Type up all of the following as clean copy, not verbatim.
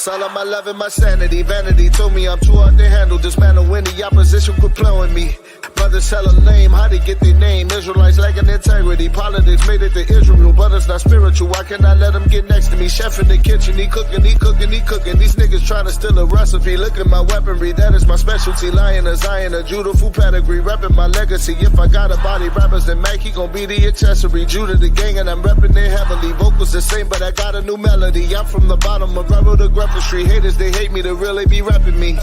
lost all of my love and my sanity. Vanity told me I'm too hard to handle. Dismantle any opposition, quit playing me. Brothers hella lame, how they get their name? Israelites lacking integrity. Politics made it to Israel, but it's not spiritual. Why can't I let them get next to me? Chef in the kitchen, he cooking. These niggas trying to steal a recipe. Look at my weaponry, that is my specialty. Lion of Zion, a Judah full pedigree. Repping my legacy. If I got a body rappers, then Mac, he gon' be the accessory. Judah the gang, and I'm repping it heavily. Vocals the same, but I got a new melody. I'm from the bottom of Rebel to Grepper Street. Haters, they hate me, they really be repping me.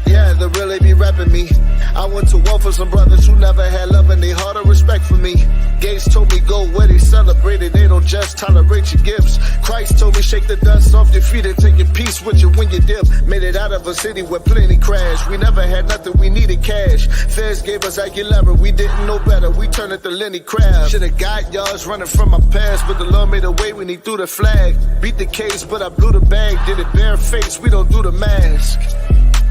Yeah, they really be repping me. I went to war for some brothers who never had love and they heart or respect for me. Gates told me go where they celebrated, they don't just tolerate your gifts. Christ told me shake the dust off your feet and take your peace with you when you dip. Made it out of a city where plenty crashed. We never had nothing, we needed cash. Feds gave us Aguilera, we didn't know better. We turned it to Lenny Crab. Should've got yards running from my past, but the Lord made a way when he threw the flag. Beat the case, but I blew the bag. Did it bare face, we don't do the mask.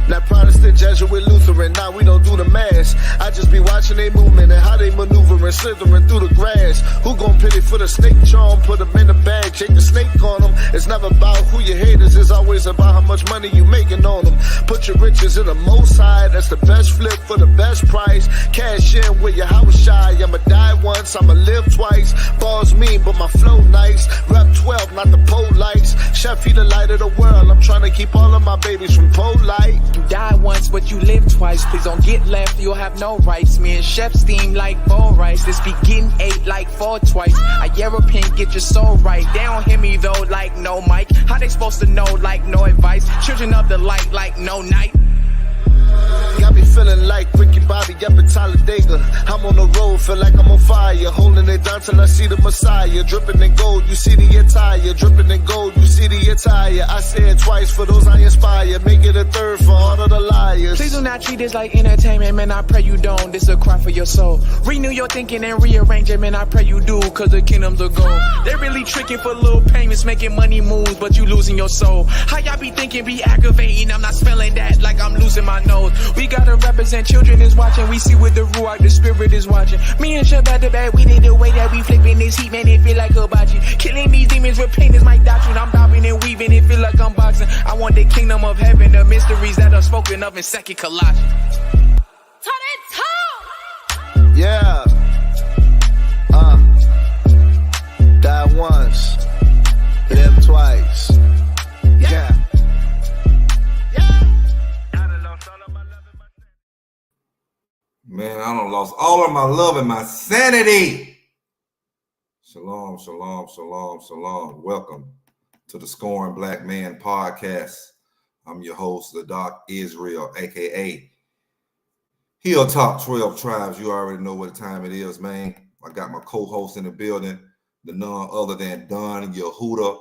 Now Protestant, Jesuit, Lutheran, now we don't do the mass. I just be watching they movement and how they maneuvering, slithering through the grass. Who gon' pity for the snake charm? Put them in the bag, shake the snake on them. It's never about who your haters, it's always about how much money you making on them. Put your riches in the most high, that's the best flip for the best price. Cash in with your house shy, I'ma die once, I'ma live twice. Balls mean, but my flow nice. Rep 12, not the pole lights. Chef, he the light of the world, I'm trying to keep all of my babies from pole light. You die once, but you live twice. Please don't get left, you'll have no rights. Me and Chef steam like bowl rice. This be getting 8 like 4 twice. A European, get your soul right. They don't hear me though, like no mic. How they supposed to know, like no advice? Children of the light, like no night. Got me feeling like Ricky Bobby up in Talladega. I'm on the road, feel like I'm on fire. Holding it down till I see the Messiah. Dripping in gold, you see the attire. Dripping in gold, you see the attire. I say it twice for those I inspire. Make it a third for all of the liars. Please do not treat this like entertainment, man, I pray you don't. This a cry for your soul. Renew your thinking and rearrange it, man, I pray you do. Cause the kingdom's a goal. They really tricking for little payments, making money moves, but you losing your soul. How y'all be thinking, be aggravating? I'm not spelling that like I'm losing my nose. We gotta represent, children is watching. We see with the ruach, the spirit is watching. Me and Shabbat the bad, we need the way that we flipping this heat, man, it feel like hibachi. Killing these demons with pain is my doctrine. I'm bobbing and weaving, it feel like I'm boxing. I want the kingdom of heaven, the mysteries that are spoken of in 2nd Colossians. Yeah. Die once, live twice. Yeah. Man, I done lost all of my love and my sanity. Shalom, shalom, shalom, shalom. Welcome to the Scoring Black Man podcast. I'm your host, the Doc Israel, a.k.a. Hilltop 12 Tribes. You already know what time it is, man. I got my co-host in the building, the none other than Don Yehuda,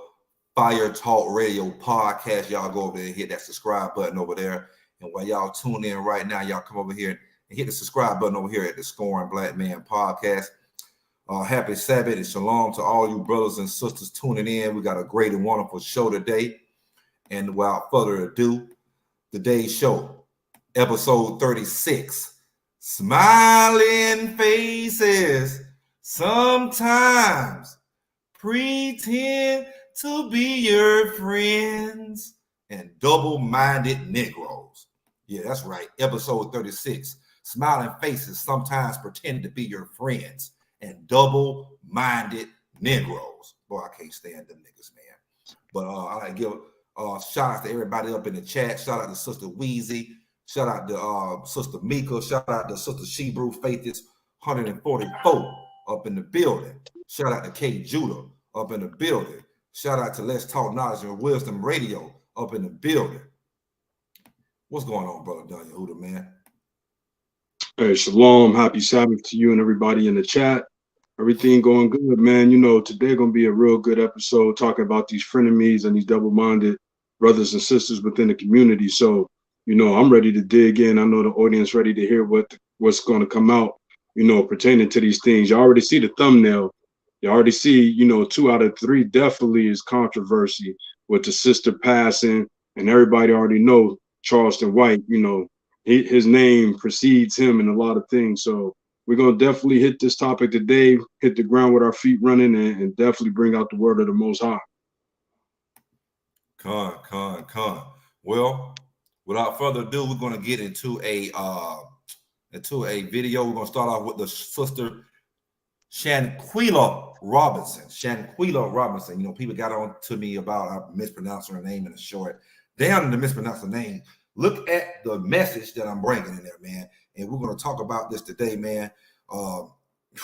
Fire Talk Radio podcast. Y'all go over there and hit that subscribe button over there. And while y'all tune in right now, y'all come over here and hit the subscribe button over here at the Scoring Black Man podcast. Happy Sabbath and shalom to all you brothers and sisters tuning in. We got a great and wonderful show today. And without further ado, today's show, episode 36, Smiling Faces Sometimes Pretend to Be Your Friends and Double-Minded Negroes. Yeah, that's right. Episode 36. Smiling faces sometimes pretend to be your friends and double-minded Negroes. Boy, I can't stand them niggas, man. But I like to give shout out to everybody up in the chat. Shout out to Sister Weezy. Shout out to Sister Mika. Shout out to Sister Shebrew Faith is 144 up in the building. Shout out to K Judah up in the building. Shout out to Let's Talk Knowledge and Wisdom Radio up in the building. What's going on, brother Don Yehuda, man? Hey, shalom, happy Sabbath to you and everybody in the chat. Everything going good, man. You know, today going to be a real good episode talking about these frenemies and these double-minded brothers and sisters within the community. So, you know, I'm ready to dig in. I know the audience ready to hear what's going to come out, you know, pertaining to these things. You already see the thumbnail. You already see, you know, 2 out of 3 definitely is controversy with the sister passing, and everybody already know Charleston White, you know, his name precedes him in a lot of things. So we're going to definitely hit this topic today, hit the ground with our feet running, and definitely bring out the word of the Most High. Con. Well, without further ado, we're going to get into a video. We're going to start off with the sister Shanquella Robinson. You know, people got on to me about I mispronounced her name in a short. Damn, to mispronounce her name. Look at the message that I'm bringing in there, man. And we're going to talk about this today, man. But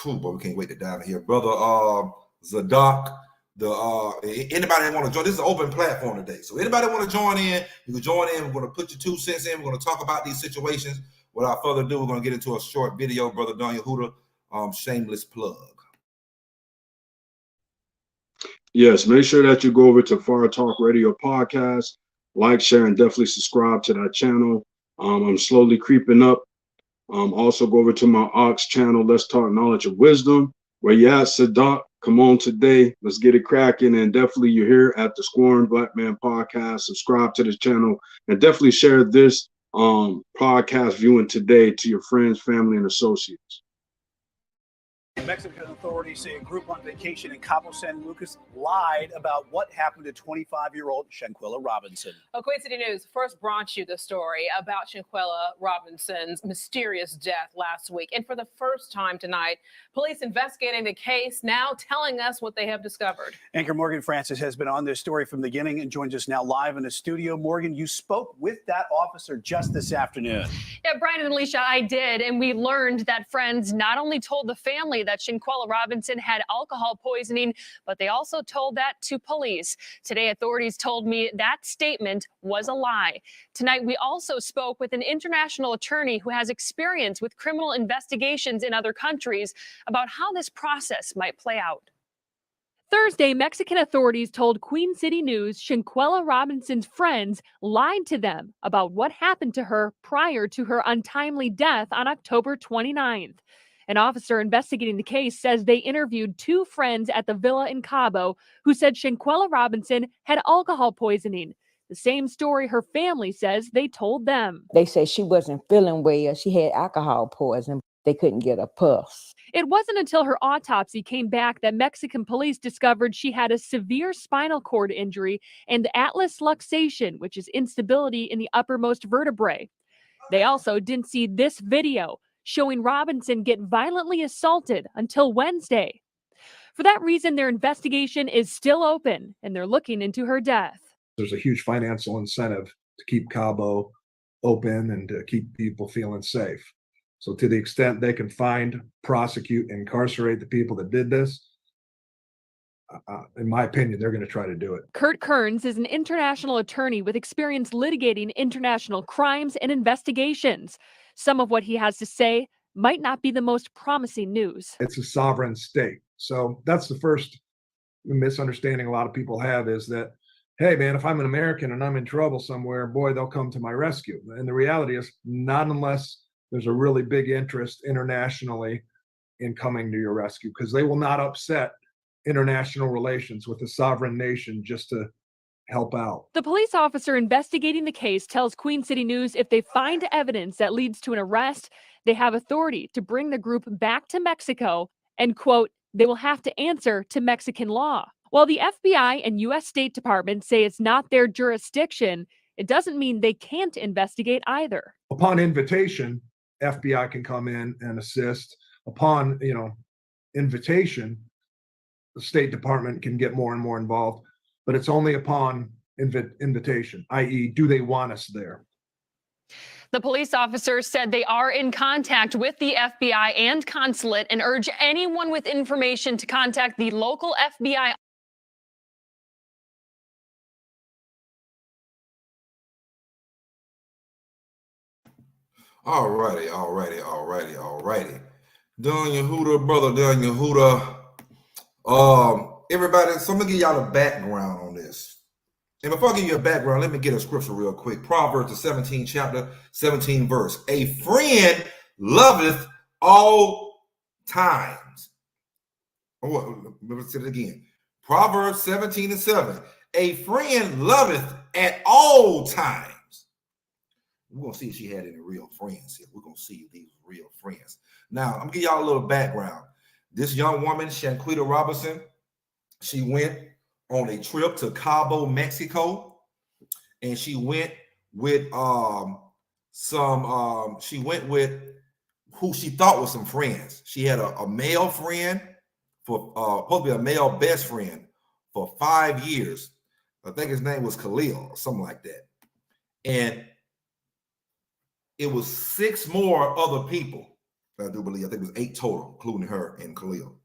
we can't wait to dive in here, brother. Zadok. Anybody want to join? This is an open platform today, so anybody want to join in, you can join in. We're going to put your 2 cents in. We're going to talk about these situations. Without further ado, we're going to get into a short video, brother Don Yehuda. Shameless plug. Yes, make sure that you go over to Fire Talk Radio Podcast, like, share, and definitely subscribe to that channel. I'm slowly creeping up. Also go over to my Ox channel, Let's Talk Knowledge of Wisdom. Where you at, Sadat? Come on today. Let's get it cracking. And definitely you're here at the Scoring Black Man Podcast. Subscribe to this channel and definitely share this podcast viewing today to your friends, family, and associates. Mexican authorities say a group on vacation in Cabo San Lucas lied about what happened to 25-year-old Shanquella Robinson. Queen City News first brought you the story about Shanquella Robinson's mysterious death last week. And for the first time tonight, police investigating the case now telling us what they have discovered. Anchor Morgan Francis has been on this story from the beginning and joins us now live in the studio. Morgan, you spoke with that officer just this afternoon. Yeah, Brian and Alicia, I did. And we learned that friends not only told the family that Shanquella Robinson had alcohol poisoning, but they also told that to police. Today, authorities told me that statement was a lie. Tonight, we also spoke with an international attorney who has experience with criminal investigations in other countries about how this process might play out. Thursday, Mexican authorities told Queen City News Shanquella Robinson's friends lied to them about what happened to her prior to her untimely death on October 29th. An officer investigating the case says they interviewed 2 friends at the villa in Cabo who said Shanquella Robinson had alcohol poisoning. The same story her family says they told them. They said she wasn't feeling well. She had alcohol poisoning. They couldn't get a pulse. It wasn't until her autopsy came back that Mexican police discovered she had a severe spinal cord injury and atlas luxation, which is instability in the uppermost vertebrae. They also didn't see this video showing Robinson get violently assaulted until Wednesday. For that reason, their investigation is still open and they're looking into her death. There's a huge financial incentive to keep Cabo open and to keep people feeling safe. So to the extent they can find, prosecute, incarcerate the people that did this, in my opinion, they're going to try to do it. Kurt Kearns is an international attorney with experience litigating international crimes and investigations. Some of what he has to say might not be the most promising news. It's a sovereign state. So that's the first misunderstanding a lot of people have, is that, hey, man, if I'm an American and I'm in trouble somewhere, boy, they'll come to my rescue. And the reality is not unless there's a really big interest internationally in coming to your rescue, because they will not upset international relations with a sovereign nation just to help out. The police officer investigating the case tells Queen City News if they find evidence that leads to an arrest, they have authority to bring the group back to Mexico and, quote, they will have to answer to Mexican law. While the FBI and U.S. State Department say it's not their jurisdiction, it doesn't mean they can't investigate either. Upon invitation, FBI can come in and assist. Upon, invitation, the State Department can get more and more involved. But it's only upon invitation, i.e., do they want us there? The police officers said they are in contact with the FBI and consulate and urge anyone with information to contact the local FBI. All righty. Don Yehuda, brother Don Yehuda. Everybody, so I'm gonna give y'all a background on this. And before I give you a background, let me get a scripture real quick. Proverbs, the 17th chapter, 17th verse. A friend loveth all times. Oh, let me say it again. Proverbs 17:7. A friend loveth at all times. We're gonna see if she had any real friends here. We're gonna see if these real friends. Now, I'm gonna give y'all a little background. This young woman, Shanquella Robinson, she went on a trip to Cabo, Mexico. and she went with she went with who she thought was some friends. She had a male friend for supposed to be a male best friend for 5 years. I think his name was Khalil or something like that. And it was 6 more other people. I do believe, I think it was 8 total, including her and Khalil.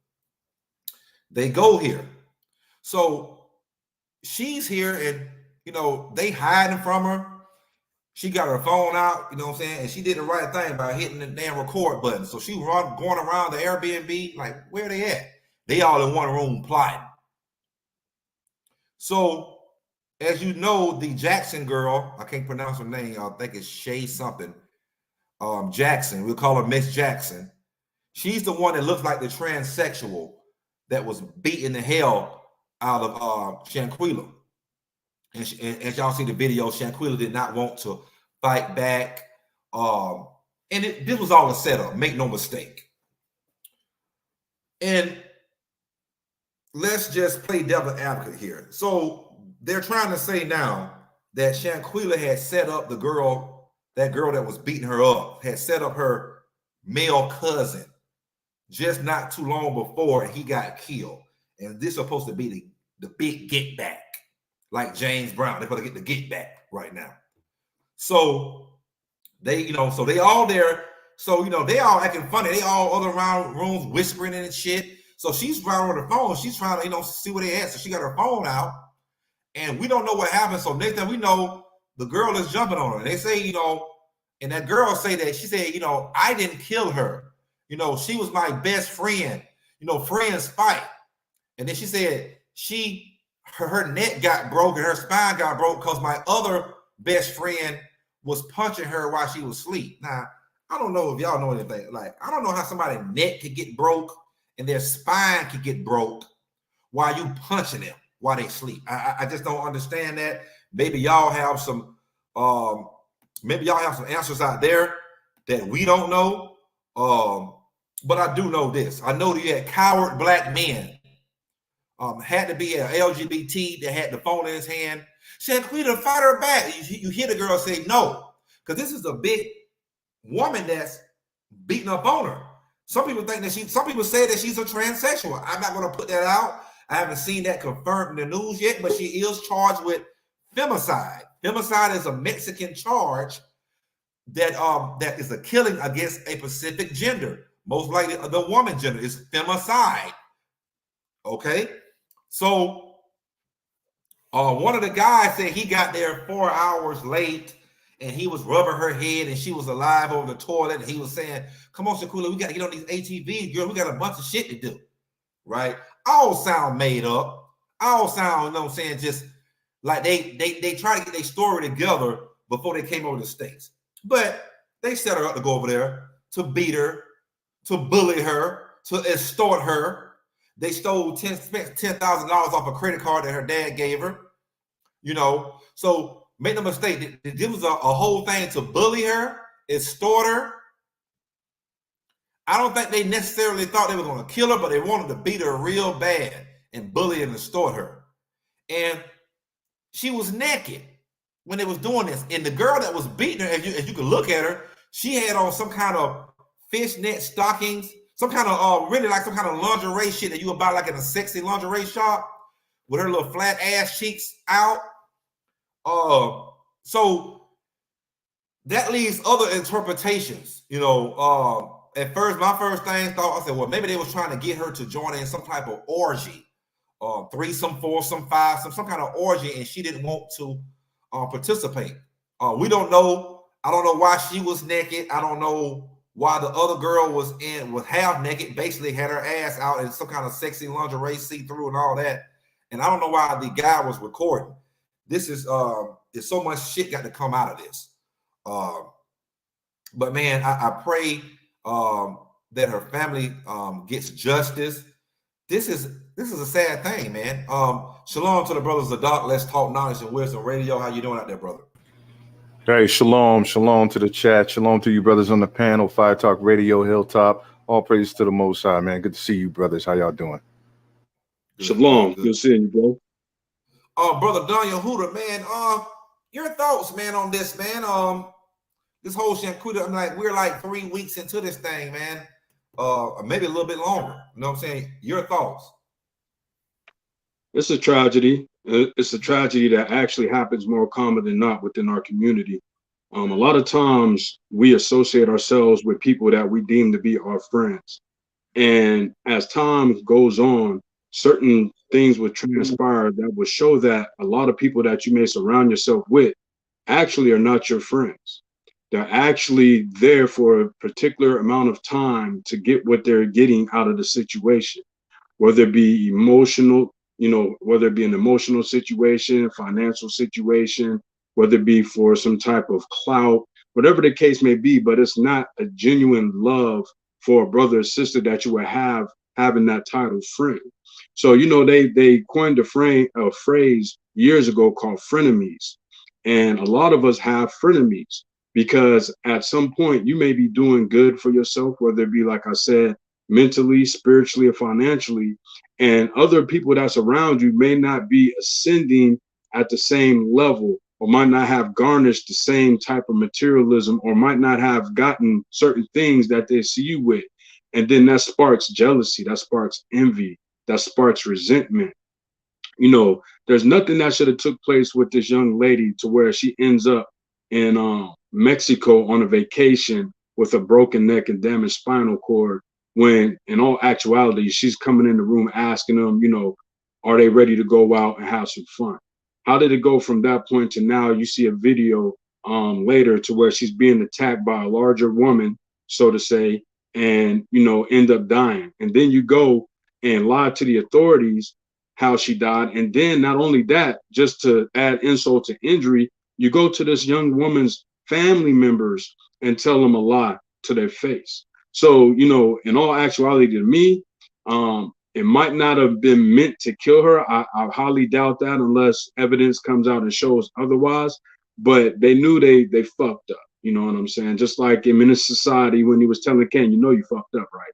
They go here. So she's here and, you know, they hiding from her. She got her phone out, you know what I'm saying? And she did the right thing by hitting the damn record button. So she going around the Airbnb, like, where they at? They all in one room plotting. So, as you know, the Jackson girl, I can't pronounce her name. I think it's Shay something. Jackson, we'll call her Miss Jackson. She's the one that looks like the transsexual that was beating the hell out of Shanquella. And as y'all see the video, Shanquella did not want to fight back. This was all a setup, make no mistake. And let's just play devil's advocate here. So they're trying to say now that Shanquella had set up the girl, that girl that was beating her up, had set up her male cousin just not too long before he got killed. And this is supposed to be the big get back. Like James Brown, they're going to get the get back right now. So they, you know, so they all there. So, you know, they all acting funny. They all other around rooms whispering and shit. So she's around on the phone. She's trying to, you know, see where they at. So she got her phone out and we don't know what happened. So next thing we know, the girl is jumping on her. And they say, you know, and that girl say that she said, you know, I didn't kill her. You know, she was my best friend. You know, friends fight. And then she said her neck got broken, her spine got broke because my other best friend was punching her while she was asleep. Now, I don't know if y'all know anything. Like, I don't know how somebody's neck could get broke and their spine could get broke while you punching them while they sleep. I just don't understand that. Maybe y'all have some answers out there that we don't know. But I do know this. I know that you had coward black men. Had to be an LGBT that had the phone in his hand. Shanquella, fight her back. You hear the girl say no, because this is a big woman that's beating up on her. Some people think that some people say that she's a transsexual. I'm not going to put that out. I haven't seen that confirmed in the news yet, but she is charged with femicide. Femicide is a Mexican charge that is a killing against a specific gender. Most likely the woman gender is femicide. Okay. So one of the guys said he got there 4 hours late and he was rubbing her head and she was alive over the toilet. And he was saying, come on, Shanquella, we got to get on these ATVs, girl. We got a bunch of shit to do. Right. All sound made up. All sound, you know what I'm saying, just like they try to get their story together before they came over to the States. But they set her up to go over there to beat her, to bully her, to extort her. They stole $10,000 off a credit card that her dad gave her, you know. So make no mistake, it was a whole thing to bully her, extort her. I don't think they necessarily thought they were going to kill her, but they wanted to beat her real bad and bully and extort her. And she was naked when they was doing this. And the girl that was beating her, as you could look at her, she had on some kind of fishnet stockings, some kind of really like some kind of lingerie shit that you would buy like in a sexy lingerie shop with her little flat ass cheeks out. So that leaves other interpretations, you know. At first, my first thing thought, I said, well, maybe they was trying to get her to join in some type of orgy, threesome, foursome, fivesome, some kind of orgy, and she didn't want to participate. We don't know. I don't know why she was naked. I don't know why the other girl was half naked, basically had her ass out in some kind of sexy lingerie, see-through and all that. And I don't know why the guy was recording. This is there's so much shit got to come out of this. But man, I pray that her family gets justice. This is a sad thing, man. Shalom to the brothers of Doc. Let's talk knowledge and wisdom radio. How you doing out there, brother? Hey, shalom to the chat. Shalom to you brothers on the panel, Fire Talk Radio, Hilltop. All praise to the Most High, man. Good to see you, brothers. How y'all doing? Shalom. Good seeing you, bro. Brother Daniel Hooter, man. Your thoughts, man, on this, man. This whole Shanquella, I'm like, we're like 3 weeks into this thing, man. Maybe a little bit longer. You know what I'm saying? Your thoughts. It's a tragedy. It's a tragedy that actually happens more common than not within our community. A lot of times we associate ourselves with people that we deem to be our friends. And as time goes on, certain things would transpire that would show that a lot of people that you may surround yourself with actually are not your friends. They're actually there for a particular amount of time to get what they're getting out of the situation, whether it be emotional, whether it be an emotional situation, financial situation, whether it be for some type of clout, whatever the case may be, but it's not a genuine love for a brother or sister that you would have having that title friend. So, they coined a phrase years ago called frenemies. And a lot of us have frenemies because at some point you may be doing good for yourself, whether it be, like I said, mentally, spiritually, or financially, and other people that's around you may not be ascending at the same level, or might not have garnished the same type of materialism, or might not have gotten certain things that they see you with. And then that sparks jealousy, that sparks envy, that sparks resentment. There's nothing that should have took place with this young lady to where she ends up in Mexico on a vacation with a broken neck and damaged spinal cord, when in all actuality, she's coming in the room asking them, are they ready to go out and have some fun? How did it go from that point to now you see a video later to where she's being attacked by a larger woman, so to say, and, end up dying? And then you go and lie to the authorities how she died. And then not only that, just to add insult to injury, you go to this young woman's family members and tell them a lie to their face. So, in all actuality, to me, it might not have been meant to kill her. I highly doubt that unless evidence comes out and shows otherwise. But they knew they fucked up. You know what I'm saying? Just like in Menace Society when he was telling Ken, you fucked up, right?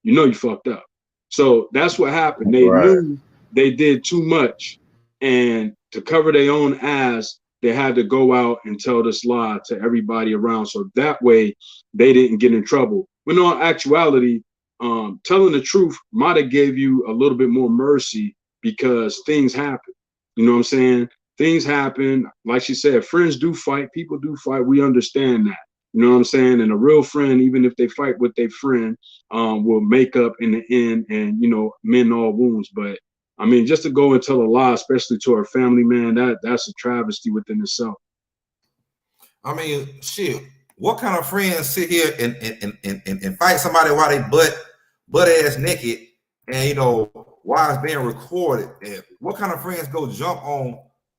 You fucked up. So that's what happened. They knew they did too much, and to cover their own ass, they had to go out and tell this lie to everybody around, so that way they didn't get in trouble. When in actuality, telling the truth might have gave you a little bit more mercy, because things happen. You know what I'm saying? Things happen. Like she said, friends do fight. People do fight. We understand that. You know what I'm saying? And a real friend, even if they fight with their friend, will make up in the end and, mend all wounds. But I mean, just to go and tell a lie, especially to her family, man, that's a travesty within itself. I mean, shit, what kind of friends sit here and fight somebody while they butt ass naked, and while it's being recorded? And what kind of friends go jump on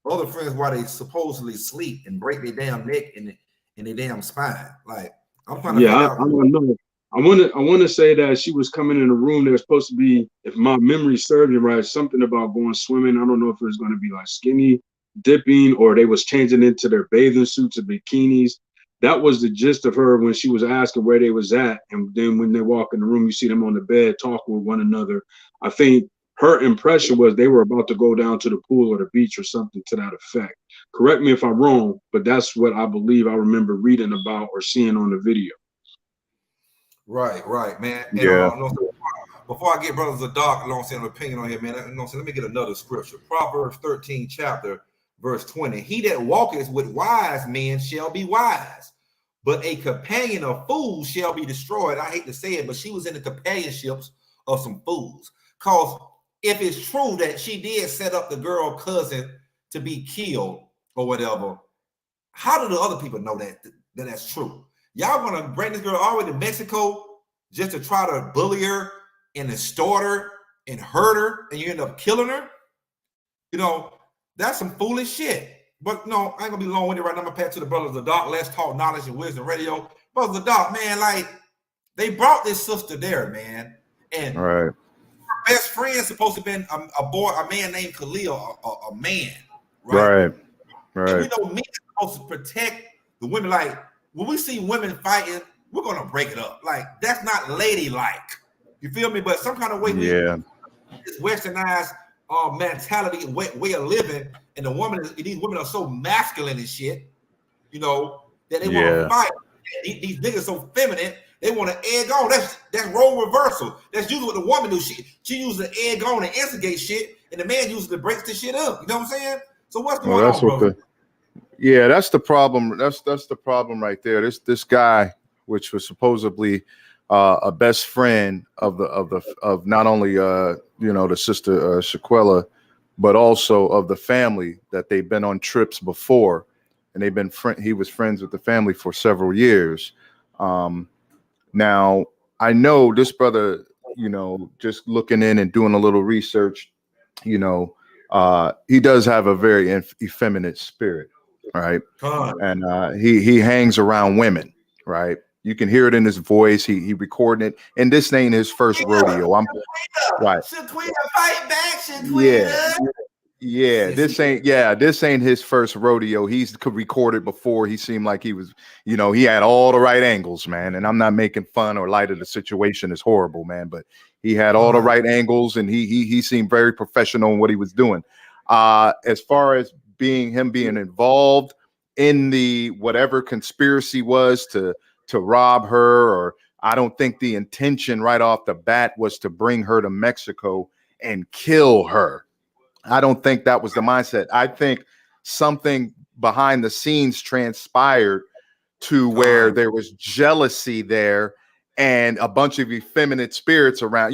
other friends while they supposedly sleep and break their damn neck and their damn spine? Like, I'm trying to figure out. I don't know. I want to say that she was coming in a room. There's supposed to be, if my memory serves me right, something about going swimming. I don't know if it was going to be like skinny dipping, or they was changing into their bathing suits or bikinis. That was the gist of her when she was asking where they was at. And then when they walk in the room, you see them on the bed talking with one another. I think her impression was they were about to go down to the pool or the beach or something to that effect. Correct me if I'm wrong, but that's what I believe I remember reading about or seeing on the video. Right, man. And, yeah. Before I get brothers of dark, an opinion on here, man. Let me get another scripture. Proverbs 13 chapter, verse 20. He that walketh with wise men shall be wise, but a companion of fools shall be destroyed. I hate to say it, but she was in the companionships of some fools. Because if it's true that she did set up the girl cousin to be killed or whatever, how do the other people know that that's true? Y'all want to bring this girl all the way to Mexico just to try to bully her and extort her and hurt her, and you end up killing her? That's some foolish shit. But no, I ain't gonna be long-winded right now. I'm gonna pass to the brothers of the dark. Let's talk knowledge and wisdom radio. Brothers of the dark, man, like, they brought this sister there, man. And her best friend supposed to have been a man named Khalil, a man, right? And men are supposed to protect the women. Like, when we see women fighting, we're gonna break it up. Like, that's not ladylike. You feel me? But some kind of way, it's westernized mentality and way of living, and these women are so masculine and shit, you know, that they want to fight. These niggas so feminine, they want to egg on. That's role reversal. That's usually what the woman do. She uses the egg on and instigate shit, and the man uses to break the shit up. You know what I'm saying? So what's going on, bro? Yeah, that's the problem. That's the problem right there. This guy, which was supposedly a best friend of not only the sister Shaquella, but also of the family, that they've been on trips before, and they've been he was friends with the family for several years. Now I know this brother, just looking in and doing a little research, he does have a very effeminate spirit, right? And he hangs around women, right? You can hear it in his voice. He recording it, and this ain't his first rodeo. Right. Shaquilla, fight back, Shaquilla. Yeah. This ain't his first rodeo. He's recorded before. He seemed like he was, he had all the right angles, man. And I'm not making fun or light of the situation. It's horrible, man. But he had all the right angles, and he seemed very professional in what he was doing. As far as being involved in the whatever conspiracy was to rob her, or I don't think the intention right off the bat was to bring her to Mexico and kill her. I don't think that was the mindset. I think something behind the scenes transpired to where there was jealousy there and a bunch of effeminate spirits around,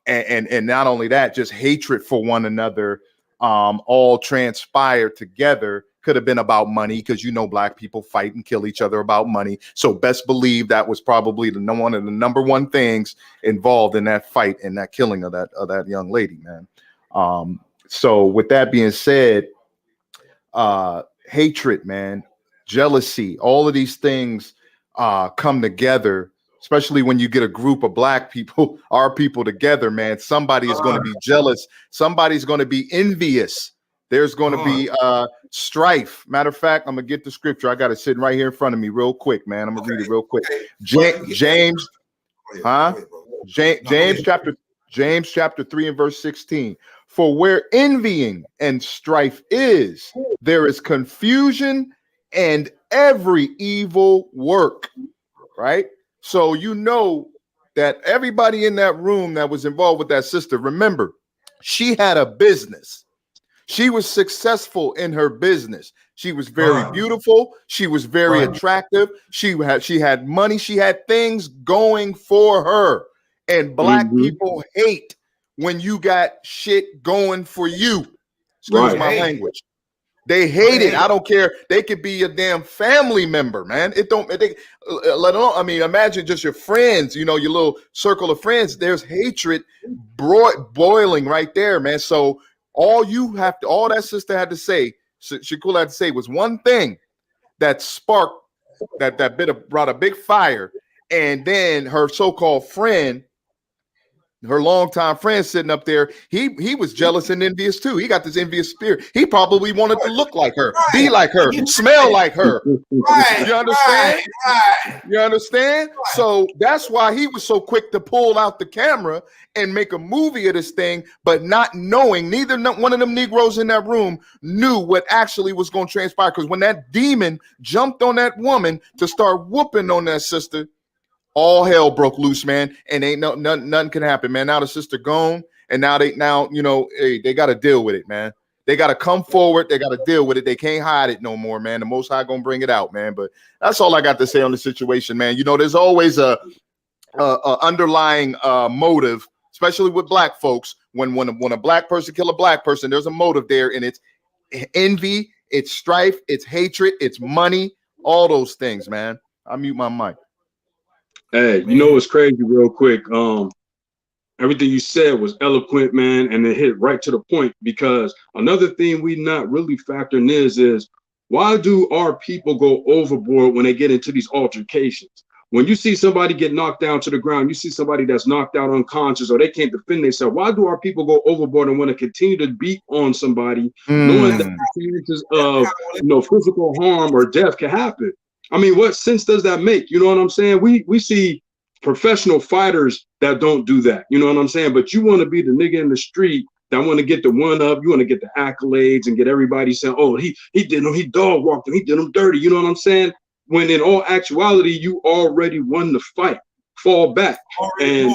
and not only that, just hatred for one another, all transpired together. Could have been about money, because black people fight and kill each other about money. So best believe that was probably one of the number one things involved in that fight and that killing of that young lady, man. So with that being said, hatred, man, jealousy, all of these things come together, especially when you get a group of black people, our people together, man. Somebody is going to be jealous. Somebody's going to be envious. There's going to be strife. Matter of fact, I'm going to get the scripture. I got it sitting right here in front of me real quick, man. I'm going to read it real quick. James chapter 3 and verse 16. For where envying and strife is, there is confusion and every evil work, right? So that everybody in that room that was involved with that sister, remember, she had a business. She was successful in her business. She was very beautiful. She was very attractive. She had money. She had things going for her. And black people hate when you got shit going for you. Excuse my language. They hate it. I don't care. They could be a damn family member, man. Let alone, I mean, imagine just your friends, your little circle of friends. There's hatred boiling right there, man. So all that sister had to say, Shaquilla had to say, was one thing that sparked that brought a big fire. And then her so-called friend, her longtime friend sitting up there, he was jealous and envious too. He got this envious spirit. He probably wanted to look like her, be like her, smell like her. You understand? You understand? So that's why he was so quick to pull out the camera and make a movie of this thing, but not knowing, neither one of them Negroes in that room knew what actually was going to transpire. Because when that demon jumped on that woman to start whooping on that sister, all hell broke loose, man, and ain't nothing can happen, man. Now the sister gone, and now they got to deal with it, man. They got to come forward. They got to deal with it. They can't hide it no more, man. The Most High gonna bring it out, man. But that's all I got to say on the situation, man. There's always a underlying motive, especially with black folks. When a black person kill a black person, there's a motive there, and it's envy, it's strife, it's hatred, it's money, all those things, man. I mute my mic. Hey, what's crazy real quick? Everything you said was eloquent, man, and it hit right to the point, because another thing we not really factoring is why do our people go overboard when they get into these altercations? When you see somebody get knocked down to the ground, you see somebody that's knocked out unconscious, or they can't defend themselves. Why do our people go overboard and want to continue to beat on somebody, knowing that the chances of physical harm or death can happen? I mean, what sense does that make? You know what I'm saying? We see professional fighters that don't do that. You know what I'm saying? But you want to be the nigga in the street that want to get the one up. You want to get the accolades and get everybody saying, oh, he did him, he dog walked him, he did him dirty. You know what I'm saying? When in all actuality, you already won the fight. Fall back. And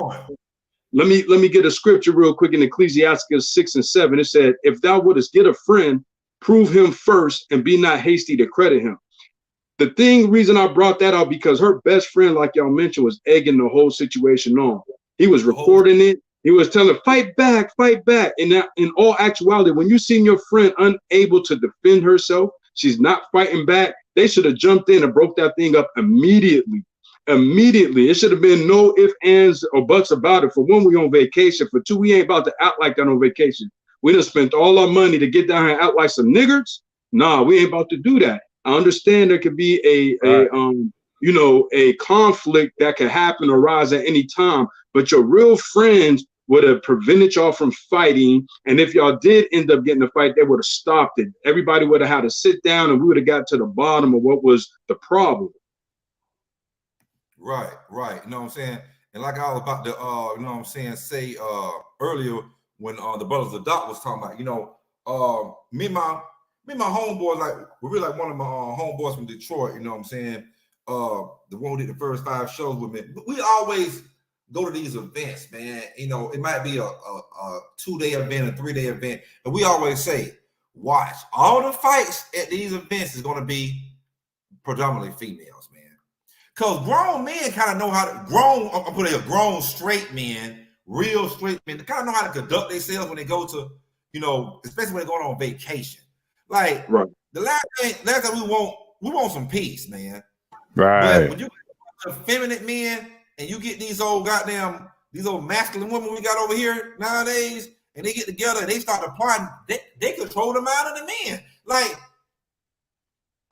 let me get a scripture real quick in Ecclesiastes 6 and 7. It said, if thou wouldest get a friend, prove him first and be not hasty to credit him. The reason I brought that up, because her best friend, like y'all mentioned, was egging the whole situation on. He was recording it. He was telling, fight back, fight back. And that, in all actuality, when you seen your friend unable to defend herself, she's not fighting back, they should have jumped in and broke that thing up immediately. Immediately. It should have been no ifs, ands, or buts about it. For one, we on vacation. For two, we ain't about to act like that on vacation. We done spent all our money to get down here and act like some niggers. Nah, we ain't about to do that. I understand there could be a conflict that could happen or rise at any time, but your real friends would have prevented y'all from fighting. And if y'all did end up getting a fight, they would have stopped it. Everybody would have had to sit down and we would have got to the bottom of what was the problem. Right. You know what I'm saying? And like I was about to, you know what I'm saying, say earlier when the brothers of Doc was talking about, me and my homeboys, like we're really like one of my homeboys from Detroit, you know what I'm saying? The one who did the first 5 shows with me. We always go to these events, man. It might be a 2-day event, a 3-day event, and we always say, watch, all the fights at these events is going to be predominantly females, man. Because grown men kind of know how to, grown straight men, real straight men, they kind of know how to conduct themselves when they go to, especially when they're going on vacation. Like, the last time we want some peace, man. Right. But when you get effeminate men and you get these old masculine women we got over here nowadays, and they get together and they start applying, they control the mind of the men. Like,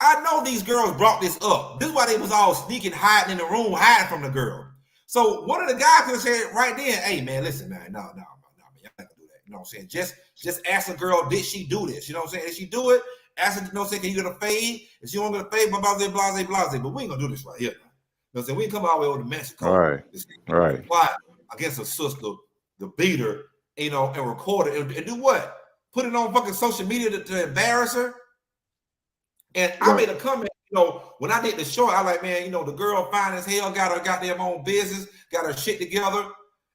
I know these girls brought this up. This is why they was all sneaking, hiding in the room, hiding from the girl. So one of the guys could have said right then, hey, man, listen, man, no, man, y'all not gonna do that. You know what I'm saying? Just ask a girl, did she do this? You know what I'm saying? Did she do it? Ask her, can you get a fade? If she don't get a fade, blase. But we ain't gonna do this right here. You know what I'm saying? We ain't come all the way over to Mexico. All right. Why? Against a sister, the beater, and record it and do what? Put it on fucking social media to embarrass her. And I made a comment, when I did the show, I like, man, the girl fine as hell, got her goddamn own business, got her shit together,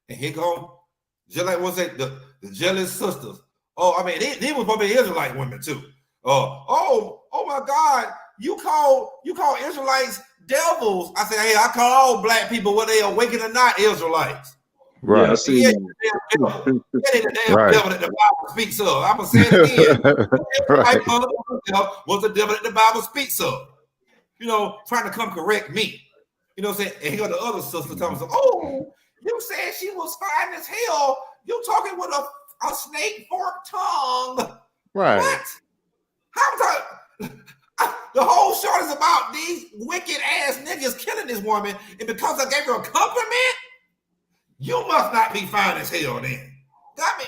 and here come, just like what's that, the jealous sisters. Oh, I mean, they was probably Israelite women too. Oh my God, you call Israelites devils. I say, hey, I call all black people, whether they awaken or not, Israelites. Right. Yeah, see that the damn devil that the Bible speaks of. I'm gonna say it again. Was the devil that the Bible speaks of? Trying to come correct me. You know what I'm saying? And here the other sister telling me, oh, you said she was fine as hell. You talking with a snake forked tongue. Right. What? The whole show is about these wicked ass niggas killing this woman, and because I gave her a compliment, you must not be fine as hell then.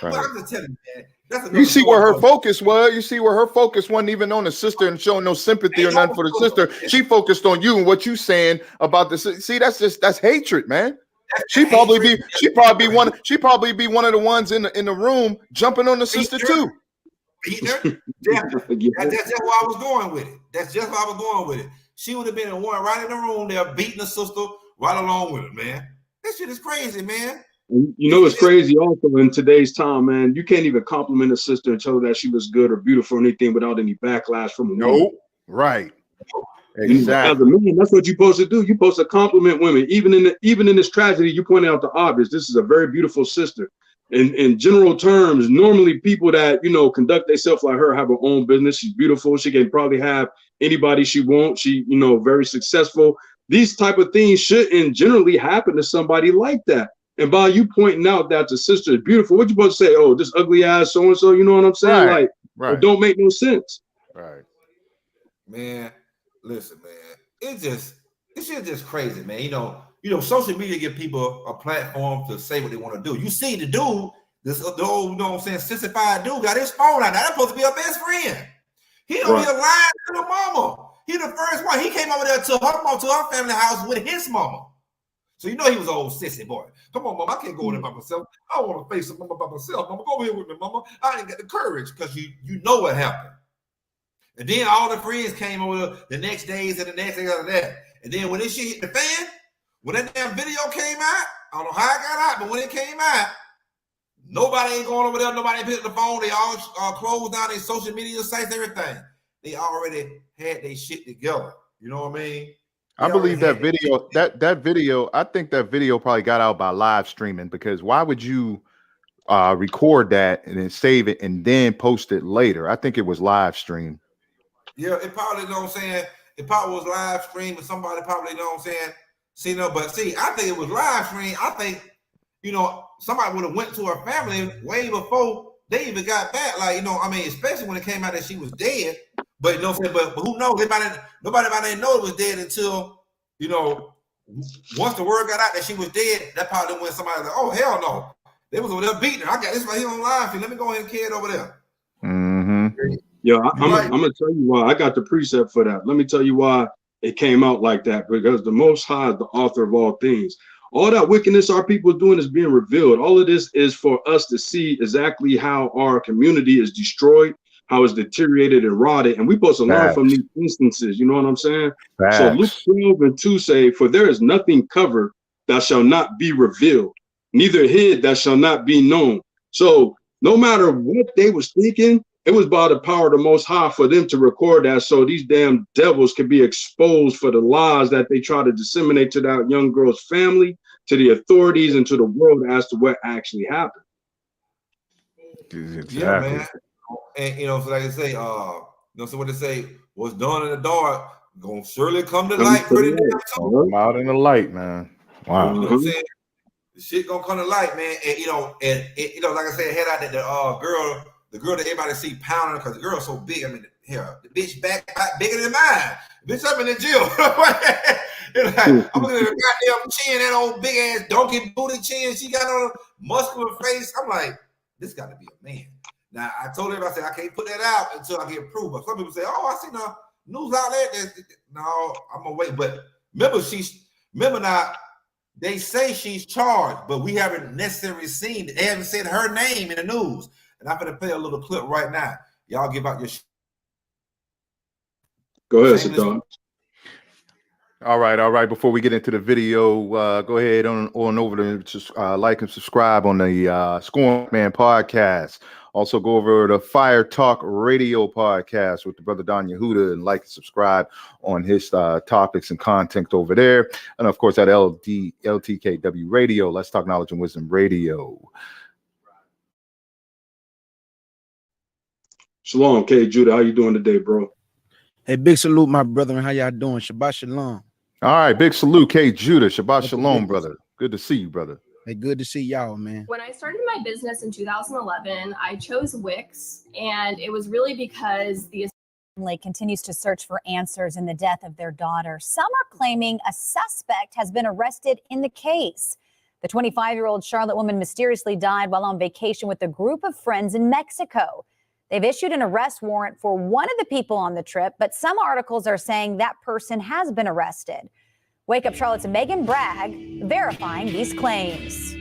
Well, I'm just telling you, man. You see where her focus was. You see where her focus wasn't even on the sister and showing no sympathy or nothing for the sister. She focused on you and what you saying about this. See, that's hatred, man. She probably be one of the ones in the room jumping on the sister too. Beating her? That's just where I was going with it. She would have been the one right in the room there beating the sister right along with her, man. This shit is crazy, man. It's crazy also in today's time, man. You can't even compliment a sister and tell her that she was good or beautiful or anything without any backlash from a woman. Nope. Right. Exactly. As a man, that's what you're supposed to do. You're supposed to compliment women. Even in this tragedy, you pointed out the obvious. This is a very beautiful sister. In general terms, normally people that conduct themselves like her have her own business. She's beautiful. She can probably have anybody she wants. She very successful. These type of things shouldn't generally happen to somebody like that. And by you pointing out that the sister is beautiful, what you supposed to say? Oh, this ugly ass so and so. You know what I'm saying? It don't make no sense. Right. Man, listen, man. It's just crazy, man. Social media give people a platform to say what they want to do. You see the dude, the old, sissified dude got his phone out. Now that's supposed to be her best friend. He don't be lying to the mama. He the first one. He came over there to her family house with his mama. So you know he was an old sissy boy. Come on, mama, I can't go in there by myself. I want to face him mama by myself. Mama, go over here with me, mama. I ain't got the courage because you know what happened. And then all the friends came over the next days and the next day after that. And then when this shit hit the fan, when that damn video came out, I don't know how it got out, but when it came out, nobody ain't going over there. Nobody ain't picking up the phone. They all closed down their social media sites, everything. They already had their shit together. You know what I mean? I believe that video, that video, I think that video probably got out by live streaming, because why would you record that and then save it and then post it later? I think it was live stream. Yeah, it probably, you know what I'm saying? It probably was live stream, and somebody probably, you know what I'm saying? See, no, but see, I think it was live stream. I think, you know, somebody would have went to her family way before they even got back. Like, you know, I mean, especially when it came out that she was dead. But you know what I'm saying? But who knows? Nobody might not know it was dead until, you know, once the word got out that she was dead, that probably when somebody was like, oh, hell no. They was over there beating her. I got this right here on live feed. Let me go ahead and carry it over there. Mm-hmm. Yeah, I'm gonna tell you why. I got the precept for that. Let me tell you why it came out like that. Because the Most High is the author of all things. All that wickedness our people are doing is being revealed. All of this is for us to see exactly how our community is destroyed, how it's deteriorated and rotted, and we're supposed to learn from these instances. You know what I'm saying? So Luke 12:2 say, "For there is nothing covered that shall not be revealed, neither hid that shall not be known." So no matter what they was thinking, it was by the power of the Most High for them to record that, so these damn devils could be exposed for the lies that they try to disseminate to that young girl's family, to the authorities, and to the world as to what actually happened. Exactly. Yeah, man. And you know, so like I say, you know, so what they say, what's done in the dark gonna surely come to light pretty damn soon. Come out in the light, man. Wow. You know what I'm saying? The shit gonna come to light, man. And you know, you know, like I said, head out that the girl that everybody see pounding, because the girl's so big. I mean, here, the bitch back bigger than mine. The bitch up in the gym. I'm looking at the goddamn chin, that old big ass donkey booty chin she got on, a muscular face. I'm like, this got to be a man. Now I told everybody, I said I can't put that out until I get proof. But some people say, oh, I seen a news outlet. No, I'm gonna wait. But remember now, they say she's charged, but we haven't necessarily seen. They haven't said her name in the news. And I'm gonna play a little clip right now. Y'all give out your. Go ahead, Saddam. All right. Before we get into the video, go ahead on over to like and subscribe on the Scorn Man podcast. Also, go over to Fire Talk Radio podcast with the brother Don Yehuda and like and subscribe on his topics and content over there. And of course, at LTKW Radio, Let's Talk Knowledge and Wisdom Radio. Shalom, K. Judah. How you doing today, bro? Hey, big salute, my brother. How y'all doing? Shabbat shalom. All right, big salute, K. Judah. Shabbat shalom, brother. Good to see you, brother. Hey, good to see y'all, man. When I started my business in 2011, I chose Wix, and it was really because the family continues to search for answers in the death of their daughter. Some are claiming a suspect has been arrested in the case. The 25-year-old Charlotte woman mysteriously died while on vacation with a group of friends in Mexico. They've issued an arrest warrant for one of the people on the trip, but some articles are saying that person has been arrested. Wake Up Charlotte's Megan Bragg verifying these claims.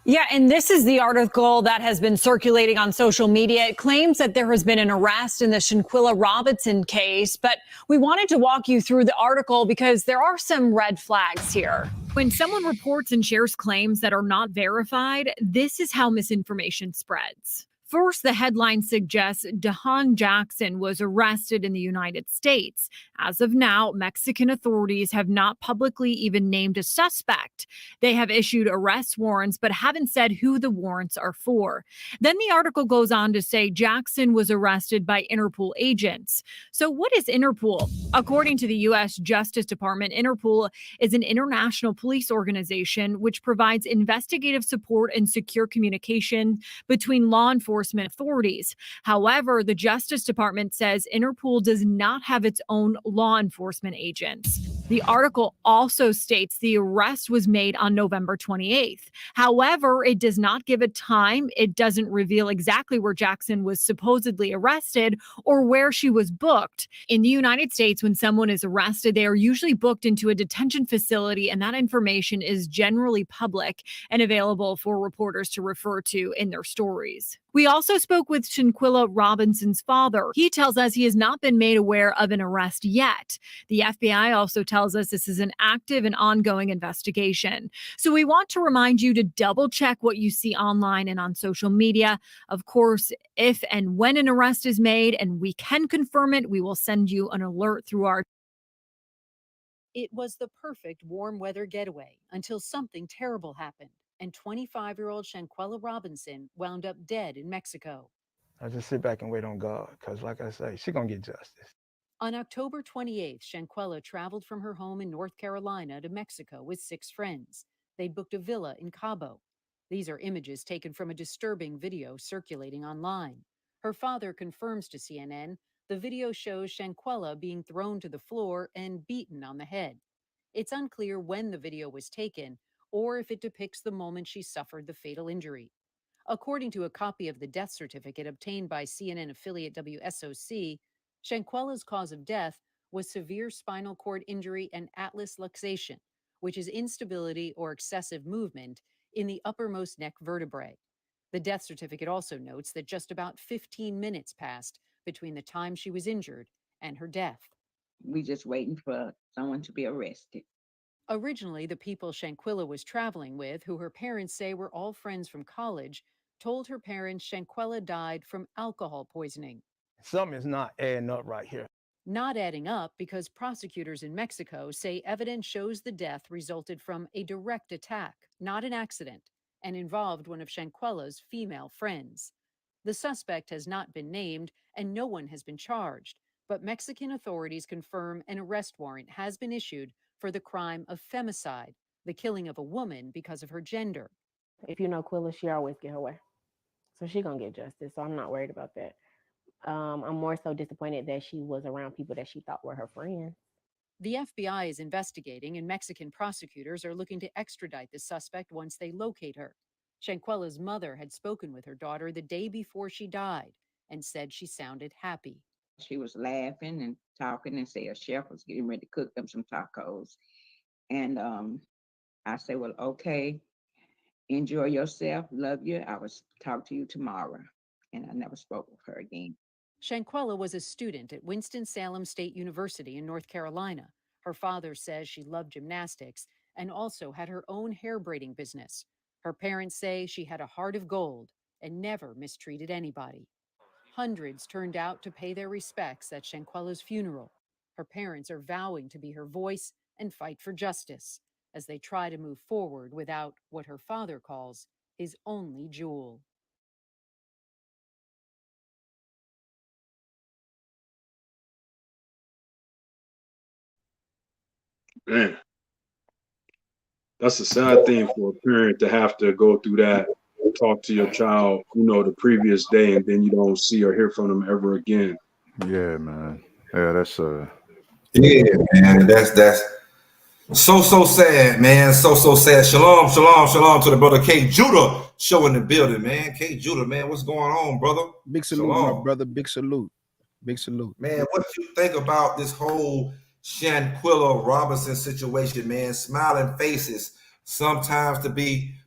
Yeah, and this is the article that has been circulating on social media. It claims that there has been an arrest in the Shanquella Robinson case, but we wanted to walk you through the article because there are some red flags here. When someone reports and shares claims that are not verified, this is how misinformation spreads. First, the headline suggests DeHaan Jackson was arrested in the United States. As of now, Mexican authorities have not publicly even named a suspect. They have issued arrest warrants, but haven't said who the warrants are for. Then the article goes on to say Jackson was arrested by Interpol agents. So what is Interpol? According to the U.S. Justice Department, Interpol is an international police organization which provides investigative support and secure communication between law enforcement authorities. However, the Justice Department says Interpol does not have its own law enforcement agents. The article also states the arrest was made on November 28th. However, it does not give a time. It doesn't reveal exactly where Jackson was supposedly arrested or where she was booked. In the United States, when someone is arrested, they are usually booked into a detention facility, and that information is generally public and available for reporters to refer to in their stories. We also spoke with Shanquella Robinson's father. He tells us he has not been made aware of an arrest yet. The FBI also tells us this is an active and ongoing investigation. So we want to remind you to double check what you see online and on social media. Of course, if and when an arrest is made and we can confirm it, we will send you an alert through our. It was the perfect warm weather getaway until something terrible happened, and 25-year-old Shanquella Robinson wound up dead in Mexico. I just sit back and wait on God, because like I say, she's going to get justice. On October 28th, Shanquella traveled from her home in North Carolina to Mexico with 6 friends. They'd booked a villa in Cabo. These are images taken from a disturbing video circulating online. Her father confirms to CNN the video shows Shanquella being thrown to the floor and beaten on the head. It's unclear when the video was taken or if it depicts the moment she suffered the fatal injury. According to a copy of the death certificate obtained by CNN affiliate WSOC, Shanquella's cause of death was severe spinal cord injury and atlas luxation, which is instability or excessive movement in the uppermost neck vertebrae. The death certificate also notes that just about 15 minutes passed between the time she was injured and her death. We just waiting for someone to be arrested. Originally, the people Shanquella was traveling with, who her parents say were all friends from college, told her parents Shanquella died from alcohol poisoning. Something is not adding up right here. Not adding up because prosecutors in Mexico say evidence shows the death resulted from a direct attack, not an accident, and involved one of Shanquella's female friends. The suspect has not been named and no one has been charged, but Mexican authorities confirm an arrest warrant has been issued for the crime of femicide, the killing of a woman because of her gender. If you know Quilla, she always get her way. So she's going to get justice, so I'm not worried about that. I'm more so disappointed that she was around people that she thought were her friends. The FBI is investigating and Mexican prosecutors are looking to extradite the suspect once they locate her. Shanquella's mother had spoken with her daughter the day before she died and said she sounded happy. She was laughing and talking and said a chef was getting ready to cook them some tacos. And I said, well, okay, enjoy yourself, love you. I will talk to you tomorrow. And I never spoke with her again. Shanquella was a student at Winston-Salem State University in North Carolina. Her father says she loved gymnastics and also had her own hair braiding business. Her parents say she had a heart of gold and never mistreated anybody. Hundreds turned out to pay their respects at Shanquella's funeral. Her parents are vowing to be her voice and fight for justice as they try to move forward without what her father calls his only jewel. Man, that's a sad thing for a parent to have to go through that, talk to your child, the previous day, and then you don't see or hear from them ever again. Yeah, man. Yeah, that's yeah, man. That's so sad, man. So sad. Shalom to the brother K Judah show in the building, man. K Judah, man, what's going on, brother? Big salute, my brother. Big salute, man. What you think about this whole Shanquella Robinson situation, man? Smiling faces sometimes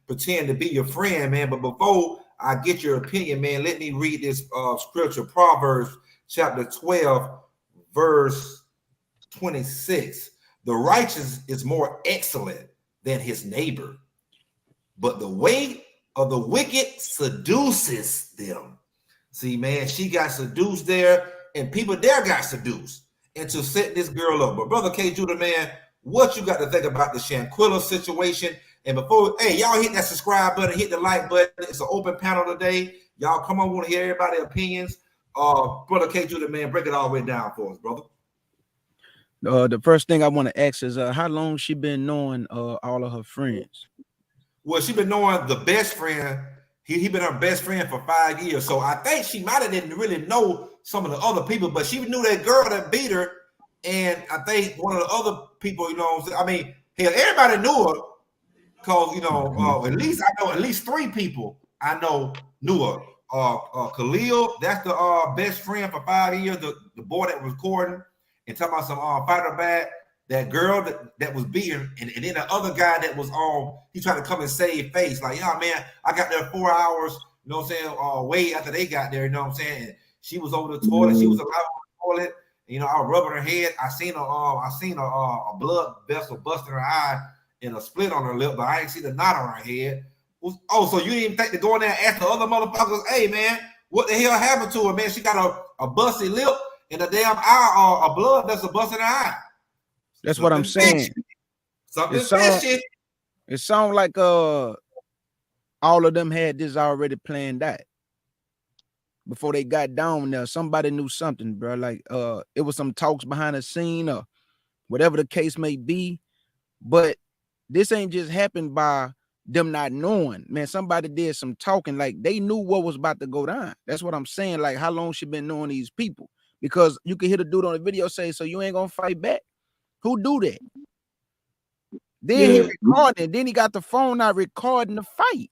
pretend to be your friend, man. But before I get your opinion, man, let me read this scripture, Proverbs chapter 12, verse 26. The righteous is more excellent than his neighbor, but the way of the wicked seduces them. See, man, she got seduced there, and people there got seduced into setting this girl up. But brother K Judah, man, what you got to think about the Shanquella situation? And before, hey, y'all hit that subscribe button, hit the like button. It's an open panel today. Y'all come on, want to hear everybody's opinions. Brother K Judah, man, break it all the way down for us, brother. The first thing I want to ask is how long she been knowing all of her friends? Well, she been knowing the best friend. He been her best friend for 5 years. So I think she might have didn't really know some of the other people, but she knew that girl that beat her And I think one of the other people, you know, I mean, hell, everybody knew her because, you know, at least I know at least 3 people I know knew her. Khalil, that's the best friend for 5 years, the boy that was recording and talking about some fighter back. That girl that was beaten, and then the other guy that was on, he tried to come and save face. Like, yeah, man, I got there 4 hours, you know what I'm saying, way after they got there, you know what I'm saying? And she was over the toilet, she was alive on the toilet, and, you know, I was rubbing her head. I seen a blood vessel busting her eye and a split on her lip, but I ain't see the knot on her head. Oh, so you didn't even think to go in there and ask the other motherfuckers, hey, man, what the hell happened to her, man? She got a busted lip and a damn eye, a blood vessel busting her eye. That's what I'm saying. Something fishy. It sounds like all of them had this already planned out before they got down there. Somebody knew something, bro. Like it was some talks behind the scene or whatever the case may be. But this ain't just happened by them not knowing. Man, somebody did some talking. Like they knew what was about to go down. That's what I'm saying. Like how long she been knowing these people? Because you can hear the dude on the video say, "So you ain't gonna fight back." Who do that? Then he recording. Then he got the phone out recording the fight.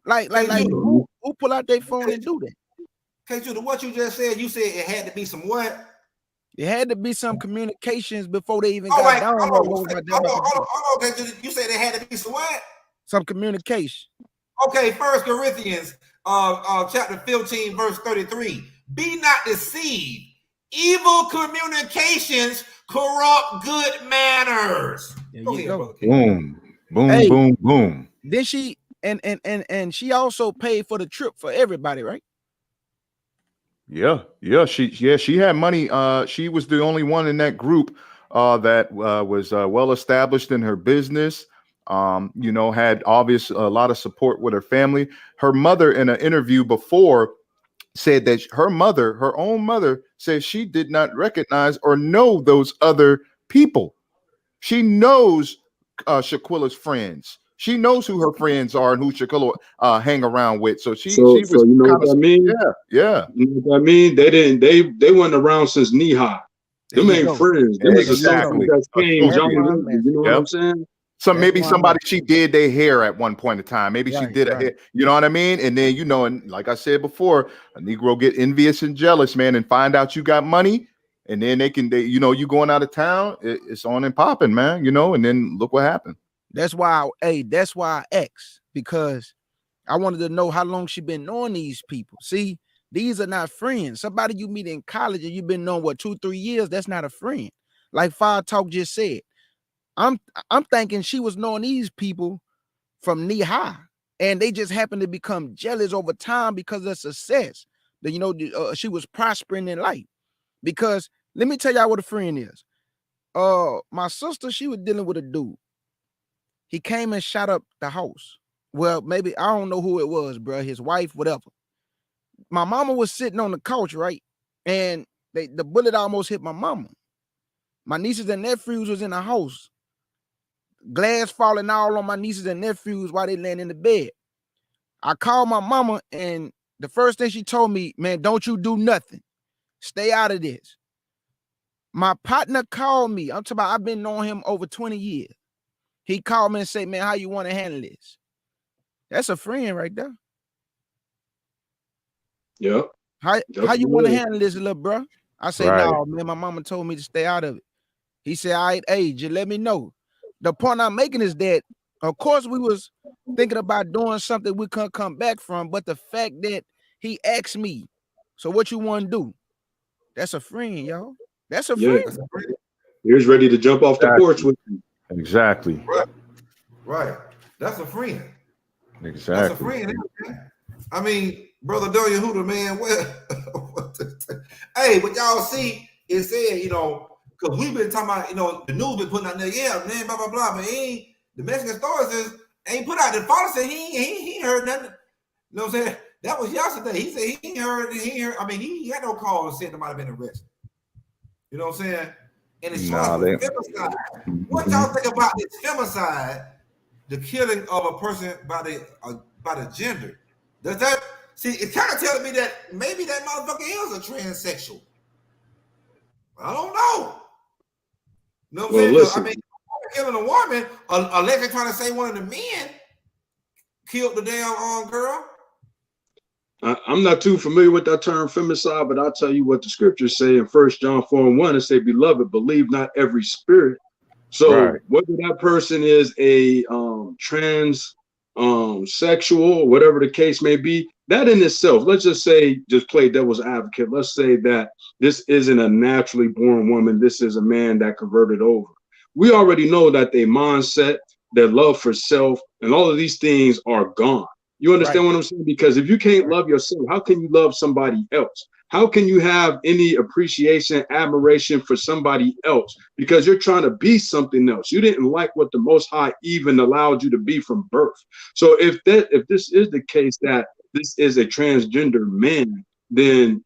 Like who pull out their phone and do that? Okay, Judah, what you just said, you said it had to be some what? It had to be some communications before they even got down. Hold on, okay, Judah, you said it had to be some what? Some communication. Okay, 1 Corinthians chapter 15, verse 33. Be not deceived. Evil communications corrupt good manners. Boom, boom, Hey, boom, boom. Then she and she also paid for the trip for everybody, right? Yeah, she had money. She was the only one in that group that was well established in her business. You know, had a lot of support with her family. Her mother, in an interview before, said that her own mother, said she did not recognize or know those other people. She knows Shaquilla's friends. She knows who her friends are and who Shaquilla hang around with. So she was you know what I mean? Yeah. You know what I mean? They weren't around since knee high. Them ain't friends. Them is associates that came Johnny. You know what I'm saying? So maybe somebody she did their hair at one point in time. Maybe she did a hair, you know what I mean? And then, you know, and like I said before, a Negro get envious and jealous, man, and find out you got money. And then you know, you going out of town, it's on and popping, man, you know, and then look what happened. That's why I asked, because I wanted to know how long she been knowing these people. See, these are not friends. Somebody you meet in college and you've been knowing, what, 2-3 years, that's not a friend. Like Fire Talk just said. I'm thinking she was knowing these people from knee high, and they just happened to become jealous over time because of success. That, you know, she was prospering in life. Because let me tell y'all what a friend is. My sister, she was dealing with a dude. He came and shot up the house. Well, maybe I don't know who it was, bro. His wife, whatever. My mama was sitting on the couch, right? And the bullet almost hit my mama. My nieces and nephews was in the house. Glass falling all on my nieces and nephews while they laying in the bed. I called my mama, and the first thing she told me, man, don't you do nothing. Stay out of this. My partner called me. I'm talking about, I've been knowing him over 20 years. He called me and said, man, how you want to handle this? That's a friend right there. Yeah. How you want to handle this, little bro? I said, no, man, my mama told me to stay out of it. He said, all right, hey, just let me know. The point I'm making is that, of course, we was thinking about doing something we couldn't come back from, but the fact that he asked me, so what you want to do? That's a friend, y'all. That's a friend. He was ready to jump off the porch with you. Exactly. Right. That's a friend. Exactly. That's a friend. I mean, Brother Daniel Hooter, man, hey, but y'all see, it said, you know, because we've been talking about, you know, the news been putting out there, yeah, man, blah, blah, blah, but the Mexican authorities ain't put out. The father said he ain't heard nothing. You know what I'm saying? That was yesterday. He said he ain't heard, I mean, he had no call and said somebody been arrested. You know what I'm saying? And it's femicide. What y'all think about this femicide, the killing of a person by the gender? Does that, see, it kind of tells me that maybe that motherfucker is a transsexual. I don't know. You know what I'm Well, saying? listen. I mean, killing a woman, allegedly trying to say one of the men killed the damn girl. I'm not too familiar with that term femicide, but I'll tell you what the scriptures say in 1 John 4:1. It say, "Beloved, believe not every spirit." So Right. whether that person is a trans sexual, or whatever the case may be, that in itself, let's just say, just play devil's advocate. Let's say that this isn't a naturally born woman. This is a man that converted over. We already know that their mindset, their love for self, and all of these things are gone. You understand what I'm saying? Because if you can't love yourself, how can you love somebody else? How can you have any appreciation, admiration for somebody else? Because you're trying to be something else. You didn't like what the Most High even allowed you to be from birth. So if this is the case that this is a transgender man, then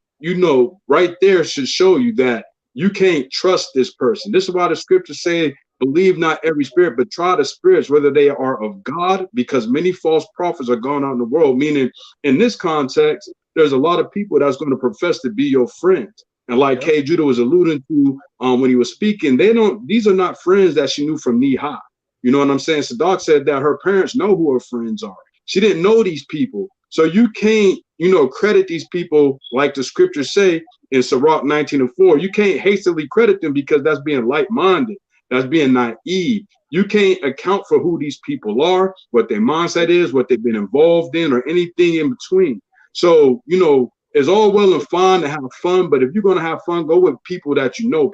right there should show you that you can't trust this person. This is why the scriptures say, believe not every spirit, but try the spirits, whether they are of God, because many false prophets are going out in the world. Meaning, in this context, there's a lot of people that's going to profess to be your friends. And like K. Judah was alluding to when he was speaking, these are not friends that she knew from knee high. You know what I'm saying? Sadak said that her parents know who her friends are. She didn't know these people. So you can't, credit these people like the scriptures say in Sirach 19:4. You can't hastily credit them because that's being light-minded. That's being naive. You can't account for who these people are, what their mindset is, what they've been involved in, or anything in between. So, it's all well and fine to have fun, but if you're going to have fun, go with people that you know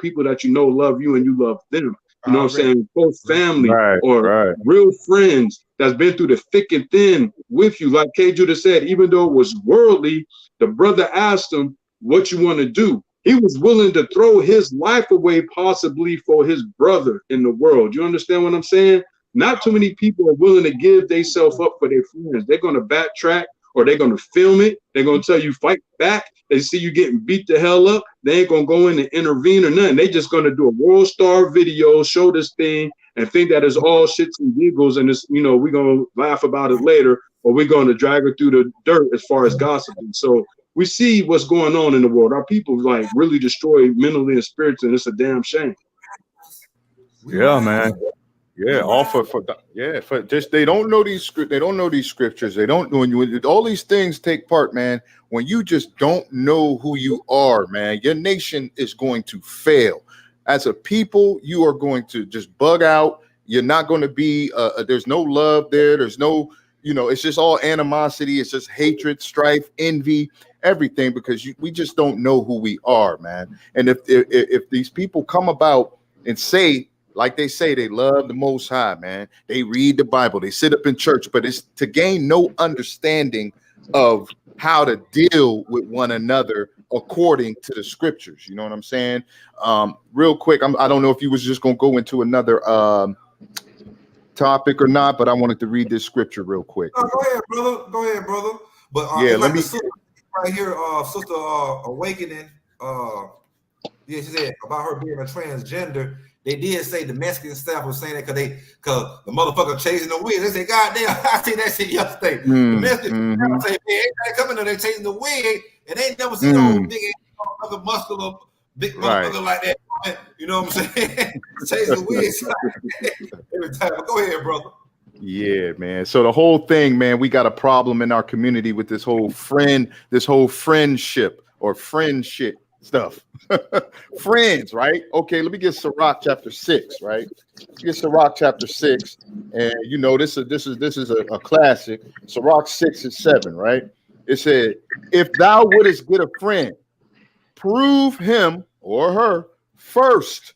love you and you love them. You know what I'm saying? Close family or real friends that's been through the thick and thin with you. Like K. Judah said, even though it was worldly, the brother asked him, what you want to do? He was willing to throw his life away possibly for his brother in the world. You understand what I'm saying? Not too many people are willing to give themselves up for their friends. They're going to backtrack, or they're going to film it. They're going to tell you fight back. They see you getting beat the hell up. They ain't going to go in and intervene or nothing. They just going to do a world star video, show this thing, and think that it's all shits and giggles, and it's, we're going to laugh about it later, or we're going to drag her through the dirt as far as gossiping. So we see what's going on in the world. Our people really destroyed mentally and spiritually, and it's a damn shame. Yeah, man. Yeah, all for just they don't know these scriptures. They don't know all these things take part, man. When you just don't know who you are, man, your nation is going to fail. As a people, you are going to just bug out. You're not going to be there's no love there. There's no, it's just all animosity. It's just hatred, strife, envy, everything, because we just don't know who we are, man. And if these people come about and say, like they say, they love the Most High, man, they read the Bible, they sit up in church, but it's to gain no understanding of how to deal with one another according to the scriptures. You know what I'm saying? Real quick, I don't know if you was just going to go into another topic or not, but I wanted to read this scripture real quick. No, go ahead, brother. But let me right here, Sister Awakening. She said about her being a transgender. They did say the Mexican staff was saying that because the motherfucker chasing the wig. They said, God damn, I seen that shit yesterday. The Mexican staff say, man, ain't coming there, they chasing the wig, and they ain't never seen no big motherfucker, muscular, big motherfucker like that. You know what I'm saying? Chasing the wig every time. But go ahead, brother. Yeah, man. So the whole thing, man, we got a problem in our community with this whole friendship or friendship stuff. Friends, right? Okay, let me get Sirach chapter 6, right? Let's get Sirach chapter 6, and this is a classic. Sirach 6:7, right? It said, if thou wouldest get a friend, prove him or her first.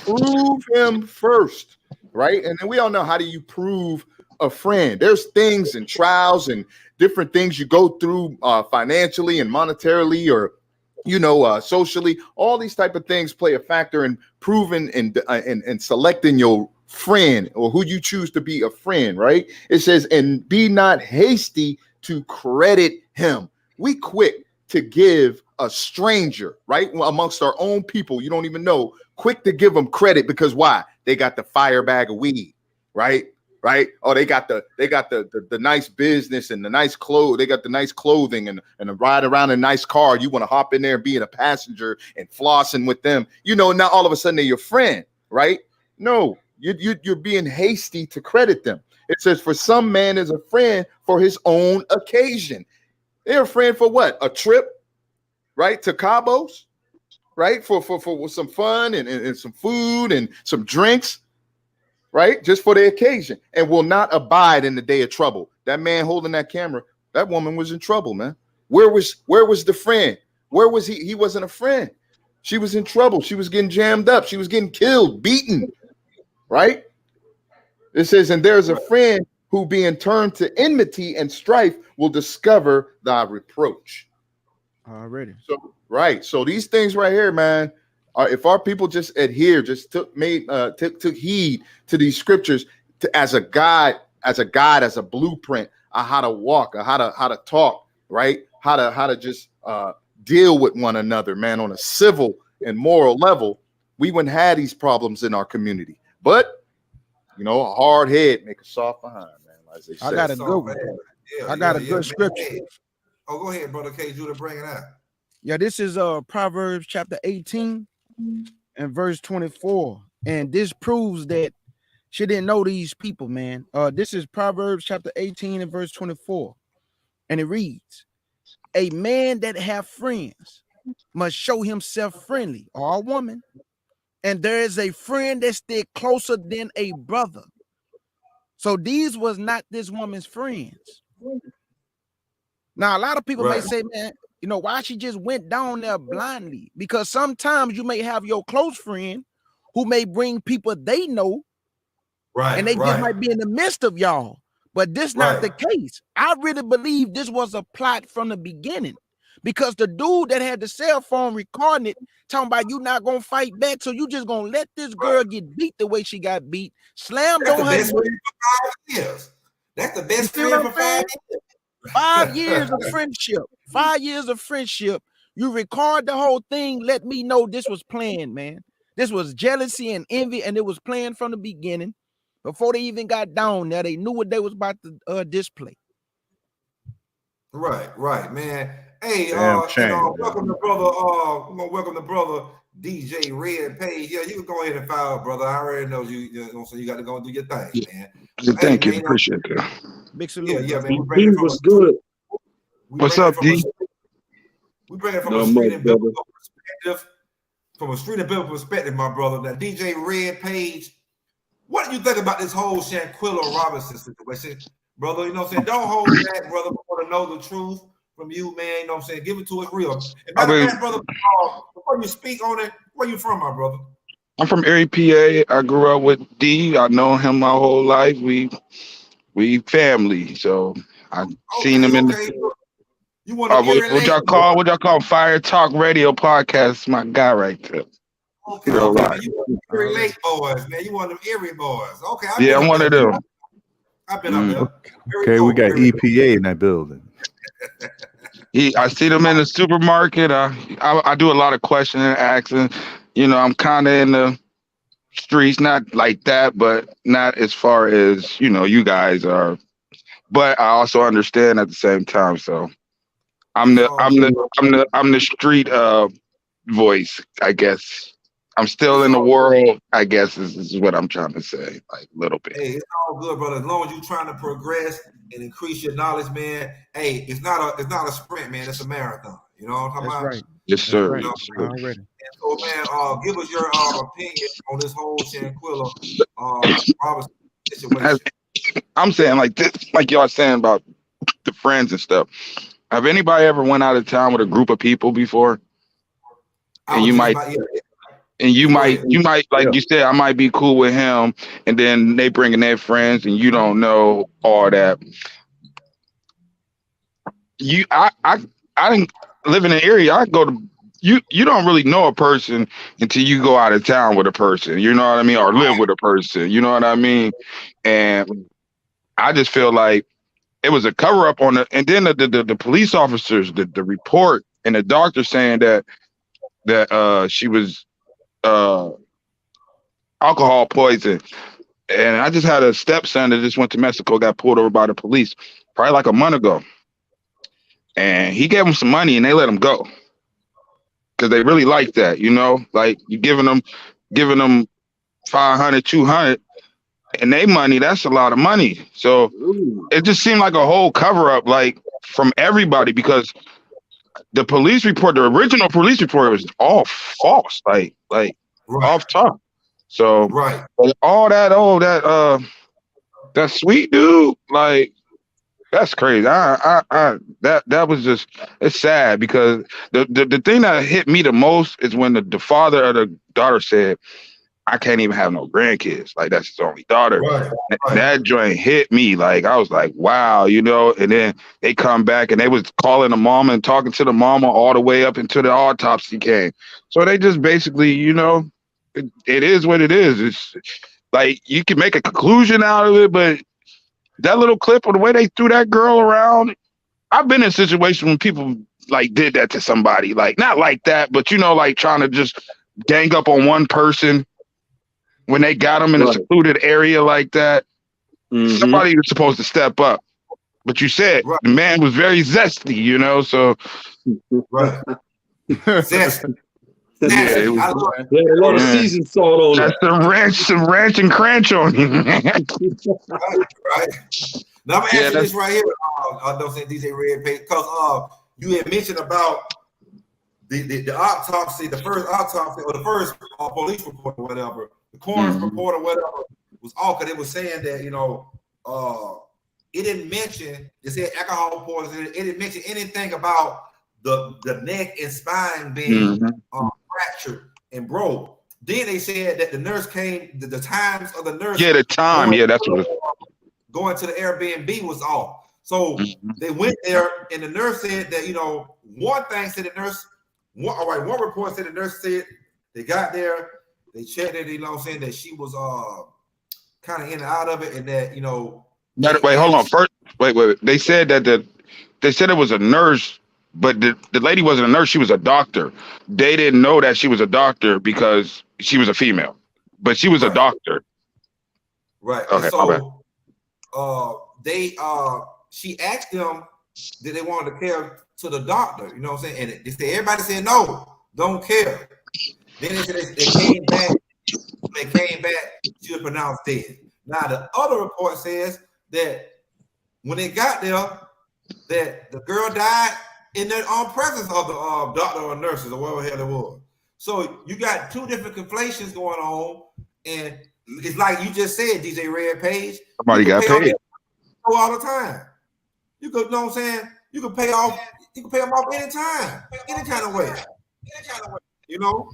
Prove him first, right? And then we all know, how do you prove a friend? There's things and trials and different things you go through financially and monetarily, or socially. All these type of things play a factor in proving and selecting your friend, or who you choose to be a friend, right? It says, and be not hasty to credit him. We quick to give a stranger, right, amongst our own people you don't even know, quick to give them credit, because why? They got the fire bag of weed, right? Oh, they got the nice business and the nice clothes. They got the nice clothing and a ride around in a nice car. You want to hop in there and be a passenger and flossing with them. Now all of a sudden they're your friend, right? No, you're being hasty to credit them. It says, for some man is a friend for his own occasion. They're a friend for what? A trip, right? To Cabos, right? For some fun and some food and some drinks, right? Just for the occasion, and will not abide in the day of trouble. That man holding that camera, that woman was in trouble, man. Where was the friend? Where was he? He wasn't a friend. She was in trouble. She was getting jammed up. She was getting killed, beaten, right? It says, and there's a friend who being turned to enmity and strife will discover thy reproach. Already. So, right. So these things right here, man, if our people just adhere, just took heed to these scriptures as a guide, as a blueprint of how to walk, or how to talk, right? How to just deal with one another, man, on a civil and moral level, we wouldn't have these problems in our community. But you know, a hard head make a soft behind, man. As they say. I got a good one. I got a good scripture. Hey. Oh, go ahead, brother K. Judah, bring it out. Yeah, this is Proverbs chapter 18 and verse 24. And this proves that she didn't know these people, man. This is Proverbs chapter 18 and verse 24. And it reads, a man that have friends must show himself friendly, or a woman. And there is a friend that stick closer than a brother. So these was not this woman's friends. Now, a lot of people may say, man, you know, why she just went down there blindly? Because sometimes you may have your close friend who may bring people they know, and they just might be in the midst of y'all. But this not the case. I really believe this was a plot from the beginning, because the dude that had the cell phone recording it, talking about you not gonna fight back, so you just gonna let this girl get beat the way she got beat, slammed on her. That's the best friend for 5 years. 5 years of friendship. 5 years of friendship. You record the whole thing. Let me know this was planned, man. This was jealousy and envy, and it was planned from the beginning. Before they even got down there, they knew what they was about to display. Right, man. Hey, welcome to brother. We're gonna welcome the brother DJ Red Page. Yeah, you can go ahead and file, brother. I already know you. So you got to go and do your thing, man. Thank you, appreciate that. Big salute. Yeah, man. What's good? What's up, D? We bring it from a street and biblical perspective. From a street and biblical perspective, my brother. Now, DJ Red Page, what do you think about this whole Shanquella Robinson situation, brother? You know what I'm saying? Don't hold back, brother. We want to know the truth from you, man. You know what I'm saying? Give it to us real. And matter of fact, brother, before you speak on it, where you from, my brother? I'm from Erie, PA. I grew up with D. I know him my whole life. We family, so I've seen him in the. You want to what y'all call Fire Talk Radio podcast? My guy right there. Okay, you want them Erie Lake boys, man. You want them Erie boys. Okay. I'm one of them. I've been up there. Okay, we got EPA in that building. I see them in the supermarket. I do a lot of questioning and asking. You know, I'm kind of in the streets, not like that, but not as far as, you know, you guys are. But I also understand at the same time. So I'm the street voice, I guess. I'm still in the world, I guess, is what I'm trying to say, like a little bit. Hey, it's all good, brother. As long as you're trying to progress and increase your knowledge, man. Hey, it's not a sprint, man. It's a marathon. You know what I'm talking about? Right. Yes, sir. You know, Already. so, man, give us your opinion on this whole Shanquella Robinson situation. I'm saying like this, like y'all saying about the friends and stuff. Have anybody ever went out of town with a group of people before? And you might, like you said, I might be cool with him, and then they bringing their friends, and you don't know all that. I didn't live in an area. I go to you don't really know a person until you go out of town with a person. You know what I mean, or live with a person. You know what I mean, and I just feel like it was a cover up on and then the police officers, the report and the doctor saying that she was alcohol poison. And I just had a stepson that just went to Mexico, got pulled over by the police probably like a month ago. And he gave him some money and they let him go. Because they really like that, you know, like you giving them 500, 200, and they money, that's a lot of money. So it just seemed like a whole cover up, like from everybody, because the police report, the original police report, was all false, like off top. So all that, that sweet dude, like, that's crazy. That was just, it's sad, because the thing that hit me the most is when the father of the daughter said, I can't even have no grandkids. Like, that's his only daughter. That joint hit me. Like, I was like, wow, you know. And then they come back and they was calling the mama and talking to the mama all the way up until the autopsy came. So they just basically, you know, it is what it is. It's like, you can make a conclusion out of it, but that little clip or the way they threw that girl around, I've been in situations when people like did that to somebody, like not like that, but you know, like trying to just gang up on one person when they got them in a secluded area like that. Somebody was supposed to step up, but you said the man was very zesty, you know, so Zesty. Yeah, it was, a lot of seasoned salt on that. Some ranch and cranch on him. Right. Now I'm gonna ask you this right here. Don't say DJ Red Page, because you had mentioned about the autopsy, the first autopsy, or the first police report or whatever, the coroner's report or whatever was off, because it was saying that, you know, it didn't mention, it said alcohol poisoning, it didn't mention anything about the neck and spine being fractured and broke. Then they said that the nurse came, the times of the nurse. Yeah, the time. Yeah, that's what. Going to the Airbnb was off. So they went there, and the nurse said that, you know, one thing said the nurse, one report said the nurse said they got there, they checked it, you know what I'm saying, that she was kind of in and out of it, and that, you know. Wait, hold on. First, wait. They said that they said it was a nurse, but the lady wasn't a nurse, she was a doctor. They didn't know that she was a doctor because she was a female, but she was a doctor. Right. Okay, so my bad. She asked them did they want to care to the doctor, you know what I'm saying? And they said, everybody said no, don't care. Then they said they came back. They came back, she was pronounced dead. Now the other report says that when they got there, that the girl died in the presence of the doctor or nurses or whatever the hell it was. So you got two different conflations going on, and it's like you just said, DJ Red Page. Somebody got paid all the time. You could, know what I'm saying? You can pay off. You can pay them off anytime, any kind of way. You know.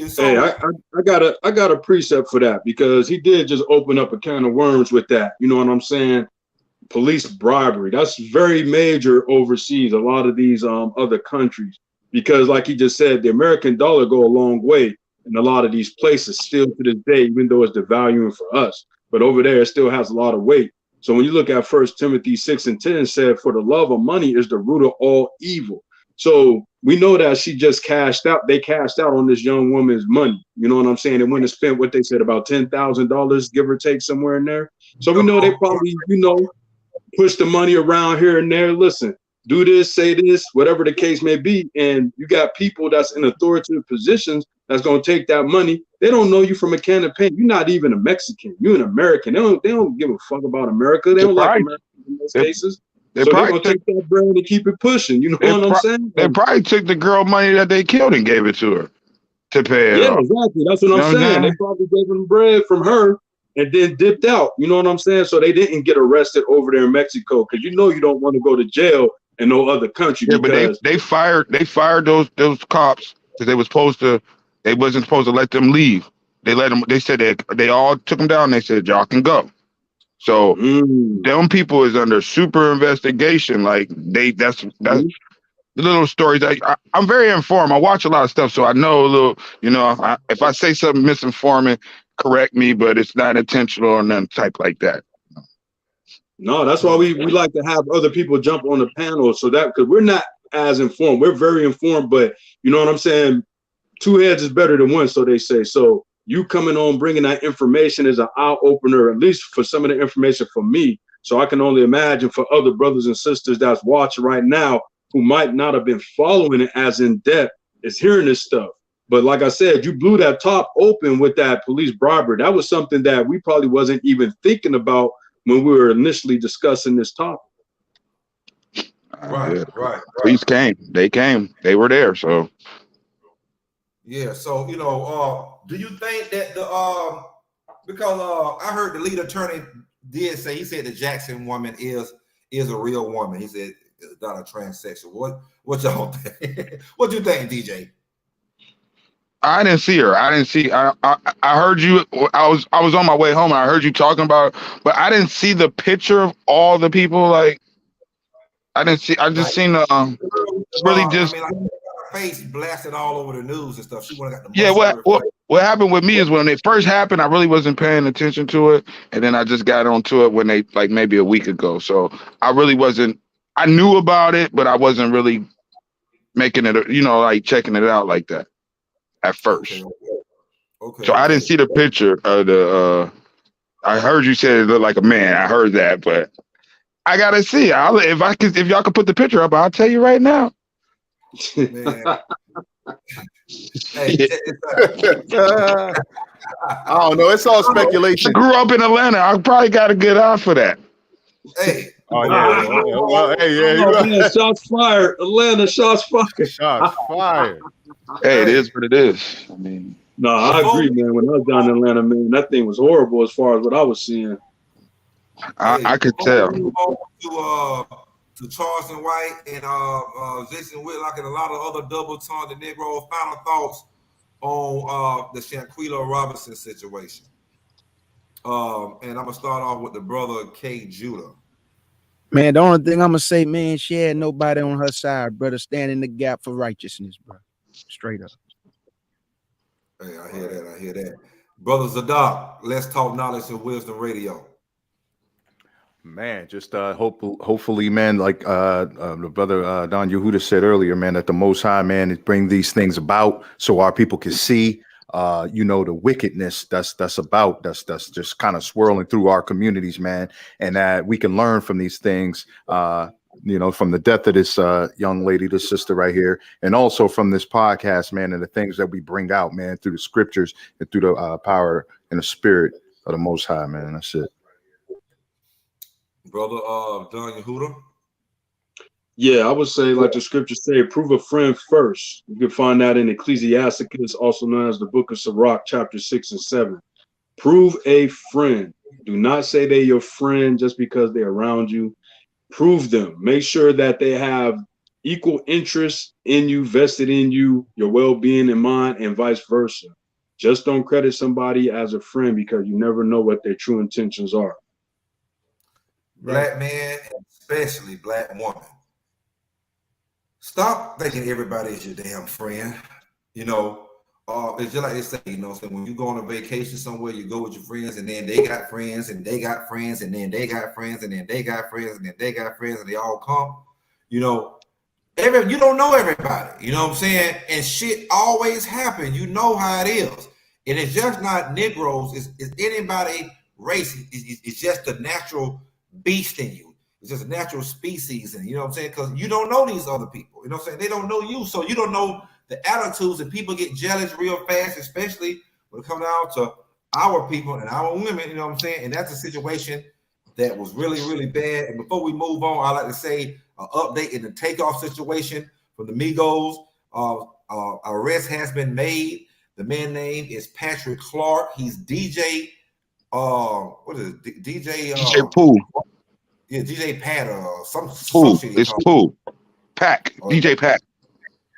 So, hey, I got a precept for that, because he did just open up a can of worms with that. You know what I'm saying? Police bribery. That's very major overseas. A lot of these other countries, because like he just said, the American dollar go a long way in a lot of these places still to this day, even though it's devaluing for us. But over there, it still has a lot of weight. So when you look at 1 Timothy 6:10, said, for the love of money is the root of all evil. So we know that she just cashed out. They cashed out on this young woman's money. You know what I'm saying? They went and spent what they said, about $10,000, give or take, somewhere in there. So we know they probably, you know, push the money around here and there. Listen, do this, say this, whatever the case may be. And you got people that's in authoritative positions that's going to take that money. They don't know you from a can of paint. You're not even a Mexican. You're an American. They don't give a fuck about America. They don't like America in most cases. So they're going to take that brand and keep it pushing. You know what I'm saying? They probably took the girl money that they killed and gave it to her to pay it off. Exactly. That's what I'm saying. They probably gave them bread from her and then dipped out. You know what I'm saying? So they didn't get arrested over there in Mexico, because you know you don't want to go to jail in no other country. Yeah, but they fired those cops because they wasn't supposed to let them leave. They let them. They said they all took them down. They said y'all can go. So them people is under super investigation. Like that's the little stories. I'm very informed. I watch a lot of stuff, so I know a little. You know, if I say something misinforming, correct me, but it's not intentional or nothing type like that. No, that's why we like to have other people jump on the panel, so that, because we're not as informed. We're very informed, but you know what I'm saying? Two heads is better than one, so they say. So you coming on, bringing that information is an eye opener, at least for some of the information for me. So I can only imagine for other brothers and sisters that's watching right now who might not have been following it as in depth, is hearing this stuff. But like I said, you blew that top open with that police bribery. That was something that we probably wasn't even thinking about when we were initially discussing this topic. Right, Yeah. right. Police came. They came. They were there. So Yeah, so do you think that because I heard the lead attorney did say, he said the Jackson woman is a real woman. He said it's not a transsexual. What y'all think? What you think, DJ? I didn't see her. I didn't see. I heard you. I was on my way home. And I heard you talking about it, but I didn't see the picture of all the people. Like I didn't see. I just seen really just. I mean, like, her face blasted all over the news and stuff. She would have got the Yeah, what happened with me is when it first happened, I really wasn't paying attention to it, and then I just got onto it when they like maybe a week ago. So I really wasn't. I knew about it, but I wasn't really making it, like checking it out like that at first. Okay. So I didn't see the picture of the. I heard you said it looked like a man. I heard that, but I gotta see. If y'all could put the picture up, I'll tell you right now. Man. I don't know. It's all speculation. I grew up in Atlanta. I probably got a good eye for that. Hey. Oh yeah. Well, hey, yeah. Shots fired. Atlanta, shots fired. Shots fired. Hey, it is what it is. I mean, no, I agree, man. When I was down in Atlanta, man, that thing was horrible as far as what I was seeing. I could tell. To Charleston White and Jason Whitlock and a lot of other double-tongued Negroes, final thoughts on the Shanquella Robinson situation. And I'm gonna start off with the brother K. Judah. Man, the only thing I'm gonna say, man, she had nobody on her side, brother, stand in the gap for righteousness, bro. Straight up. Hey, I hear that. Brother Zadok, let's talk knowledge and wisdom radio. Man, just hopefully, man, like the brother Don Yehuda said earlier, man, that the Most High, man, is bring these things about so our people can see, the wickedness that's just kind of swirling through our communities, man, and that we can learn from these things, from the death of this young lady, this sister right here, and also from this podcast, man, and the things that we bring out, man, through the scriptures and through the power and the spirit of the Most High, man. That's it. Brother Don Yehuda. Yeah, I would say, like the scriptures say, prove a friend first. You can find that in Ecclesiasticus, also known as the book of Sirach, chapter 6 and 7. Prove a friend. Do not say they're your friend just because they're around you. Prove them. Make sure that they have equal interest in you, vested in you, your well-being in mind, and vice versa. Just don't credit somebody as a friend because you never know what their true intentions are. Black man, especially black woman. Stop thinking everybody is your damn friend. It's just like they say, so when you go on a vacation somewhere, you go with your friends, and then they got friends, and they got friends, and then they got friends, and then they got friends, and then they got friends, and they all come. You don't know everybody. You know what I'm saying? And shit always happen. You know how it is. And it's just not Negroes. It's anybody race. It's just the natural beast in you. It's just a natural species, and you know what I'm saying, because you don't know these other people, you know what I'm saying, they don't know you, so you don't know the attitudes, and people get jealous real fast, especially when it comes down to our people and our women, you know what I'm saying. And that's a situation that was really, really bad. And before we move on, I like to say an update in the takeoff situation from the Migos. Arrest has been made. The man's name is Patrick Clark. He's DJ what is it? DJ Pooh. Yeah, DJ Pat or some shit. It's Pooh. Pack. DJ Pack.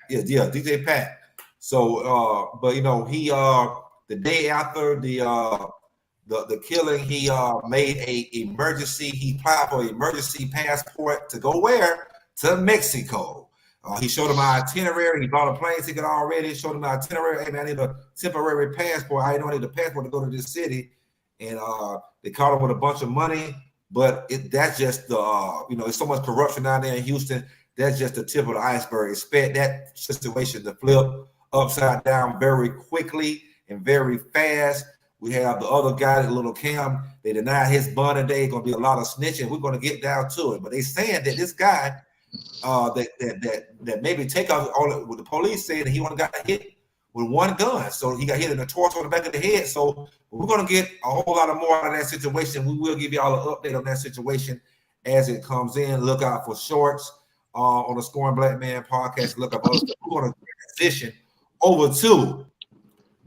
Yeah, DJ Pat. So but he the day after the killing, he made he applied for an emergency passport to go where? To Mexico. He showed him our itinerary. He bought a plane ticket already. Showed him our itinerary. Hey man, I need a temporary passport. I don't need a passport to go to this city. And they caught him with a bunch of money, but that's just the there's so much corruption down there in Houston. That's just the tip of the iceberg. Expect that situation to flip upside down very quickly and very fast. We have the other guy, the little Cam. They denied his bond today. Going to be a lot of snitching. We're going to get down to it, but they saying that this guy that maybe take off on what the police saying that he only got hit with one gun. So he got hit in the torso, on the back of the head. So we're gonna get a whole lot of more out of that situation. We will give y'all an update on that situation as it comes in. Look out for shorts on the Scoring Black Man podcast. Look up other stuff. We're gonna transition over to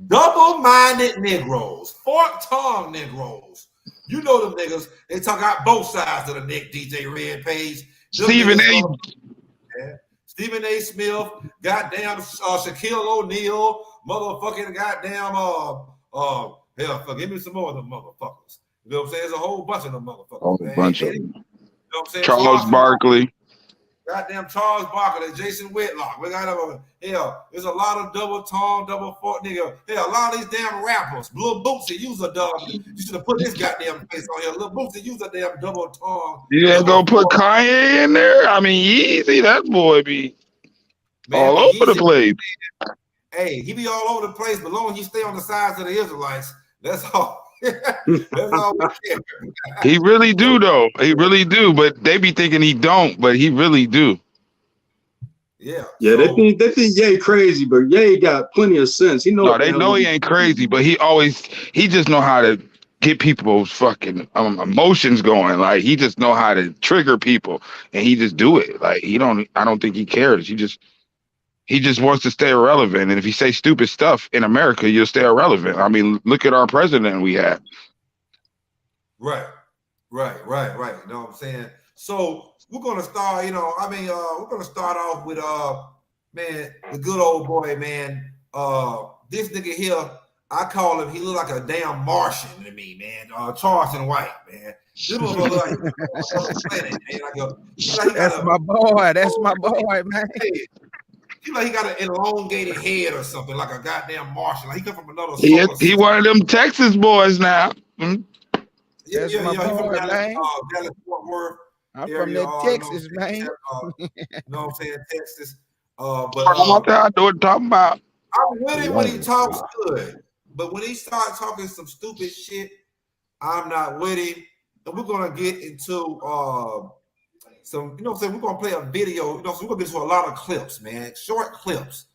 double-minded Negroes, fork-tongued Negroes. You know them niggas. They talk out both sides of the neck. DJ Red Page, Stephen A. Stephen A. Smith, goddamn Shaquille O'Neal, motherfucking goddamn hell, give me some more of them motherfuckers. You know what I'm saying? There's a whole bunch of them motherfuckers. Oh, a bunch of them. You know what I'm saying? Charles Barkley. Goddamn Charles Barkley, Jason Whitlock. We got hell, there's a lot of double tongue, double fork nigga. Hell, a lot of these damn rappers. Lil Bootsy, use a dub. You should have put his goddamn face on here. Lil Bootsy, use a damn double tongue. You ain't gonna put Kanye in there? I mean, easy. That boy be all over the place. Hey, he be all over the place, but long as he stay on the sides of the Israelites, that's all. That's all we care. He really do, though. He really do. But they be thinking he don't, but he really do. Yeah. Yeah, they think Ye crazy, but Ye got plenty of sense. He know. No, they know he ain't crazy, but he just know how to get people's fucking emotions going. Like he just know how to trigger people, and he just do it. Like I don't think he cares. He just wants to stay irrelevant. And if he say stupid stuff in America, you'll stay irrelevant. I mean, look at our president we have. Right. You know what I'm saying? So we're gonna start, we're gonna start off with man, the good old boy, man. This nigga here, I call him, he look like a damn Martian to me, man. Charleston White, man. This motherfucker That's my boy. That's my boy, man. He like he got an elongated head or something, like a goddamn Martian. Like he come from another. He one of them Texas boys now. Mm-hmm. Yeah, he from Dallas, Fort Worth. I'm from that Texas, man. You know what I'm saying? Texas. But I know what I'm talking about. I'm with him when he talks good, but when he starts talking some stupid shit, I'm not with him. And we're gonna get into some, you know what I'm saying? We're gonna play a video, so we're gonna get into a lot of clips, man, short clips.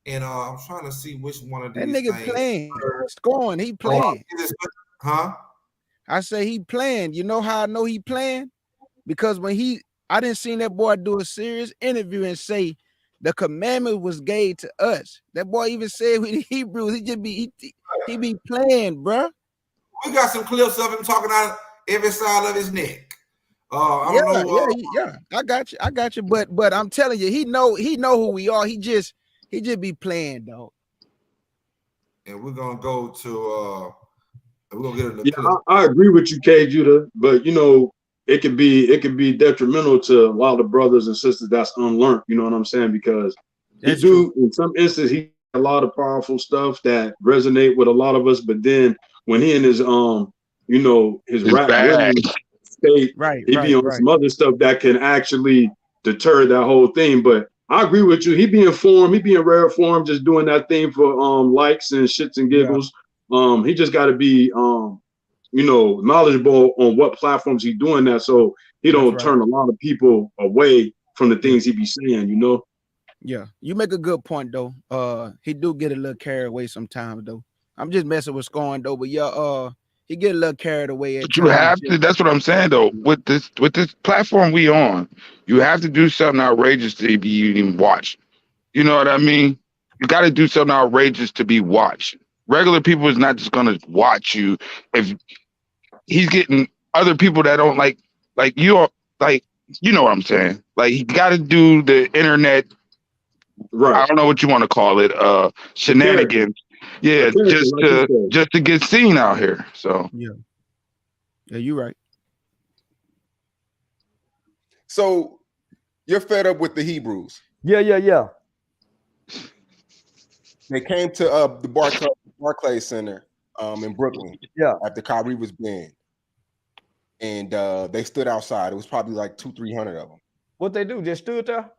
And I'm trying to see which one of these. That nigga things. playing, scoring, he playing. Huh? I say he playing. You know how I know he playing? Because when I didn't see that boy do a serious interview and say the commandment was gave to us. That boy even said with the Hebrews, he be playing, bro. We got some clips of him talking out every side of his neck. I don't know. Yeah. I got you. But I'm telling you, he know who we are. He just be playing, though. And we're gonna go to we're gonna get in the yeah. clip. I agree with you, K. Judah, but it could be detrimental to a lot of the brothers and sisters that's unlearned. You know what I'm saying? Because in some instances, he a lot of powerful stuff that resonate with a lot of us, but then when he in his his rap state, he be on some other stuff that can actually deter that whole thing. But I agree with you. He be in form, he be in rare form, just doing that thing for likes and shits and giggles. Yeah. He just got to be knowledgeable on what platforms he's doing that, so he don't turn a lot of people away from the things he be saying. Yeah, you make a good point though. He do get a little carried away sometimes though. I'm just messing with scoring though, but yeah, he get a little carried away. But you have to. That's what I'm saying though. With this platform we on, you have to do something outrageous to be even watched. You know what I mean? You got to do something outrageous to be watched. Regular people is not just gonna watch you if he's getting other people that don't like you are like, you know what I'm saying? Like he got to do the internet. Right. I don't know what you want to call it. Shenanigans. Yeah, just to get seen out here. So yeah, you're right. So you're fed up with the Hebrews? Yeah. They came to the Barclays Center in Brooklyn. Yeah, after Kyrie was banned, and they stood outside. It was probably like 200-300 of them. What they do? Just stood there.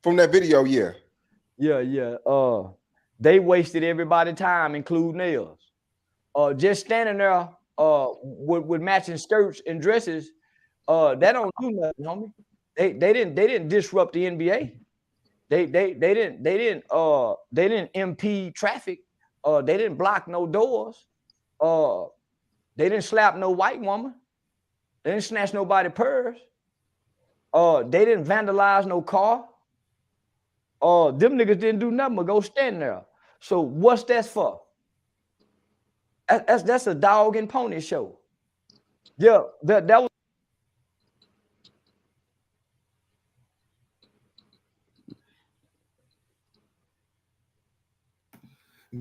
From that video, yeah. They wasted everybody's time, including theirs. Just standing there with matching skirts and dresses, that don't do nothing, homie. They didn't disrupt the NBA. They didn't impede traffic. They didn't block no doors. They didn't slap no white woman. They didn't snatch nobody purse. They didn't vandalize no car. Them niggas didn't do nothing but go stand there. So what's that for? That's a dog and pony show. Yeah, that was.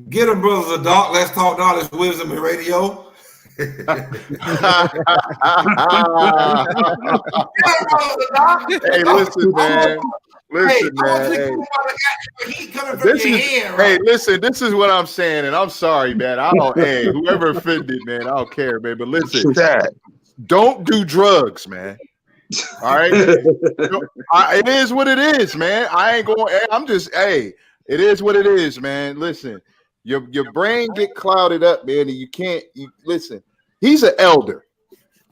Get him, brothers of dark. Let's talk knowledge, wisdom, and radio. Hey, listen, man. Listen, man. Hey, listen, this is what I'm saying, and I'm sorry, man. Hey, whoever offended, man, I don't care, man. But listen, don't do drugs, man. All right, it is what it is, man. I ain't going. I'm just, hey, it is what it is, man. Listen, your brain get clouded up, man, and you can't. Listen. He's an elder.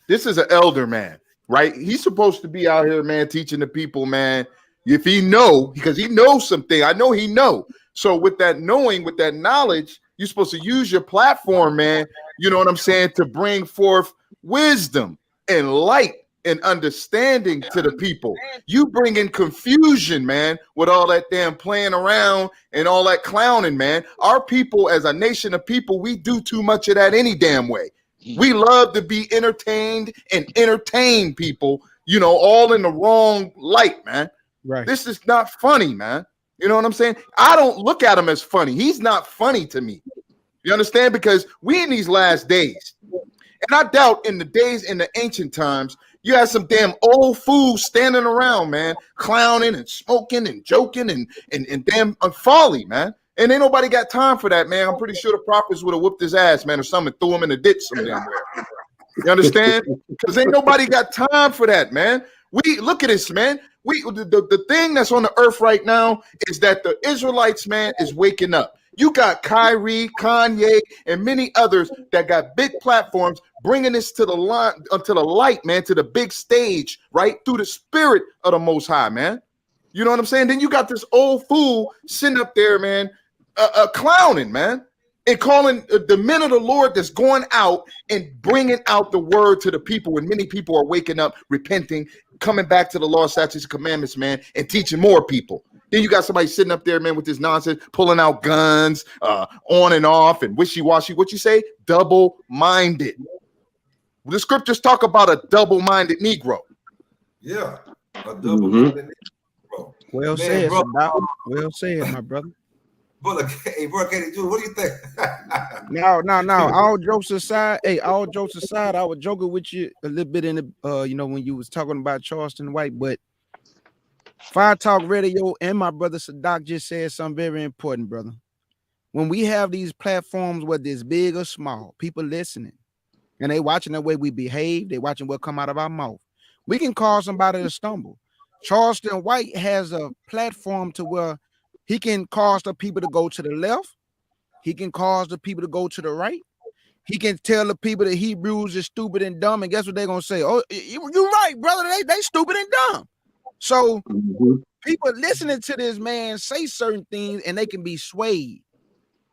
This is an elder man, right? He's supposed to be out here, man, teaching the people, man. If he know, because he knows something, I know he know. So with that knowing, with that knowledge, you're supposed to use your platform, man. You know what I'm saying? To bring forth wisdom and light and understanding to the people. You bring in confusion, man, with all that damn playing around and all that clowning, man. Our people, as a nation of people, we do too much of that any damn way. We love to be entertained and entertain people, you know, all in the wrong light, man. Right. This is not funny, man. You know what I'm saying? I don't look at him as funny. He's not funny to me. You understand? Because we in these last days. And I doubt in the days in the ancient times, you had some damn old fools standing around, man, clowning and smoking and joking and damn folly, man. And ain't nobody got time for that, man. I'm pretty sure the prophets would have whooped his ass, man, or something, threw him in the ditch some damn way. You understand? Because ain't nobody got time for that, man. We look at this, man. The thing that's on the earth right now is that the Israelites, man, is waking up. You got Kyrie, Kanye, and many others that got big platforms bringing this to the light, man, to the big stage, right? Through the spirit of the Most High, man. You know what I'm saying? Then you got this old fool sitting up there, man, clowning, man, and calling the men of the Lord that's going out and bringing out the word to the people when many people are waking up, repenting, coming back to the law, statutes, and commandments, man, and teaching more people. Then you got somebody sitting up there, man, with this nonsense, pulling out guns, on and off, and wishy-washy. What you say? Double-minded. The scriptures talk about a double-minded Negro. Yeah, a double-minded Negro. Well Man, said, bro. well said, my brother. Brother, hey, bro, what do you think? No. All jokes aside, I was joking with you a little bit in the, you know, when you was talking about Charleston White, but Fire Talk Radio and my brother Sadak just said something very important, brother. When we have these platforms, whether it's big or small, people listening, and they watching the way we behave, they watching what come out of our mouth, we can cause somebody to stumble. Charleston White has a platform to where he can cause the people to go to the left. He can cause the people to go to the right. He can tell the people that Hebrews is stupid and dumb. And guess what they're going to say? Oh, you're right, brother. They stupid and dumb. So people listening to this man say certain things and they can be swayed.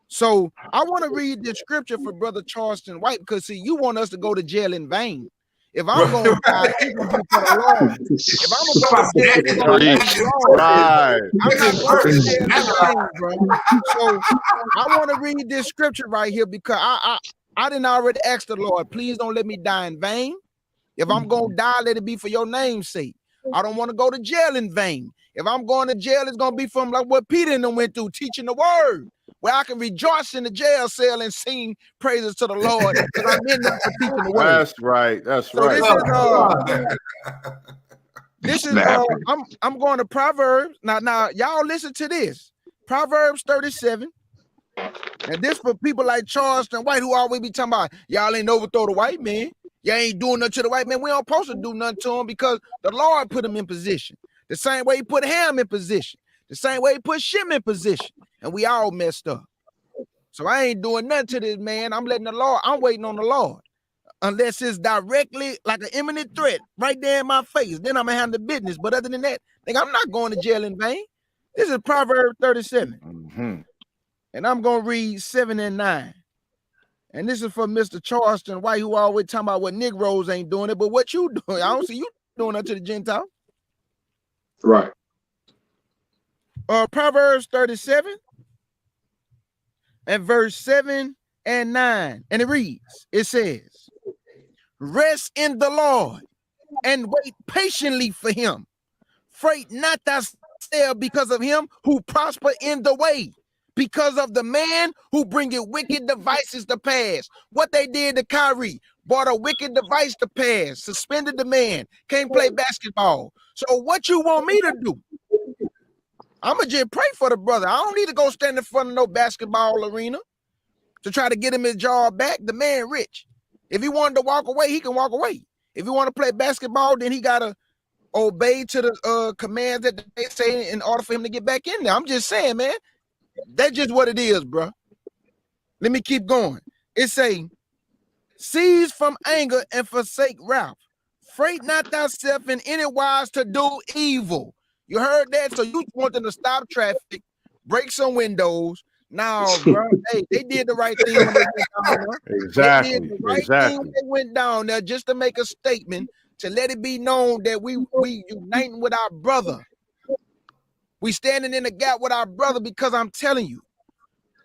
So I want to read the scripture for Brother Charleston White because, see, you want us to go to jail in vain. If I'm going to die, it's going to be for the Lord. If I'm going to jail, it's going to be for the Lord. I'm not going to jail in vain, bro. So I want to read this scripture right here because I didn't already ask the Lord, please don't let me die in vain. If I'm going to die, let it be for your name's sake. I don't want to go to jail in vain. If I'm going to jail, it's going to be from like what Peter and them went through, teaching the word, where I can rejoice in the jail cell and sing praises to the Lord because I'm in there for teaching the word. That's right. That's So right. I'm going to Proverbs. Now, y'all listen to this. Proverbs 37. And this for people like Charleston White who always be talking about, y'all ain't overthrow the white man. Y'all ain't doing nothing to the white man. We don't supposed to do nothing to him because the Lord put him in position. The same way he put Ham in position. The same way he put Shem in position. And we all messed up. So I ain't doing nothing to this man. I'm letting the Lord, I'm waiting on the Lord. Unless it's directly like an imminent threat right there in my face. Then I'm going to handle business. But other than that, I'm not going to jail in vain. This is Proverbs 37. Mm-hmm. And I'm going to read 7 and 9. And this is for Mr. Charleston White, who always talking about what Negroes ain't doing it, but what you doing? I don't see you doing that to the Gentile. Right. Proverbs 37 and verse 7 and 9. And it reads, it says, rest in the Lord and wait patiently for him. Fret not thyself because of him who prosper in the way, because of the man who bringeth wicked devices to pass. What they did to Kyrie, brought a wicked device to pass, suspended the man, can't play basketball. So what you want me to do? I'ma just pray for the brother. I don't need to go stand in front of no basketball arena to try to get him his job back. The man rich. If he wanted to walk away, he can walk away. If he want to play basketball, then he gotta obey to the commands that they say in order for him to get back in there. I'm just saying, man. That's just what it is, bro. Let me keep going. It say, cease from anger and forsake wrath. Fret not thyself in any wise to do evil. You heard that? So you want them to stop traffic, break some windows. Now, bro, hey, they did the right thing when they went down there. Exactly. They did the right thing when they went down there just to make a statement, to let it be known that we uniting with our brother. We standing in the gap with our brother, because I'm telling you,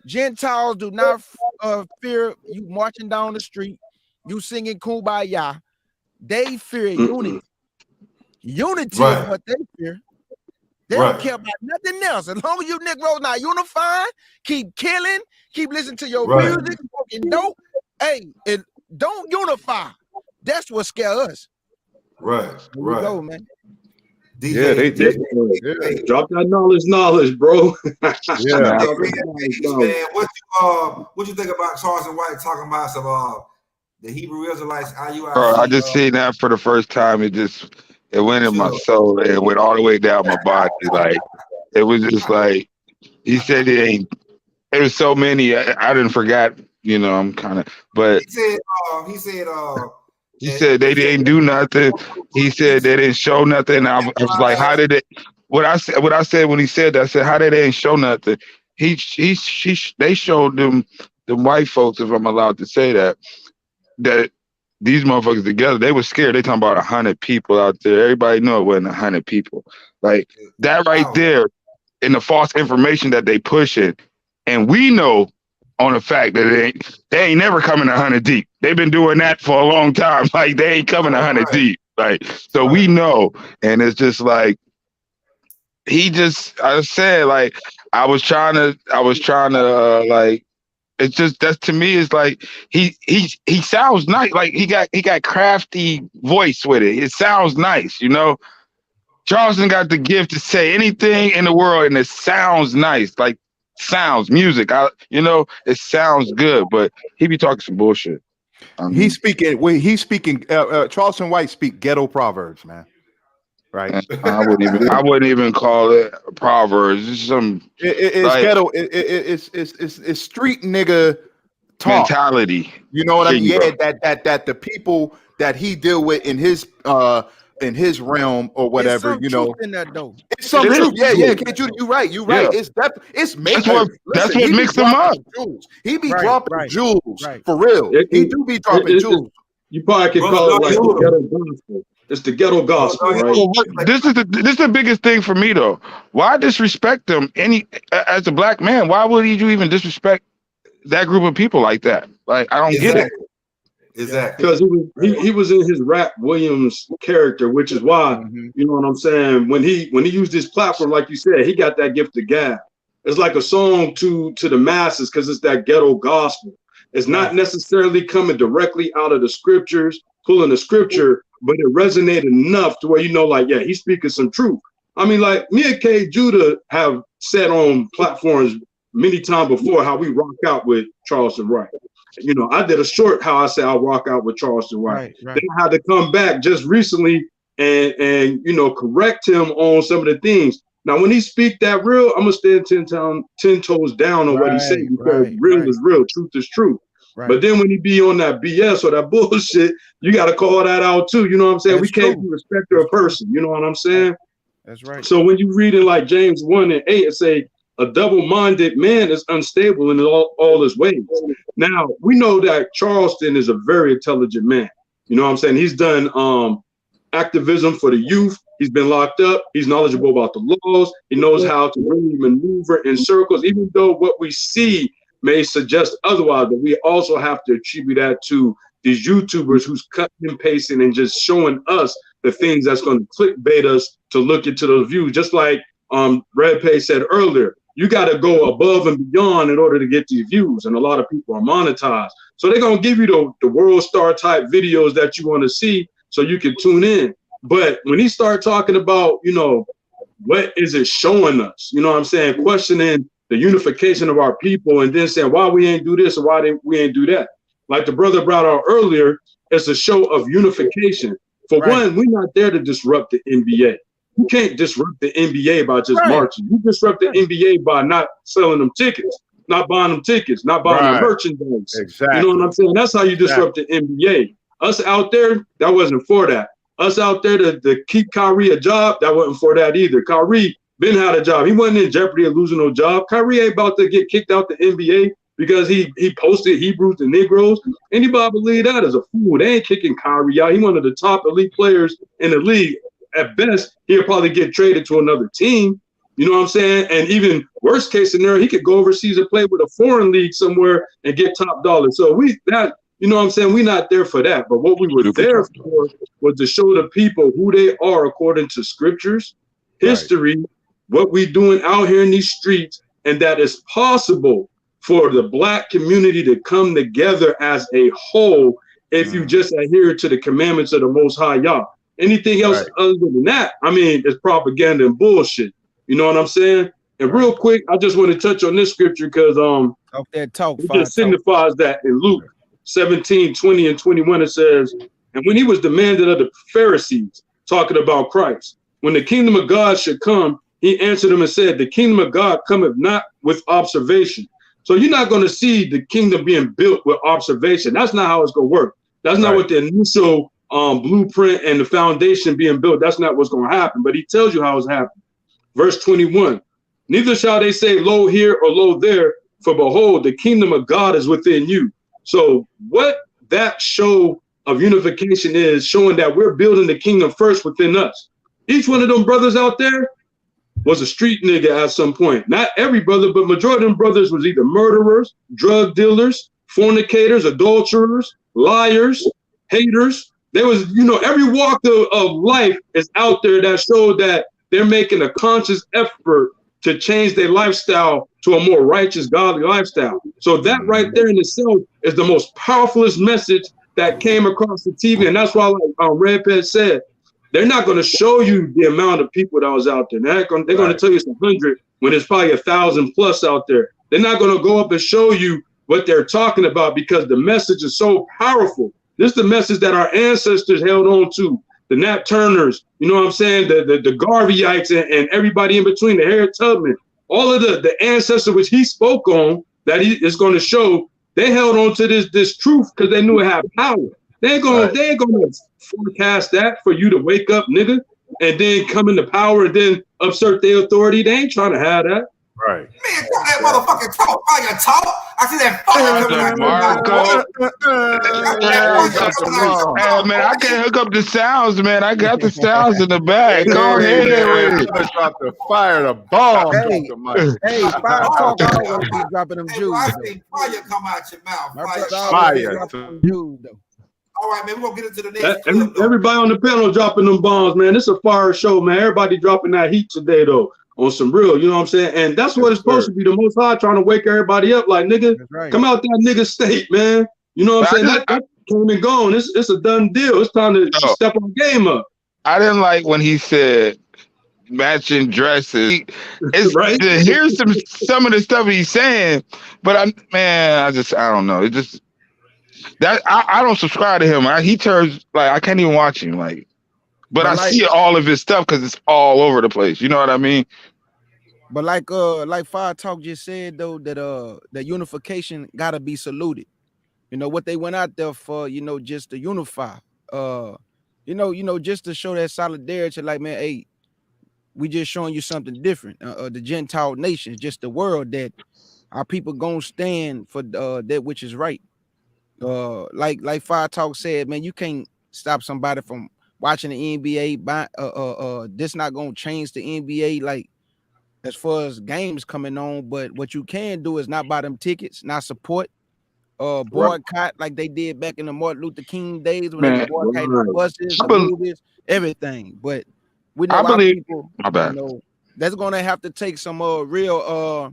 Gentiles do not fear you marching down the street, you singing Kumbaya. They fear unity. Unity is what they fear. They don't care about nothing else. As long as you Negroes not unifying, keep killing, keep listening to your music, smoking dope. Hey, and don't unify. That's what scares us. Right. Here we go, man. Yeah, they did. Drop that knowledge, bro. Yeah. Man, what you think about Charleston White talking about some the Hebrew Israelites? Bro, I just seen that for the first time. It went in my soul and it went all the way down my body. Like, it was just like, he said it was so many. I didn't forget, you know, I'm kind of, but he said they didn't do nothing. He said they didn't show nothing. I was like, how did it? What I said when he said that, I said, how did they ain't show nothing? They showed them white folks, if I'm allowed to say that these motherfuckers together, they were scared. They talking about 100 people out there. Everybody knew it wasn't 100 people. Like that right there, in the false information that they pushing, and we know on the fact that they ain't never coming 100 deep. They've been doing that for a long time. Like they ain't coming 100 deep. Like, so we know, and it's just like I said, like I was trying to like, it's just, that's, to me, is like he sounds nice. Like he got crafty voice with it. It sounds nice, you know. Charleston got the gift to say anything in the world and it sounds nice. Like sounds, music, it sounds good, but he be talking some bullshit. He's speaking Charleston White speak ghetto proverbs, man. Right? I wouldn't even call it proverbs. It's it's like, ghetto. It's street nigga talk mentality. You know what I mean? Yeah, that the people that he deal with in his realm or whatever, you know. In that though. It's some truth. Yeah. You're right. You're right. It's that's what makes them up. He be dropping jewels for real. He do be dropping jewels. You probably could call it like the ghetto gospel. It's the ghetto gospel, right? This is the biggest thing for me though. Why disrespect them? As a black man, why would you even disrespect that group of people like that? Like, I don't get it. Exactly. Because he was in his Rap Williams character, which is why, you know what I'm saying, when he used his platform, like you said, he got that gift of gab. It's like a song to the masses because it's that ghetto gospel. It's not necessarily coming directly out of the scriptures, pulling the scripture, but it resonated enough to where, you know, like, yeah, he's speaking some truth. I mean, like, me and K. Judah have said on platforms many times before how we rock out with Charleston White. You know, I did a short how I say I'll rock out with Charleston White. Right. Then I had to come back just recently and you know, correct him on some of the things. Now, when he speak that real, I'm gonna stand 10 toes down on what he said, because real is real, truth is true. Right. But then when he be on that BS or that bullshit, you got to call that out too. You know what I'm saying? We can't be respect a person. You know what I'm saying? That's right. So when you read in like James 1:8, it say a double-minded man is unstable in all his ways. Now we know that Charleston is a very intelligent man. You know what I'm saying? He's done activism for the youth. He's been locked up. He's knowledgeable about the laws. He knows how to really maneuver in circles, even though what we see may suggest otherwise. But we also have to attribute that to these YouTubers who's cutting and pasting and just showing us the things that's going to clickbait us to look into those views. Just like Red Pay said earlier, you got to go above and beyond in order to get these views. And a lot of people are monetized. So they're going to give you the world star type videos that you want to see so you can tune in. But when he started talking about, you know, what is it showing us? You know what I'm saying? Questioning the unification of our people and then saying why we ain't do this or why we ain't do that. Like the brother brought out earlier, it's a show of unification. For one, we're not there to disrupt the NBA. You can't disrupt the NBA by just marching. You disrupt the NBA by not selling them tickets, not buying them tickets, not buying their merchandise. Exactly. You know what I'm saying? That's how you disrupt the NBA. Us out there, that wasn't for that. Us out there to keep Kyrie a job, that wasn't for that either. Kyrie been had a job. He wasn't in jeopardy of losing no job. Kyrie ain't about to get kicked out the NBA because he posted Hebrews and Negroes. Anybody believe that is a fool. They ain't kicking Kyrie out. He one of the top elite players in the league. At best, he'll probably get traded to another team. You know what I'm saying? And even worst case scenario, he could go overseas and play with a foreign league somewhere and get top dollar. So you know what I'm saying? We're not there for that. But what we were there for was to show the people who they are according to scriptures, history, what we doing out here in these streets, and that it's possible for the Black community to come together as a whole if you just adhere to the commandments of the Most High Yah. Anything else other than that, I mean, it's propaganda and bullshit. You know what I'm saying? And real quick, I just want to touch on this scripture because it just signifies that in Luke 17:20 and 21, it says, and when he was demanded of the Pharisees, talking about Christ, when the kingdom of God should come, he answered them and said, the kingdom of God cometh not with observation. So you're not going to see the kingdom being built with observation. That's not how it's going to work. That's not what the initial blueprint and the foundation being built. That's not what's going to happen. But he tells you how it's happening. Verse 21, neither shall they say, lo here or lo there, for behold, the kingdom of God is within you. So what that show of unification is showing that we're building the kingdom first within us. Each one of them brothers out there was a street nigga at some point. Not every brother, but majority of them brothers was either murderers, drug dealers, fornicators, adulterers, liars, haters. There was, you know, every walk of life is out there that showed that they're making a conscious effort to change their lifestyle to a more righteous, godly lifestyle. So that right there in itself is the most powerfulest message that came across the TV. And that's why, like Red Pet said, they're not going to show you the amount of people that was out there. They're going to tell you it's 100 when it's probably 1,000 plus out there. They're not going to go up and show you what they're talking about because the message is so powerful. This is the message that our ancestors held on to. The Nat Turners, you know what I'm saying? The Garveyites and everybody in between, the Harriet Tubman, all of the ancestors which he spoke on that he is going to show, they held on to this truth because they knew it had power. They ain't gonna forecast that for you to wake up, nigga, and then come into power and then assert their authority. They ain't trying to have that. Right. Man, talk that motherfucking talk. Fire talk. I see that fire coming out. Man, I can't hook up the sounds, man. I got the sounds in the back. Go ahead with it. Drop the fire, the bomb. Hey, fire talk always be dropping them Jews. I see fire come out your mouth. Fire. All right, man, we're going to get into the next clip. Everybody on the panel dropping them bombs, man. This is a fire show, man. Everybody dropping that heat today, though, on some real, you know what I'm saying? And that's what it's supposed to be. The Most High trying to wake everybody up like, nigga, come out that nigga state, man. You know what I'm saying? That came and gone. It's a done deal. It's time to step on game up. I didn't like when he said matching dresses. It's here's some of the stuff he's saying, but I don't know. It just that I don't subscribe to him. He turns like I can't even watch him. Like, but I see all of his stuff because it's all over the place. You know what I mean? But like Fire Talk just said though, that unification gotta be saluted. You know what they went out there for, you know, just to unify. You know, just to show that solidarity, like, man, hey, we just showing you something different. The Gentile nations, just the world, that our people gonna stand for that which is right. Like Fire Talk said, man, you can't stop somebody from watching the NBA. This not gonna change the NBA, like as far as games coming on. But what you can do is not buy them tickets, not support, boycott like they did back in the Martin Luther King days when they Man, were boycotting the buses, I, the bel movies, everything. But we I know our believe. people, My bad. that's gonna have to take some real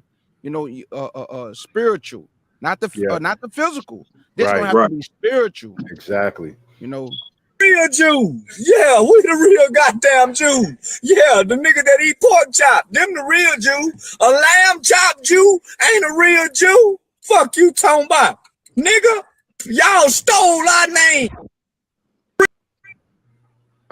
spiritual, not the physical. This gonna have to be spiritual. Exactly. Real Jews. Yeah, we the real goddamn Jews. Yeah, the nigga that eat pork chop, them the real Jew. A lamb chop Jew ain't a real Jew. Fuck you talking about. Nigga, y'all stole our name.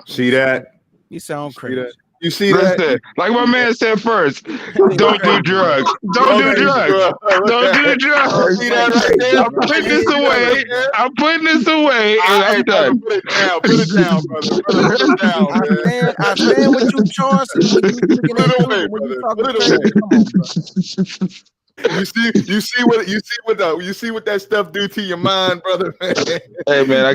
See that? You sound crazy. You see Listen, that? like my man said first, don't do drugs. Don't do drugs. Don't do drugs. See that right there? I'm putting this away. I'm putting this away, and I'm done. Put it down. Put it down, brother. Put it down, man. I stand with you, Charles. When you talking crazy. You see what that stuff do to your mind, brother. Hey man,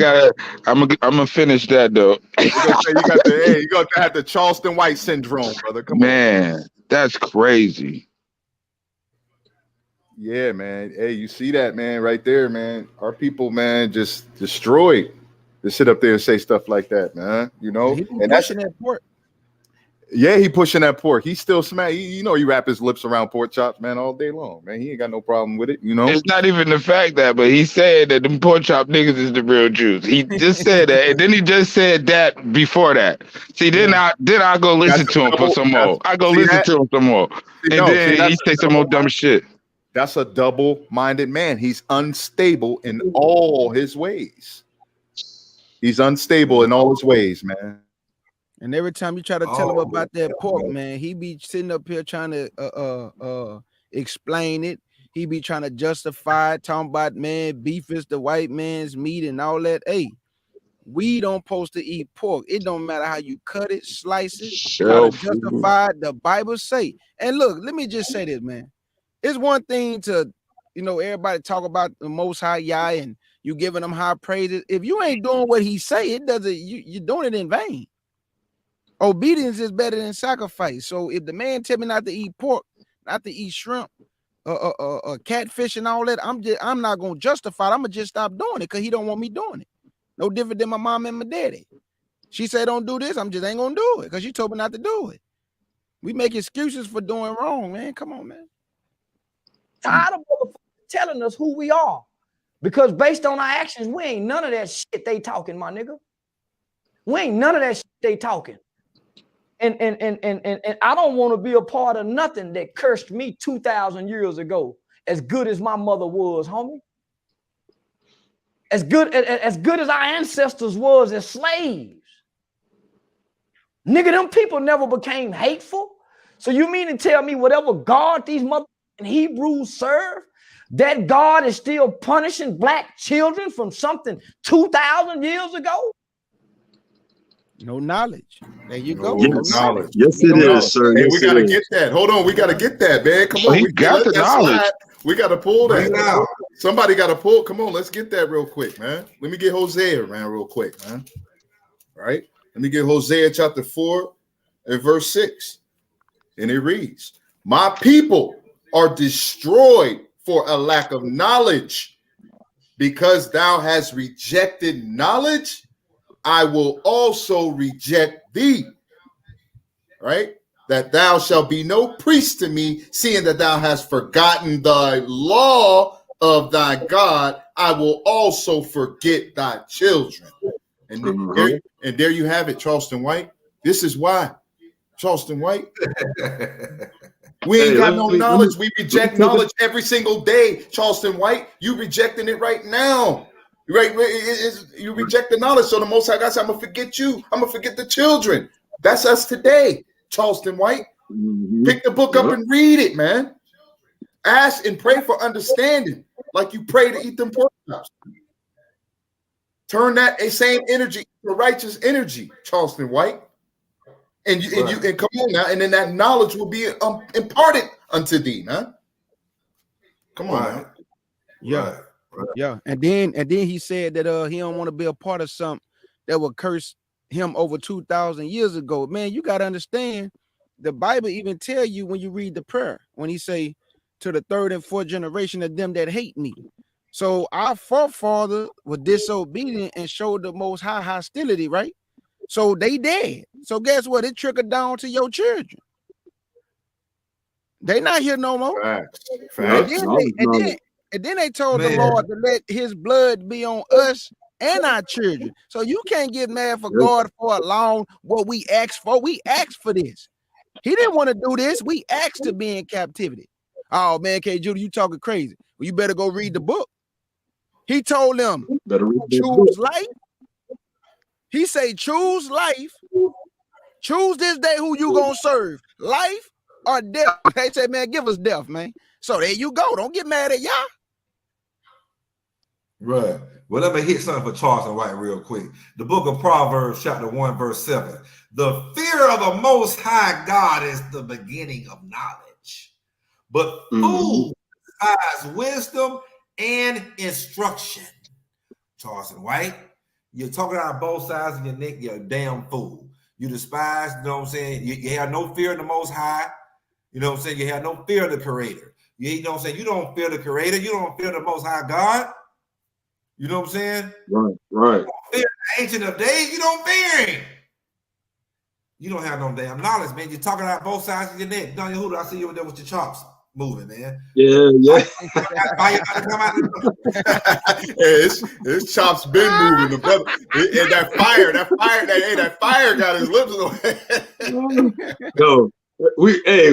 I'm gonna finish that though. You got to have the Charleston White syndrome, brother. Come on, man. That's crazy. Yeah, man. Hey, you see that, man, right there, man. Our people, man, just destroyed to sit up there and say stuff like that, man. And that's that pork. Yeah, he pushing that pork. He still smack. He wrap his lips around pork chops, man, all day long, man. He ain't got no problem with it, It's not even the fact that, but he said that them pork chop niggas is the real Jews. He just said that, and then he just said that before that. See, then I go listen to him for some more. I go listen to him some more, and then he say some more dumb shit. That's a double-minded man. He's unstable in all his ways. He's unstable in all his ways, man. And every time you try to tell him about that pork, man, he be sitting up here trying to explain it. He be trying to justify it, talking about, man, beef is the white man's meat and all that. Hey, we don't supposed to eat pork. It don't matter how you cut it, slice it, try to justify it. The Bible say. And look, let me just say this, man. It's one thing to, everybody talk about the Most High Yah and you giving them high praises. If you ain't doing what he say, it doesn't. You're doing it in vain. Obedience is better than sacrifice. So if the man tell me not to eat pork, not to eat shrimp, catfish and all that, I'm not gonna justify it. I'm gonna just stop doing it because he don't want me doing it. No different than my mom and my daddy. She said don't do this, I'm just ain't gonna do it because she told me not to do it. We make excuses for doing wrong, man. Come on, man. Tired of motherfuckers telling us who we are. Because based on our actions, we ain't none of that shit they talking, my nigga. We ain't none of that shit they talking. And I don't want to be a part of nothing that cursed me 2,000 years ago. As good as my mother was, homie. As good as our ancestors was as slaves. Nigga, them people never became hateful. So you mean to tell me whatever God these mother and Hebrews serve, that God is still punishing black children from something 2,000 years ago? No knowledge. There you go. Yes, no knowledge. Yes, it is, sir. Hey, we got to get that. Hold on. We got to get that, man. Come on. He got the knowledge. We got to pull that. Somebody got to pull. Come on. Let's get that real quick, man. Let me get Hosea around real quick, man. All right. Let me get Hosea chapter 4 and verse 6. And it reads, my people are destroyed for a lack of knowledge. Because thou hast rejected knowledge, I will also reject thee, right? That thou shalt be no priest to me, seeing that thou hast forgotten thy law of thy God, I will also forget thy children. And, there you have it, Charleston White. This is why, Charleston White. We ain't got no knowledge. We reject knowledge every single day, Charleston White. You rejecting it right now. Right, you reject the knowledge. So the Most High God said, I'm gonna forget you. I'm gonna forget the children. That's us today, Charleston White. Pick the book up and read it, man. Ask and pray for understanding, like you pray to eat them pork chops. Turn that same energy to righteous energy, Charleston White. And come on now, and then that knowledge will be imparted unto thee, man. Come on, man. Yeah, yeah. And then he said that he don't want to be a part of something that will curse him over 2,000 years ago. Man, you got to understand, the Bible even tell you when you read the prayer, when he say to the third and fourth generation of them that hate me. So our forefather was disobedient and showed the Most High hostility, right? So they dead. So guess what? It trickled down to your children. They not here no more. Facts. And then they told the Lord to let his blood be on us and our children. So you can't get mad for God for allowing what we asked for. We asked for this. He didn't want to do this. We asked to be in captivity. Oh man, K. Judah, you talking crazy. Well, you better go read the book. He told them, choose life. He say, choose life. Choose this day who you gonna serve, life or death. They say, man, give us death, man. So there you go. Don't get mad at y'all. Right. Well, let me hit something for Charles and White real quick. The book of Proverbs, chapter 1, verse 7. The fear of the Most High God is the beginning of knowledge, but fool despises wisdom and instruction. Charles and White, you're talking out of both sides of your neck. You're a damn fool. You despise, you know what I'm saying? You have no fear of the Most High. You know what I'm saying? You have no fear of the Creator. You know what I'm saying? You don't fear the Creator. You don't fear the Most High God. You know what I'm saying? Right. You don't fear the Ancient of Days. You don't fear him. You don't have no damn knowledge, man. You're talking out both sides of your neck. Donnie Hooter, I see you over there with your chops moving, man. Yeah. His chops been moving, the brother. And that fire got his lips on. Yo,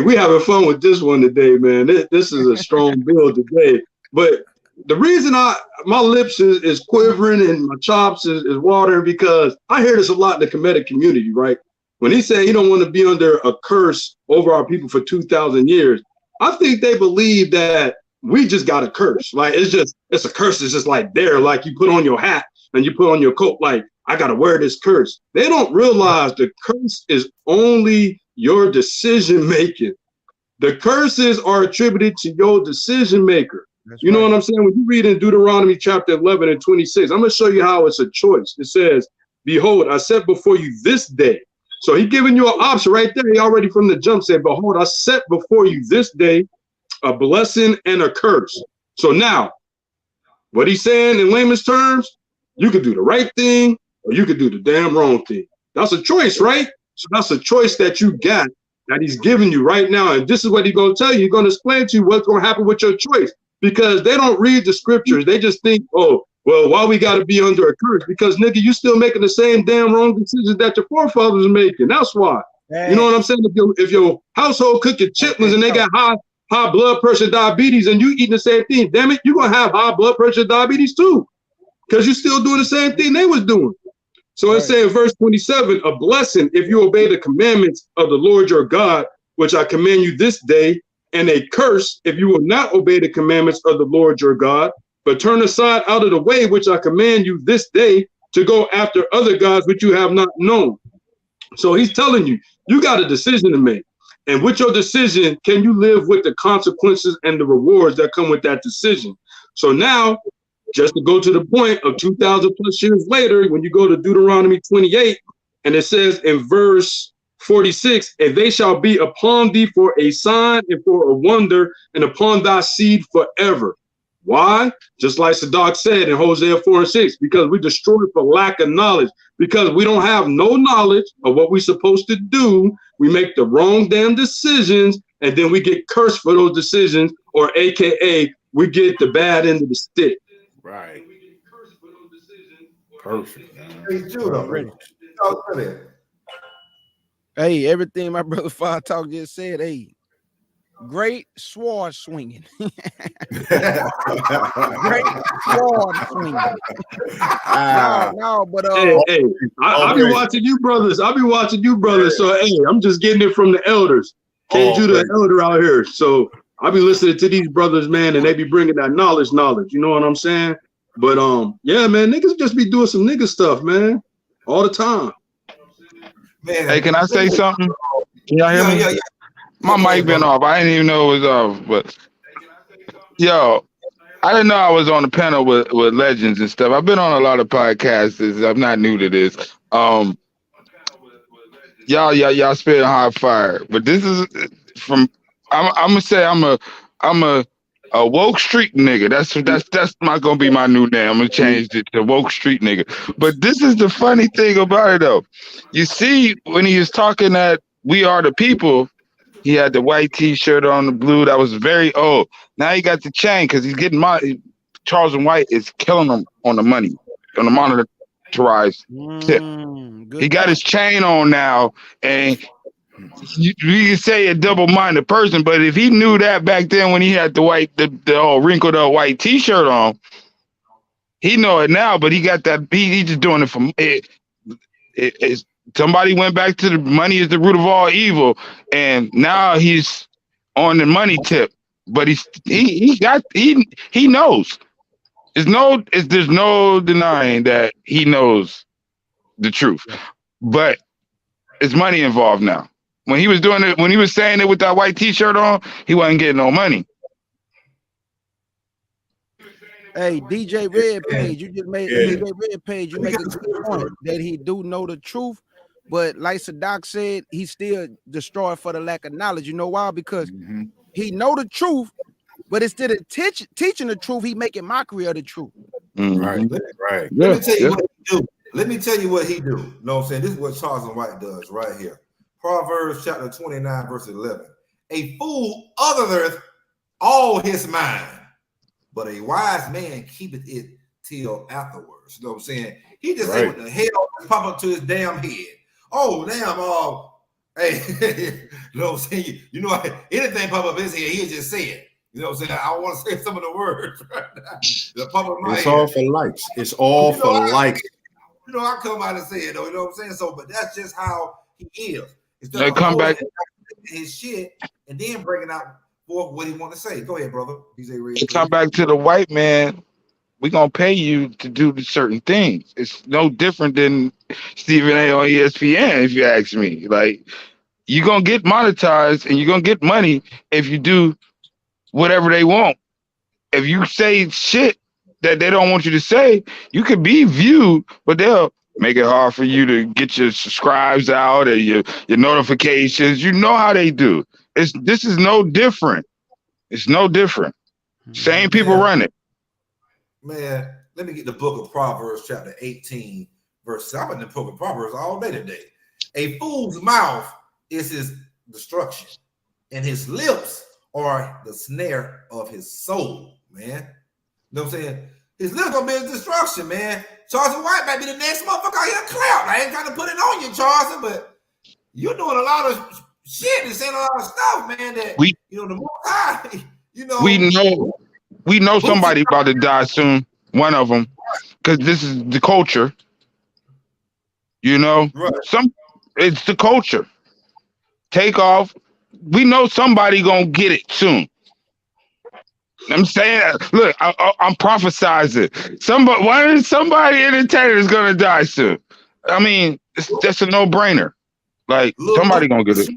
we having fun with this one today, man. This is a strong build today. But the reason my lips is quivering and my chops is watering because I hear this a lot in the Kemetic community, right? When he said he don't want to be under a curse over our people for 2,000 years, I think they believe that we just got a curse. Like it's a curse. It's just like there, like you put on your hat and you put on your coat, like I got to wear this curse. They don't realize the curse is only your decision making. The curses are attributed to your decision maker. You know what I'm saying? When you read in Deuteronomy chapter 11 and 26, I'm going to show you how it's a choice. It says, behold, I set before you this day. So he giving you an option right there. He already from the jump said, behold, I set before you this day a blessing and a curse. So now, what he's saying in layman's terms, you could do the right thing or you could do the damn wrong thing. That's a choice, right? So that's a choice that you got that he's giving you right now. And this is what he's going to tell you. He's going to explain to you what's going to happen with your choice. Because they don't read the scriptures. They just think, oh, well, why we got to be under a curse? Because, nigga, you still making the same damn wrong decisions that your forefathers are making. That's why. You know what I'm saying? If your household cooking chitlins and they got high blood pressure, diabetes, and you eating the same thing, damn it, you're going to have high blood pressure, diabetes too. Because you're still doing the same thing they was doing. So it says in verse 27, a blessing if you obey the commandments of the Lord your God, which I command you this day, and a curse if you will not obey the commandments of the Lord your God, but turn aside out of the way which I command you this day to go after other gods which you have not known. So he's telling you, you got a decision to make. And with your decision, can you live with the consequences and the rewards that come with that decision? So now, just to go to the point of 2,000 plus years later, when you go to Deuteronomy 28, and it says in verse 46, and they shall be upon thee for a sign and for a wonder, and upon thy seed forever. Why? Just like Sadak said in Hosea 4 and 6, because we destroyed for lack of knowledge, because we don't have no knowledge of what we're supposed to do. We make the wrong damn decisions, and then we get cursed for those decisions, or AKA, we get the bad end of the stick. Right. Perfect. Hey, Judah. Hey, everything my brother Fire Talk just said, hey, great sword swinging. Great sword swinging. But I be watching you brothers. So hey, I'm just getting it from the elders. K. Judah, the elder out here. So I be listening to these brothers, man, and they be bringing that knowledge. You know what I'm saying? But yeah, man, niggas just be doing some nigga stuff, man, all the time. Man, Hey, can I say something? Can y'all hear me? Yeah. My mic been off. I didn't even know it was off. But yo, I didn't know I was on the panel with legends and stuff. I've been on a lot of podcasts. I'm not new to this. Y'all spitting hot fire. But this is from. I'm gonna say I'm a woke street nigga. That's not gonna be my new name. I'm gonna change it to woke street nigga. But this is the funny thing about it though. You see, when he was talking that we are the people, he had the white T-shirt on, the blue. That was very old. Now he got the chain because he's getting money. Charles and White is killing him on the money, on the monetarized tip. He got his chain on now, and you can say a double-minded person, but if he knew that back then when he had the all wrinkled up white T-shirt on, he know it now. But he got that. He just doing it for it. Somebody went back to the money is the root of all evil, and now he's on the money tip. But he knows. There's no denying that he knows the truth, but it's money involved now. When he was doing it, when he was saying it with that white T-shirt on, he wasn't getting no money. Hey, DJ Red Page, you just made DJ Red Page. You make a good point that he do know the truth, but like Sadak said, he's still destroyed for the lack of knowledge. You know why? Because he know the truth, but instead of teaching the truth, he making mockery of the truth. Right. Let me tell you what he do. Let me tell you what he do. You know what I'm saying? This is what Charles and White does right here. Proverbs chapter 29, verse 11. A fool uttereth all his mind, but a wise man keepeth it till afterwards. You know what I'm saying? He just said what the hell pop up to his damn head. Oh, damn, hey, you know what I'm saying? You know, anything pop up his head, he'll just say it. You know what I'm saying? I want to say some of the words right now. It's all for likes. It's all for likes. You know, I come out and say it though, you know what I'm saying? So, but that's just how he is. They come back his shit and then bringing out for what he want to say. Go ahead, brother. To come back to the white man, we're gonna pay you to do certain things. It's no different than Stephen A on ESPN, if you ask me. Like, you're gonna get monetized and you're gonna get money if you do whatever they want. If you say shit that they don't want you to say, you could be viewed, but they'll make it hard for you to get your subscribes out or your notifications. You know how they do. This is no different. It's no different. Same people run it. Man, let me get the book of Proverbs, chapter 18, verse 7. I'm in the book of Proverbs all day today. A fool's mouth is his destruction, and his lips are the snare of his soul, man. You know what I'm saying? His lips gonna be his destruction, man. Charles White might be the next motherfucker out here clout. I ain't trying to put it on you, Charles, but you're doing a lot of shit and saying a lot of stuff, man. That the more high, we know somebody about to die soon. One of them, because this is the culture. You know, it's the culture. Take off. We know somebody gonna get it soon. I'm saying, look, I'm prophesizing. Somebody entertainer is gonna die soon. I mean, that's a no-brainer. Like, somebody gonna get it.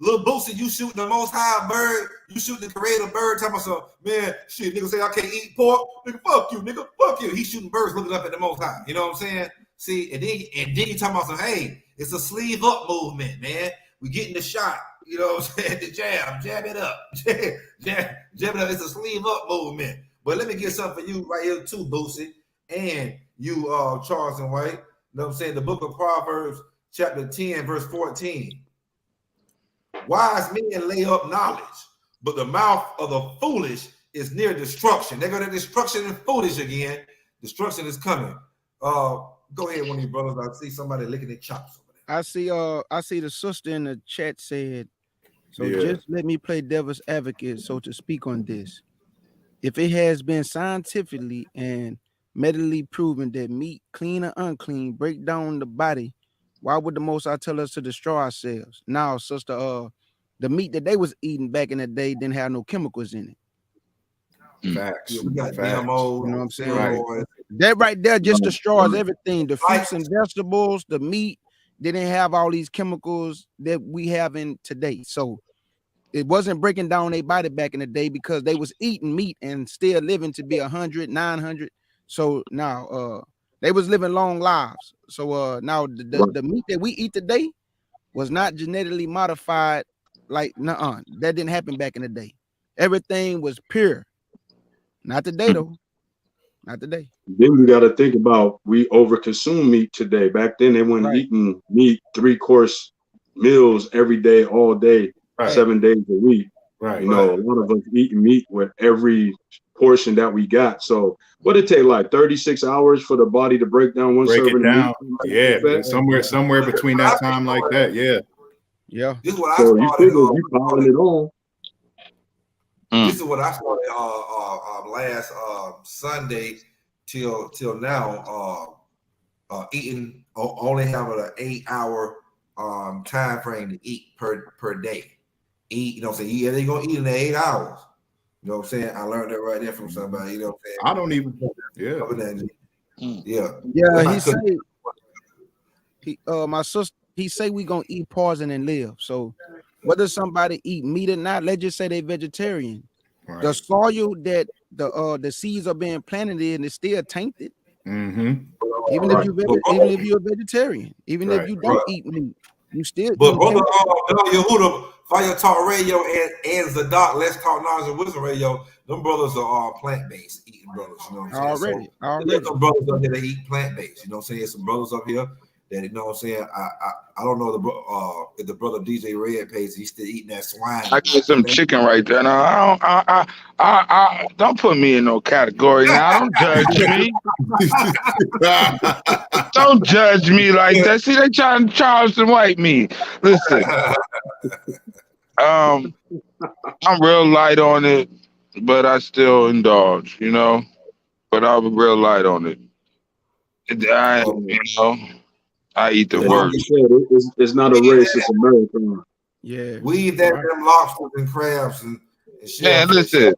Little Boosie, you shooting the most high bird, you shooting the creative bird, talking about some, man, shit, nigga say I can't eat pork, nigga, fuck you, nigga, fuck you. He's shooting birds looking up at the most high. You know what I'm saying? See, and then you talking about some, hey, it's a sleeve up movement, man. We getting the shot. You know what I'm saying? The jab it up. jab it up. It's a sleeve up movement. But let me get something for you right here too, Boosie, and you, Charles and White. You know what I'm saying? The book of Proverbs, chapter 10, verse 14. Wise men lay up knowledge, but the mouth of the foolish is near destruction. They're going to destruction and foolish again. Destruction is coming. Go ahead, one of you brothers. I see somebody licking their chops. I see the sister in the chat said, just let me play devil's advocate, so to speak on this. If it has been scientifically and medically proven that meat, clean or unclean, break down the body, why would the Most High tell us to destroy ourselves? Now, sister, the meat that they was eating back in the day didn't have no chemicals in it. Facts. We got GMOs. You know what I'm saying? Right. That right there just destroys everything. The fruits and vegetables, the meat, didn't have all these chemicals that we have in today. So it wasn't breaking down their body back in the day because they was eating meat and still living to be 100, 900. So now they was living long lives. So now the meat that we eat today was not genetically modified. Like, that didn't happen back in the day. Everything was pure. Not today, though. Not today. Then we got to think about we overconsume meat today. Back then, they weren't eating meat 3-course meals every day, all day, 7 days a week. Right. You know, a lot of us eating meat with every portion that we got. So what it take like 36 hours for the body to break down one Break serving it down. of meat? Yeah, somewhere between that time like that. Yeah. Yeah. This is what I So you started. figure you piling it on. This is what I started last Sunday till now. Eating only having an 8-hour time frame to eat per day. Eat, you know what I'm saying? You ain't gonna eat in the 8 hours. You know what I'm saying? I learned that right there from somebody. You know what I'm saying? I don't even. Yeah. Yeah, he said my sister, he say we gonna eat poison and live. So whether somebody eat meat or not, let's just say they vegetarian. Right. The soil that the seeds are being planted in is still tainted. Mm-hmm. Even if you're a vegetarian, even if you don't eat meat, you still. But brother, Yehuda, Fire Talk Radio and Zadok, Let's Talk Knowledge and Wisdom Radio, them brothers are plant-based eating brothers. You know what I'm saying? Already. Some brothers up here that eat plant-based. You know what I'm saying? Some brothers up here that, you know what I'm saying? I don't know if the brother DJ Red pays, he's still eating that swine. I get some chicken right there. Now I don't put me in no category. Now don't judge me. Don't judge me like that. See, they trying to charge and white me. Listen, I'm real light on it, but I still indulge. You know, but I'm real light on it. I eat the Like word. you said, it's not a race, it's a marathon. Yeah. We eat that them lobsters and crabs and Man, listen,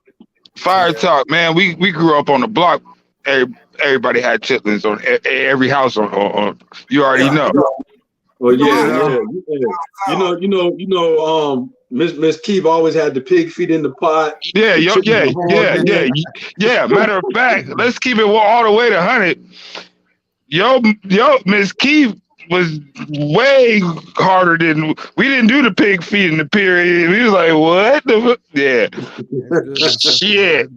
Fire Talk, man. We grew up on the block. Everybody had chitlins on every house on you already know. Oh yeah. You know. Miss Keith always had the pig feet in the pot. Yeah. Matter of fact, let's keep it all the way to 100. Yo, Miss Keith was way harder than we didn't do the pig feet in the period. We was like, what the shit.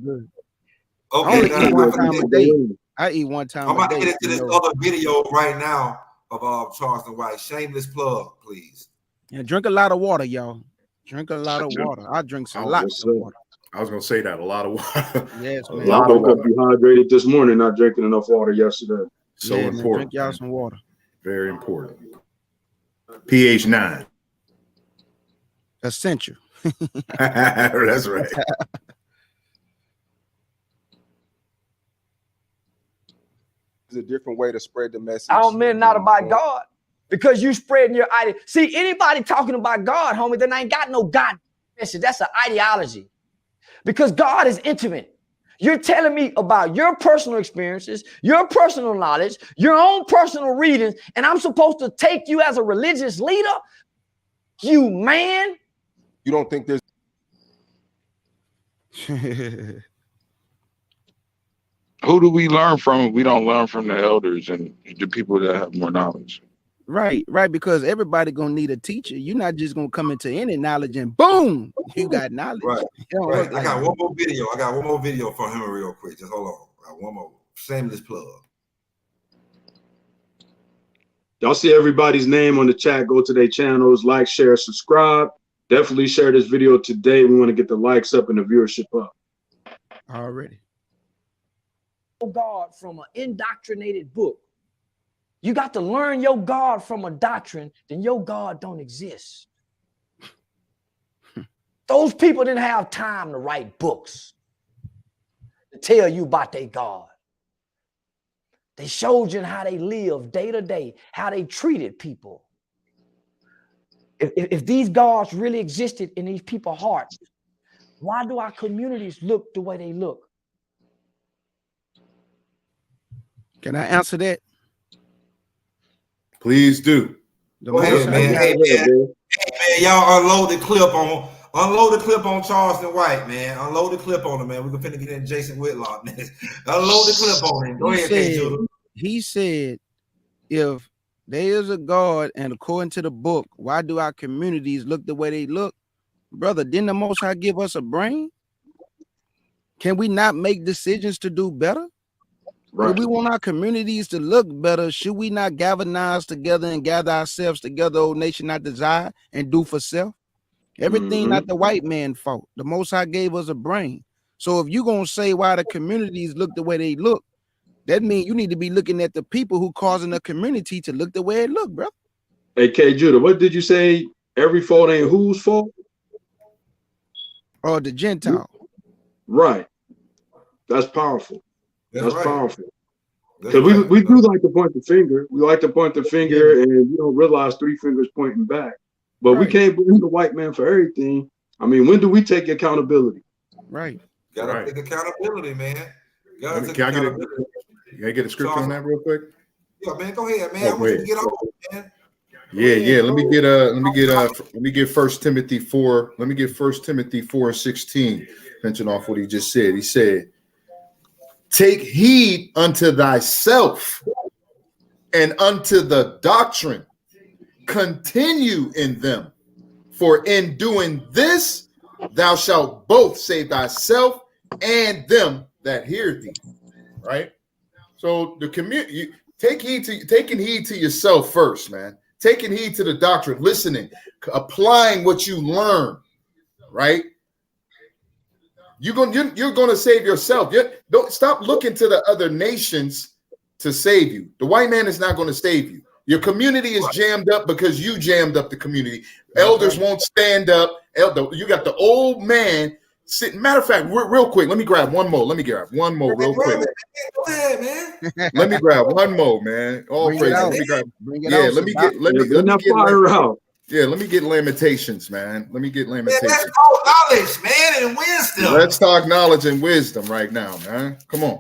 I only eat one time a day. I eat one time I'm a about day. to get into this other video right now of Charleston White. Shameless plug, please. Yeah, drink a lot of water, y'all. Drink a lot of water. I drink some lots of water. I was gonna say that, a lot of water. Yes, man. I woke up dehydrated this morning, not drinking enough water yesterday. So yeah, important. Man, drink y'all some water. Very important. pH 9. Essential. That's right. It's a different way to spread the message. I don't mean not about God, because you spreading your idea. See, anybody talking about God, homie, then ain't got no God message. That's an ideology, because God is intimate. You're telling me about your personal experiences, your personal knowledge, your own personal readings, and I'm supposed to take you as a religious leader? You man. You don't think there's Who do we learn from? We don't learn from the elders and the people that have more knowledge. Right, because everybody gonna need a teacher. You're not just gonna come into any knowledge and boom, you got knowledge. Right. Right. I got one more video. From him real quick. Just hold on. I got one more. Shameless plug. Y'all see everybody's name on the chat. Go to their channels, like, share, subscribe. Definitely share this video today. We want to get the likes up and the viewership up. Already. God from an indoctrinated book. You got to learn your God from a doctrine, then your God don't exist. Those people didn't have time to write books to tell you about their God. They showed you how they lived day to day, how they treated people. If these gods really existed in these people's hearts, why do our communities look the way they look? Can I answer that? Please do. The Go ahead, man. Hey, man, y'all unload the clip on Charleston White, man. Unload the clip on him, man. We're finna get in Jason Whitlock, man. Unload the clip on him. Go ahead, K. Judah. He said, if there is a God, and according to the book, why do our communities look the way they look? Brother, didn't the Most High give us a brain? Can we not make decisions to do better? Right. If we want our communities to look better, should we not galvanize together and gather ourselves together, O nation not desire, and do for self? Everything not the white man's fault. The Most High gave us a brain. So if you're going to say why the communities look the way they look, that means you need to be looking at the people who causing the community to look the way it look, bro. Hey, K. Judah, what did you say? Every fault ain't whose fault? Or the Gentile. Right. That's powerful. That's right. powerful. Because we do like to point the finger. We like to point the finger, and we don't realize 3 fingers pointing back. But we can't blame the white man for everything. I mean, when do we take accountability? Right. Gotta take accountability, man. Can I get a scripture on that real quick? Yeah, man, go ahead, man. I want you to get on, man. Yeah. Let me get 1 Timothy 4. Let me get 1 Timothy 4:16. Mention off what he just said. He said, take heed unto thyself and unto the doctrine. Continue in them. For in doing this, thou shalt both save thyself and them that hear thee. Right? So the community, taking heed to yourself first, man. Taking heed to the doctrine, listening, applying what you learn, right? You're gonna save yourself. Don't stop looking to the other nations to save you. The white man is not going to save you. Your community is jammed up because you jammed up the community. Elders won't stand up. You got the old man sitting. Matter of fact, real quick, let me grab one more. Real quick. Go ahead, man. Let me grab one more, man. All praise. Let me grab. Let me get Lamentations, man. Let me get Lamentations. Let's talk knowledge, man, and wisdom. Let's talk knowledge and wisdom right now, man. Come on.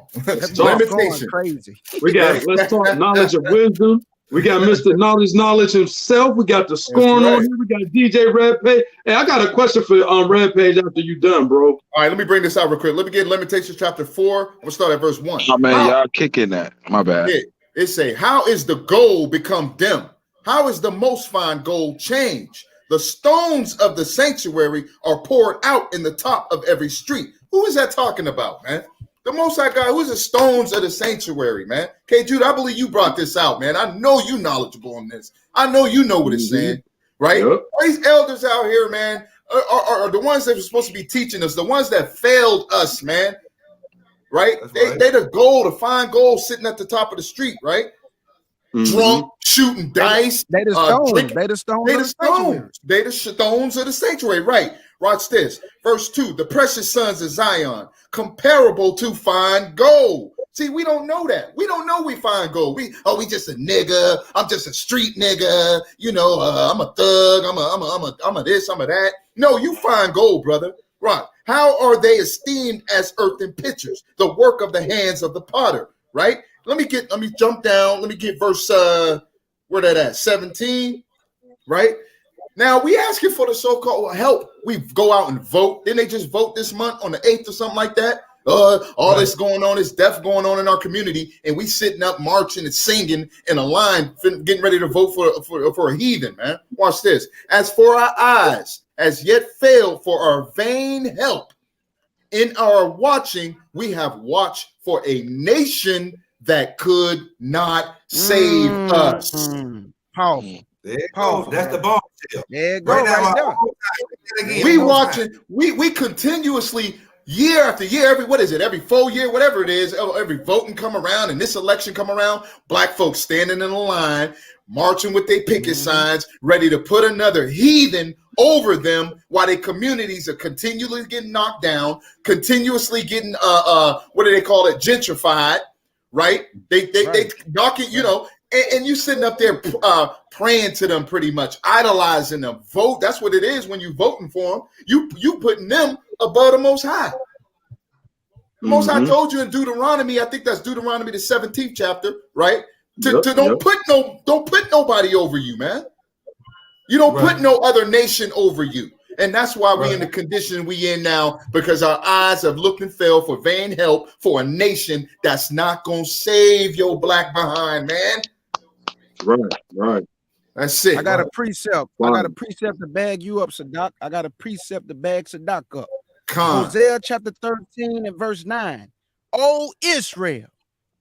Lamentations. Crazy. Let's talk knowledge and wisdom. We got Mr. Knowledge himself. We got the scoring on here. We got DJ Rampage. Hey, I got a question for Rampage after you done, bro. All right, let me bring this out real quick. Let me get Lamentations chapter 4. I'm gonna start at verse 1. Oh man, y'all kicking that. My bad. It say, how is the gold become dim? How is the most fine gold changed? The stones of the sanctuary are poured out in the top of every street. Who is that talking about, man? The Most High God. Who's the stones of the sanctuary, man? K. Jude, I believe you brought this out, man. I know you knowledgeable on this. I know you know what it's saying, right? Yep. These elders out here, man, are the ones that are supposed to be teaching us, the ones that failed us, man, right? They the gold, the fine gold sitting at the top of the street, right? Drunk, shooting dice. They the stones. Drinking. They the stones. They the stones. They the stones of the sanctuary, right? Watch this. Verse 2, the precious sons of Zion, comparable to fine gold. See, we don't know that. We don't know we find gold. We just a nigga. I'm just a street nigga. You know, I'm a thug. I'm a this, I'm a that. No, you find gold, brother. Right. How are they esteemed as earthen pitchers, the work of the hands of the potter, right? Let me jump down. Let me get verse where that at? 17, right? Now we asking for the so-called help. We go out and vote. Didn't they just vote this month on the 8th or something like that? All this going on, this death going on in our community, and we sitting up marching and singing in a line, getting ready to vote for a heathen, man. Watch this. As for our eyes, as yet failed for our vain help, in our watching, we have watched for a nation that could not save us. Powerful. There it goes. That's the bombshell. There it goes. Right there. We watching. We continuously, year after year, every 4 year, whatever it is, every voting come around and this election come around, black folks standing in a line, marching with their picket signs, ready to put another heathen over them while their communities are continually getting knocked down, continuously getting what do they call it, gentrified, right? They knock it, you know. And you sitting up there praying to them, pretty much idolizing them. Vote. That's what it is when you voting for them. You putting them above the Most High. The Most High told you in Deuteronomy. I think that's Deuteronomy the 17th chapter, right? Don't put nobody over you, man. You don't put no other nation over you. And that's why we in the condition we in now, because our eyes have looked and fell for vain help for a nation that's not going to save your black behind, man. Right. That's it. I got a precept. I got a precept to bag you up, Sadak. I got a precept to bag Sadak up. Hosea chapter 13 and verse 9. O Israel,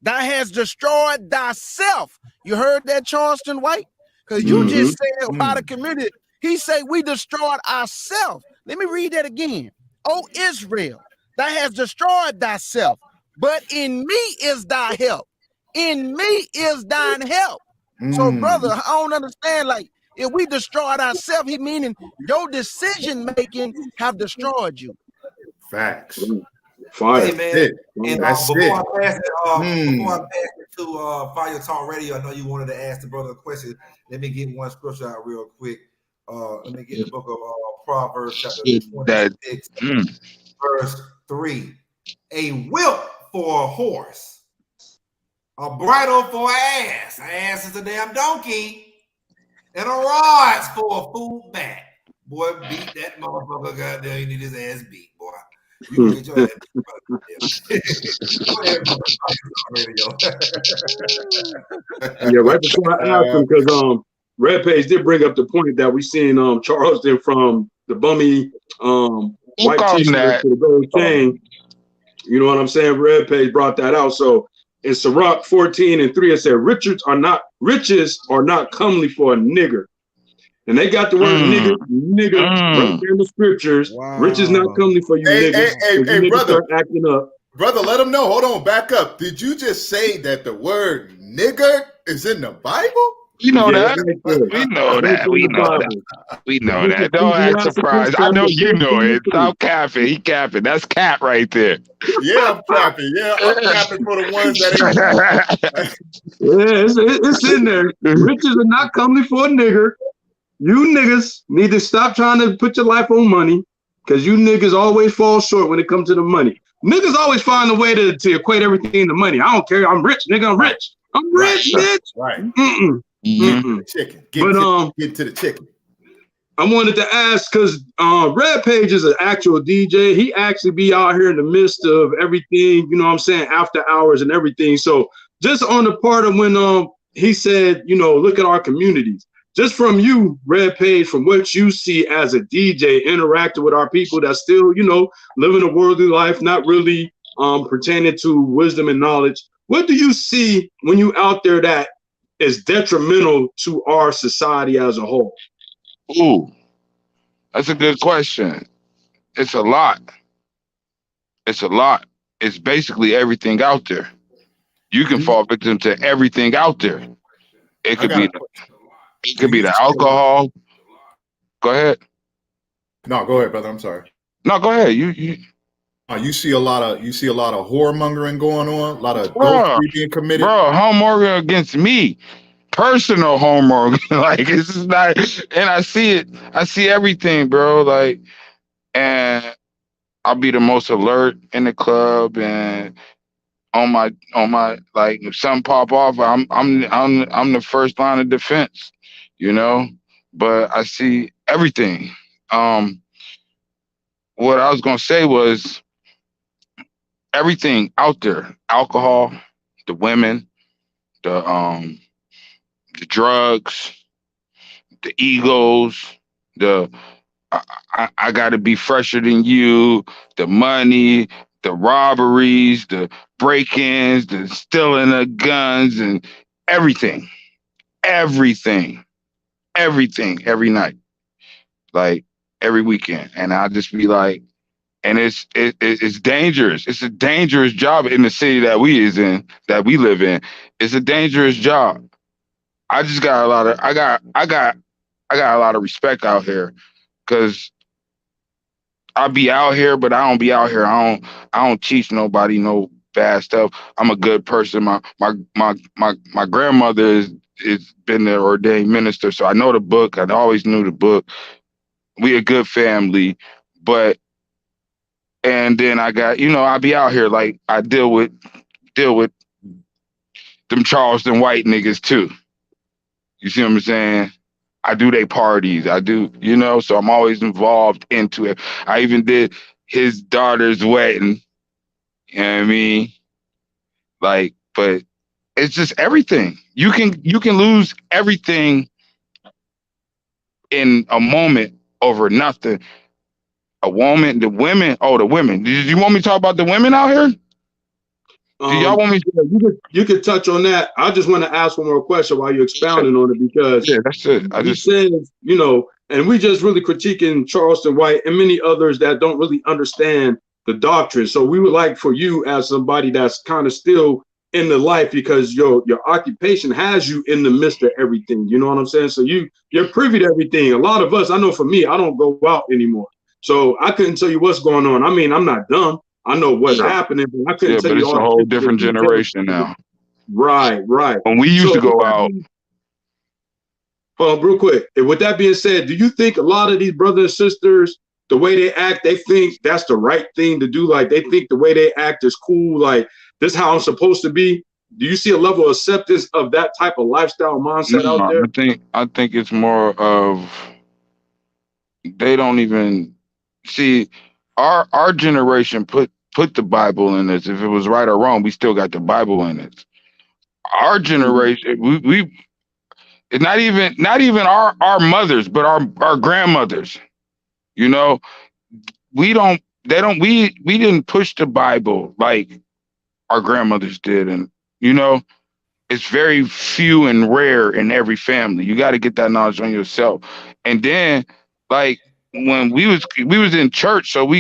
thou hast destroyed thyself. You heard that, Charleston White? Because you just said about the community. He said we destroyed ourselves. Let me read that again. O Israel, thou hast destroyed thyself, but in me is thy help. In me is thine help. So, brother, I don't understand. Like, if we destroyed ourselves, he meaning your decision making have destroyed you. Facts. Fire. Hey man, and before I pass it, to Fire Talk Radio, I know you wanted to ask the brother a question. Let me get one scripture out real quick. Let me get the book of Proverbs chapter 26, verse 3. A whip for a horse, a bridle for an ass. An ass is a damn donkey, and a rod's for a fool back. Boy, beat that motherfucker. Goddamn, you need his ass beat, boy. You gonna get your ass beat. Go ahead, brother. Yeah, right before I asked him, because Red Page did bring up the point that we seen Charleston from the bummy white t-shirt to the gold chain. You know what I'm saying? Red Page brought that out. So in Sirach 14 and 3, it said, riches are not comely for a nigger. And they got the word nigger right there in the scriptures. Wow. Riches not comely for you niggas. Hey, brother, start acting up. Brother, let them know. Hold on, back up. Did you just say that the word nigger is in the Bible? You know that. We know that. We know that. We know that. Don't act surprised. I know you know it. Stop capping. He capping. That's cap right there. Yeah, I'm capping. Yeah, I'm capping for the ones that ain't. Yeah, it's in there. Riches are not comely for a nigger. You niggas need to stop trying to put your life on money, because you niggas always fall short when it comes to the money. Niggas always find a way to equate everything to money. I don't care. I'm rich, nigga. I'm rich. I'm rich, bitch. Right. Chicken. Get to the chicken. I wanted to ask, because Red Page is an actual DJ. He actually be out here in the midst of everything, you know what I'm saying, after hours and everything. So just on the part of when he said, you know, look at our communities. Just from you, Red Page, from what you see as a DJ interacting with our people that still, you know, living a worldly life, not really pertaining to wisdom and knowledge. What do you see when you out there that is detrimental to our society as a whole? Ooh, that's a good question. It's a lot. It's a lot. It's basically everything out there. You can fall victim to everything out there. It could be the alcohol. Go ahead. No, go ahead, brother. I'm sorry. No, go ahead. You see a lot of whoremongering going on, a lot of adultery being committed. Bro, homework against me. Personal homework. Like, it's just not, and I see it. I see everything, bro. Like, and I'll be the most alert in the club, and on my like, if something pop off, I'm the first line of defense, you know. But I see everything. What I was gonna say was everything out there: alcohol, the women, the drugs, the egos, I got to be fresher than you, the money, the robberies, the break-ins, the stealing of guns, and everything every night, like every weekend. And I'll just be like, and it's dangerous. It's a dangerous job in the city that we live in. It's a dangerous job. I just got I got a lot of respect out here, because I be out here, but I don't be out here. I don't teach nobody no bad stuff. I'm a good person. My grandmother is been the ordained minister, so I know the book. I always knew the book. We a good family, and then I got, you know, I be out here, like, I deal with them Charleston white niggas too. You see what I'm saying? I do their parties. I do, you know, so I'm always involved into it. I even did his daughter's wedding. You know what I mean? Like, but it's just everything. You can lose everything in a moment over nothing. The women. The women. Did you want me to talk about the women out here? Do y'all want me? You could touch on that. I just want to ask one more question while you're expounding on it, because that's it. He says, you know, and we just really critiquing Charleston White and many others that don't really understand the doctrine. So we would like for you, as somebody that's kind of still in the life, because your occupation has you in the midst of everything. You know what I'm saying? So you're privy to everything. A lot of us, I know for me, I don't go out anymore, so I couldn't tell you what's going on. I mean, I'm not dumb. I know what's happening, but I couldn't tell but you it's all a whole different generation now. Right. When we used to go out. Hold on, real quick. And with that being said, do you think a lot of these brothers and sisters, the way they act, they think that's the right thing to do? Like, they think the way they act is cool, like this is how I'm supposed to be? Do you see a level of acceptance of that type of lifestyle mindset out there? I think it's more of, they don't even see our generation put the Bible in us. If it was right or wrong, we still got the Bible in it. Our generation, we it's not even our mothers, but our grandmothers. You know, we didn't push the Bible like our grandmothers did, and you know, it's very few and rare in every family. You got to get that knowledge on yourself. And then, like, when we was in church, so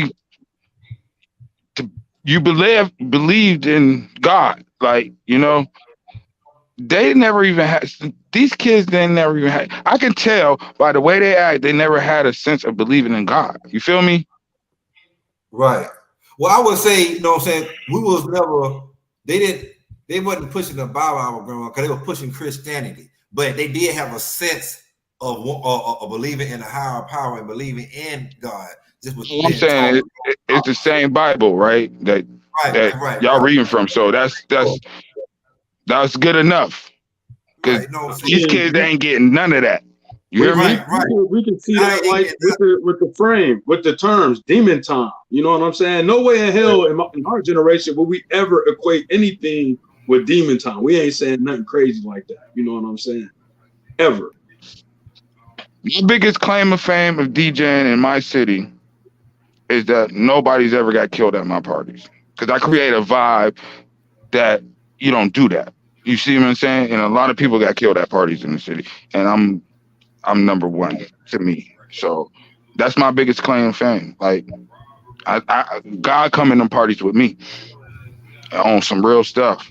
you believed in God, like, you know. They never even had, these kids, they never even had, I can tell by the way they act, they never had a sense of believing in God. You feel me? Right. Well, I would say, you know what I'm saying, we was never, they wasn't pushing the Bible, our grandma, because they were pushing Christianity. But they did have a sense of believing in a higher power and believing in God. Just with I'm saying it's the same Bible, right? That y'all reading from. So that's good enough. Because these kids, they ain't getting none of that. You hear me? We can see that, like, with the frame, with the terms, demon time. You know what I'm saying? No way in hell in our generation will we ever equate anything with demon time. We ain't saying nothing crazy like that. You know what I'm saying? Ever. My biggest claim of fame of DJing in my city is that nobody's ever got killed at my parties. Because I create a vibe that you don't do that. You see what I'm saying? And a lot of people got killed at parties in the city. And I'm number one to me. So that's my biggest claim of fame. Like, God come in them parties with me on some real stuff.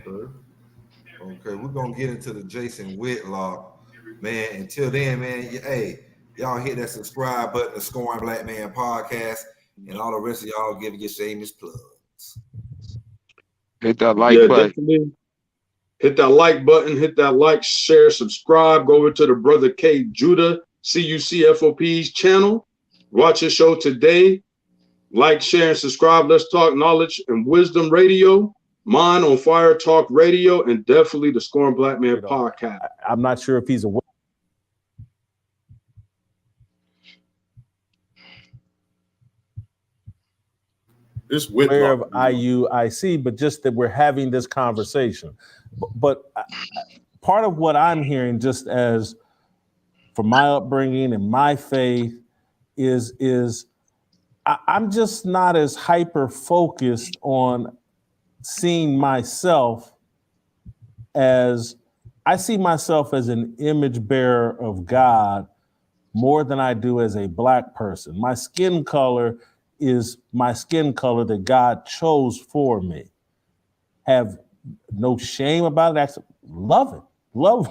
Okay, we're gonna get into the Jason Whitlock, man. Until then, man, hey, y'all hit that subscribe button, the Scoring Black Man podcast, and all the rest of y'all give your shameless plugs. Hit that like button. Definitely. Hit that like button, hit that like, share, subscribe. Go over to the Brother K Judah CUCFOP's channel. Watch his show today. Like, share, and subscribe. Let's Talk Knowledge and Wisdom Radio. Mine on Fire Talk Radio, and definitely the Scoring Black Man podcast. I'm not sure if he's aware. This aware of IUIC, but just that we're having this conversation. But part of what I'm hearing, just as from my upbringing and my faith, is I'm just not as hyper focused on seeing myself as, I see myself as an image bearer of God more than I do as a Black person. My skin color is my skin color that God chose for me. Have no shame about it. Actually, love it. Love,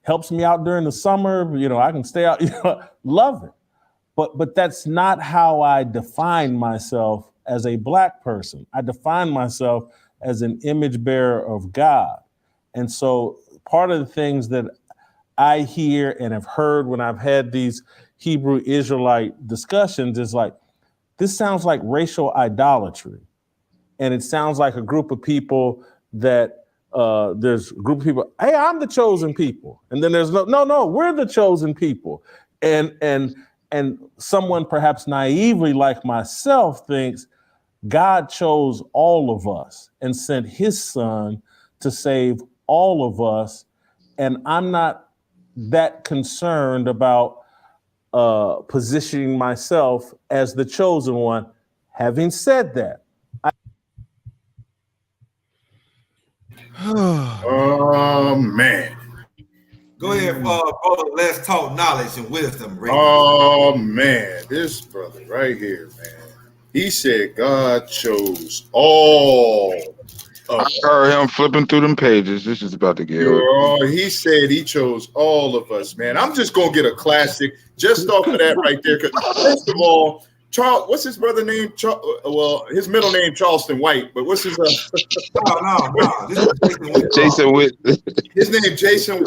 helps me out during the summer. I can stay out, love it. But that's not how I define myself as a Black person. I define myself as an image bearer of God. And so part of the things that I hear and have heard when I've had these Hebrew Israelite discussions is like, this sounds like racial idolatry. And it sounds like a group of people that there's a group of people, hey, I'm the chosen people. And then there's no, we're the chosen people. And someone perhaps naively like myself thinks God chose all of us and sent his son to save all of us. And I'm not that concerned about positioning myself as the chosen one. Having said that, Oh man. Go ahead, brother. Let's talk knowledge and wisdom. Oh man, this brother right here, man. He said God chose all of I heard him flipping through them pages. This is about to get ugly. Oh, he said he chose all of us, man. I'm just gonna get a classic just off of that right there. Because first of all, Charles, what's his brother name? Well, his middle name Charleston White, but what's his? No. This is Jason Witt. His name Jason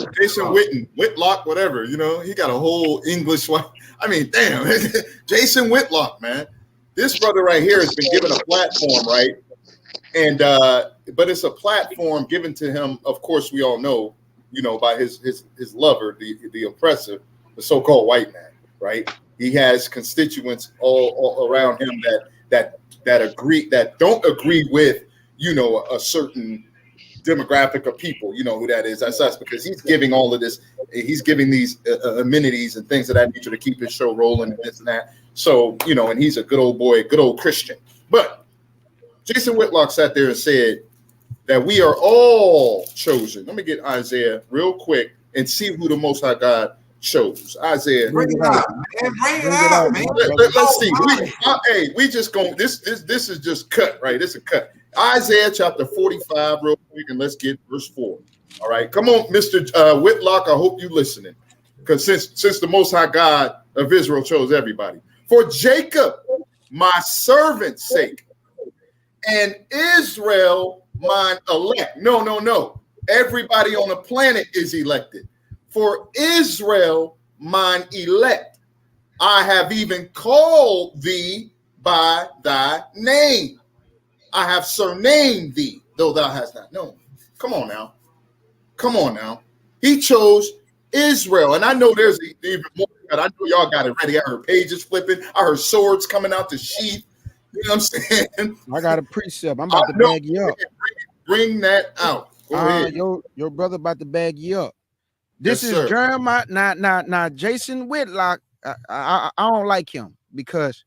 Whitlock, whatever. You know, he got a whole English. I mean, damn, Jason Whitlock, man. This brother right here has been given a platform, right? And but it's a platform given to him. Of course, we all know, you know, by his lover, the oppressor, the so-called white man, right? He has constituents all around him that don't agree with, you know, a certain demographic of people. You know who that is. That's us, because he's giving all of this. He's giving these amenities and things of that nature to keep his show rolling and this and that. So, you know, and he's a good old boy, good old Christian. But Jason Whitlock sat there and said that we are all chosen. Let me get Isaiah real quick and see who the Most High God chose. Isaiah. Bring it out, man. Bring it out, man. Let's see. We just going. This is just cut, right? This is a cut. Isaiah chapter 45, real quick, and let's get verse 4. All right, come on, Mr. Whitlock. I hope you're listening, because since the Most High God of Israel chose everybody, for Jacob, my servant's sake, and Israel, mine elect. No. Everybody on the planet is elected. For Israel, mine elect, I have even called thee by thy name. I have surnamed thee, though thou hast not known. Come on now. He chose Israel. And I know there's even more. I know y'all got it ready. I heard pages flipping. I heard swords coming out the sheath. You know what I'm saying? I got a precept. I'm about to bag you up. Bring that out. Go ahead. Your brother about to bag you up. This Yes, is sir. Jeremiah. Now, Jason Whitlock, I don't like him, because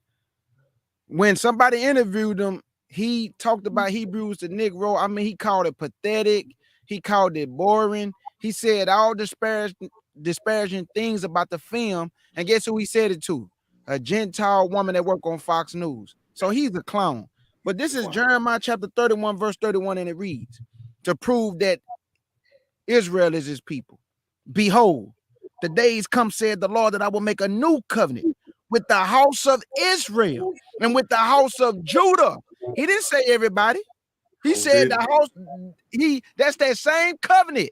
when somebody interviewed him, he talked about Hebrews the Negro. I mean, he called it pathetic. He called it boring. He said all disparaging things about the film. And guess who he said it to? A Gentile woman that worked on Fox News. So he's a clown. But this is Jeremiah chapter 31, verse 31, and it reads, to prove that Israel is his people. Behold, the days come, said the Lord, that I will make a new covenant with the house of Israel and with the house of Judah. He didn't say everybody. He said the house, that's that same covenant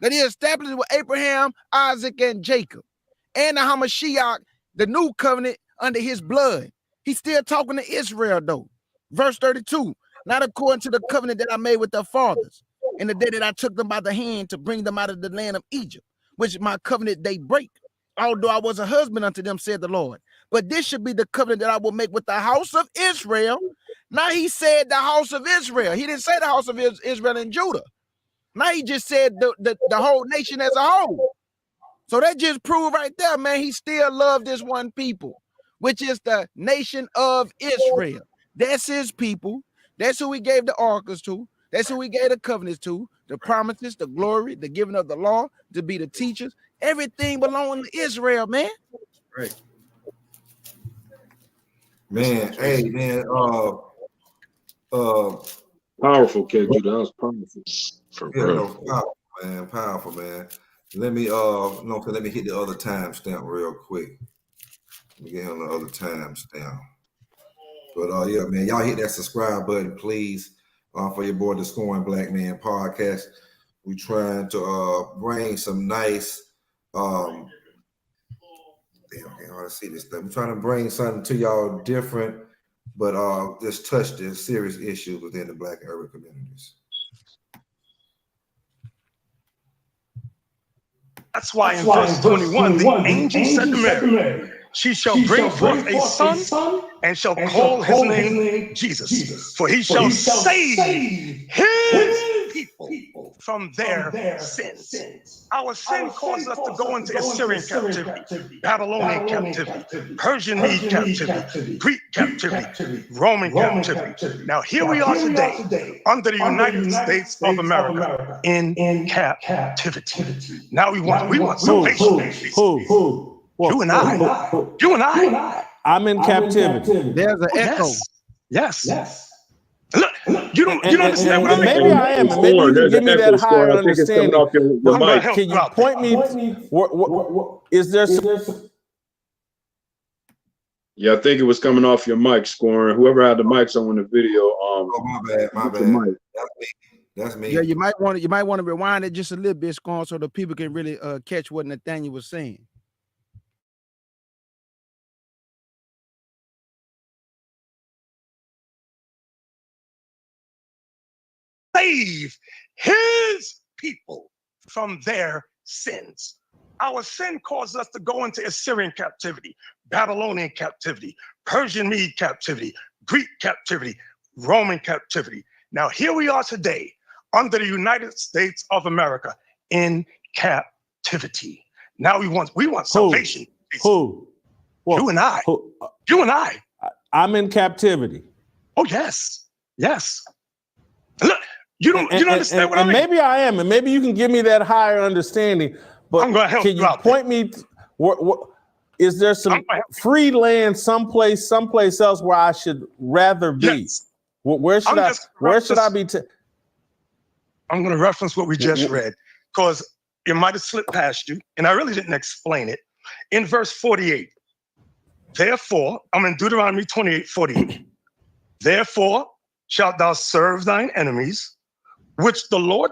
that he established with Abraham, Isaac, and Jacob. And the Hamashiach, the new covenant under his blood. He's still talking to Israel, though. Verse 32, not according to the covenant that I made with their fathers, in the day that I took them by the hand to bring them out of the land of Egypt, which my covenant they break, although I was a husband unto them, said the Lord. But this should be the covenant that I will make with the house of Israel. Now he said the house of Israel. He didn't say the house of Israel and Judah. Now he just said the whole nation as a whole. So that just proved right there, man, he still loved this one people, which is the nation of Israel. That's his people. That's who he gave the oracles to. That's who he gave the covenants to, the promises, the glory, the giving of the law, to be the teachers. Everything belonging to Israel, man. Right. Man, hey, man, powerful, kid, dude. That was powerful. For yeah, real. no, powerful, man. Let me let me hit the other timestamp real quick. Let me get him the other timestamp. But yeah, man, y'all hit that subscribe button, please, for your boy, the Scoring Black Man podcast. We trying to bring some nice damn, I want to see this stuff. We're trying to bring something to y'all different, but just touch the serious issues within the Black and urban communities. That's why in verse 21, the angel said to Mary, she shall bring forth a son and shall call his name Jesus, for he shall save his people from their sins. Our sin caused us to go into Assyrian captivity, Babylonian captivity, Persian Mede captivity, Greek captivity, Roman captivity. Now here we are today under the United States of America in captivity. Now we want salvation. Who? You and I. I'm in captivity. There's an echo. Yes. Look, you don't understand what I mean. Maybe I am, and maybe you can give me that higher understanding. But can you point me? Is there some? Yeah, I think it was coming off your mic, Scoring. Whoever had the mics on the video. Oh, my bad. That's me. Yeah, you might want to rewind it just a little bit, Scorn, so the people can really catch what Nathaniel was saying. Save his people from their sins. Our sin caused us to go into Assyrian captivity, Babylonian captivity, Persian Mede captivity, Greek captivity, Roman captivity. Now here we are today under the United States of America in captivity. Now we want salvation. Who? Well, you and I. You and I. I'm in captivity. Oh yes. Look, you don't understand what I mean. Maybe I am, and maybe you can give me that higher understanding. But I'm gonna help can you point me? Is there some free land someplace else where I should rather be? Yes. Where should I be? I'm going to reference what we just read because it might have slipped past you, and I really didn't explain it. In verse 48, therefore, I'm in Deuteronomy 28:48. Therefore shalt thou serve thine enemies, which the Lord.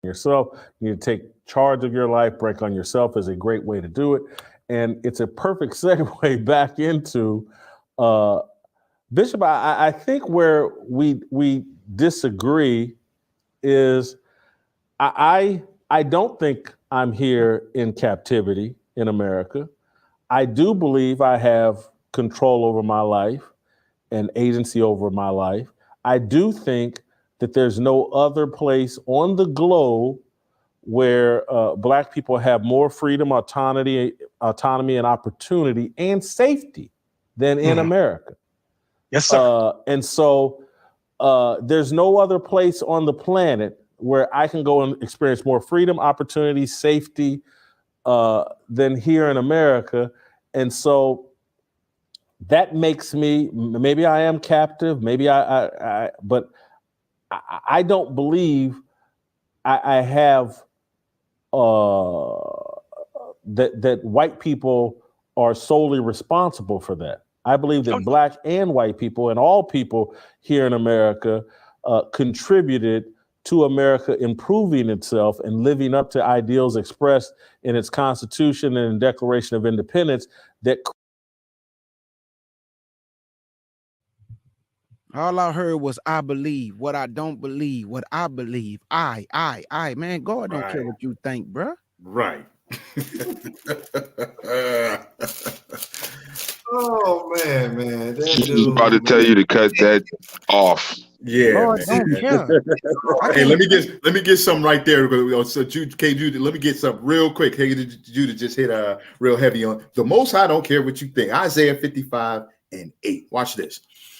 Yourself, you need to take charge of your life. Break on yourself is a great way to do it, and it's a perfect segue back into Bishop. I think where we disagree is I don't think I'm here in captivity in America. I do believe I have control over my life and agency over my life. I do think that there's no other place on the globe where Black people have more freedom, autonomy, and opportunity and safety than in America. Yes, sir. And so there's no other place on the planet where I can go and experience more freedom, opportunity, safety than here in America. And so that makes me, maybe I am captive, maybe but I don't believe I have that white people are solely responsible for that. I believe that Black and white people and all people here in America contributed to America improving itself and living up to ideals expressed in its Constitution and Declaration of Independence. That all I heard was I believe, what I don't believe, what I believe. I. Man, God don't care what you think, bruh. Right. Oh man. That dude about to tell you to cut that off. Yeah. Lord, don't care. Hey, let me get something right there. So Judy, let me get something real quick. Hey, Judy just hit real heavy on the Most High don't care what you think. Isaiah 55:8. Watch this.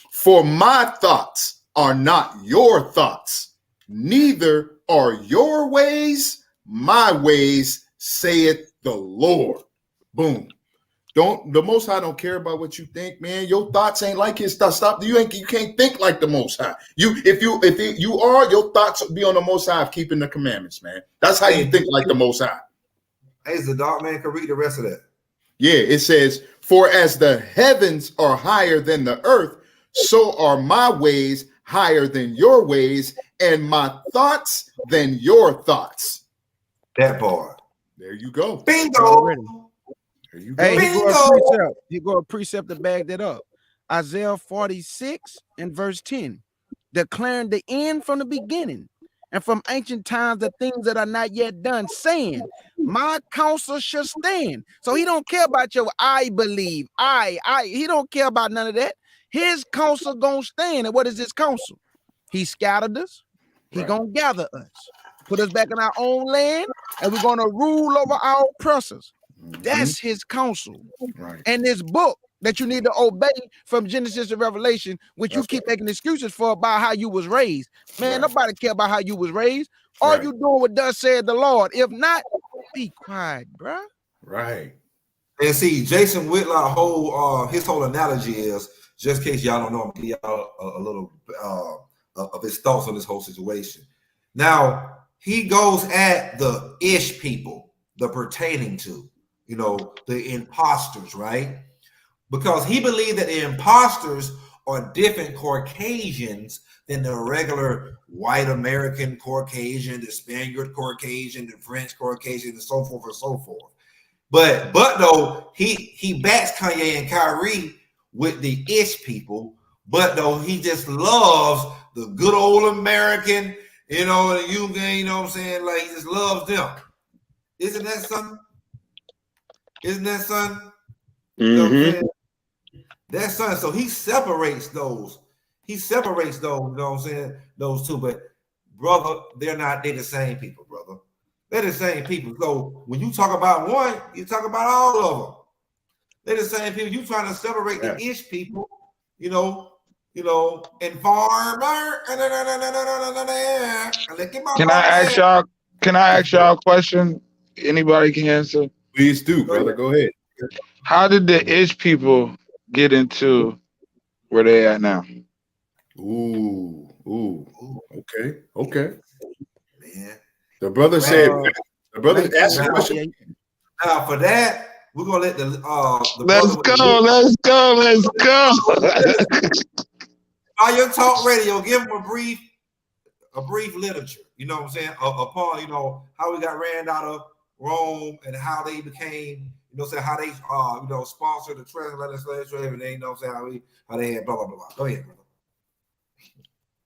For my thoughts are not your thoughts, neither are your ways my ways, saith the Lord. Boom. The Most High don't care about what you think, man. Your thoughts ain't like his thoughts. Stop. You can't think like the Most High. If you are, your thoughts be on the Most High of keeping the commandments, man. That's how you think like the Most High. Hey, the dark man can read the rest of that. Yeah, it says, for as the heavens are higher than the earth, so are my ways higher than your ways, and my thoughts than your thoughts. That part. There you go. Bingo. There you go. Hey, he go a precept to bag that up. Isaiah 46 and verse 10, declaring the end from the beginning, and from ancient times the things that are not yet done, saying, My counsel shall stand. So he don't care about your I believe. He don't care about none of that. His counsel gonna stand. And what is his counsel? He scattered us. He gonna gather us, put us back in our own land, and we're gonna rule over our oppressors. That's his counsel. Right. And this book that you need to obey from Genesis to Revelation, which you keep making excuses for about how you was raised. Man, nobody care about how you was raised. Are you doing what thus said the Lord? If not, be quiet, bruh. Right. And see, Jason Whitlock his whole analogy is, just in case y'all don't know, I'm gonna give y'all a little of his thoughts on this whole situation. Now, he goes at the ish people, the pertaining to, the imposters, right? Because he believed that the imposters are different Caucasians than the regular white American Caucasian, the Spaniard Caucasian, the French Caucasian, and so forth and so forth. But though he backs Kanye and Kyrie with the ish people, but though he just loves the good old American, the UK, what I'm saying? Like, he just loves them. Isn't that something? Isn't that something? You know what I'm saying? That's something. So he separates those. You know what I'm saying? Those two. But brother, they're the same people, brother. They're the same people. So when you talk about one, you talk about all of them. They're the same people. You trying to separate the ish people, and farmer. Can I ask y'all a question? Anybody can answer? Please do, brother. Go ahead. How did the ish people get into where they at now? Ooh. Okay. Man. The brother said, asked the question. Now for that, we're gonna let the let's go. On your talk radio, give them a brief literature. You know what I'm saying? Upon how we got ran out of Rome and how they became, how they sponsored the slave trade and they how they had blah blah blah. Go ahead, brother.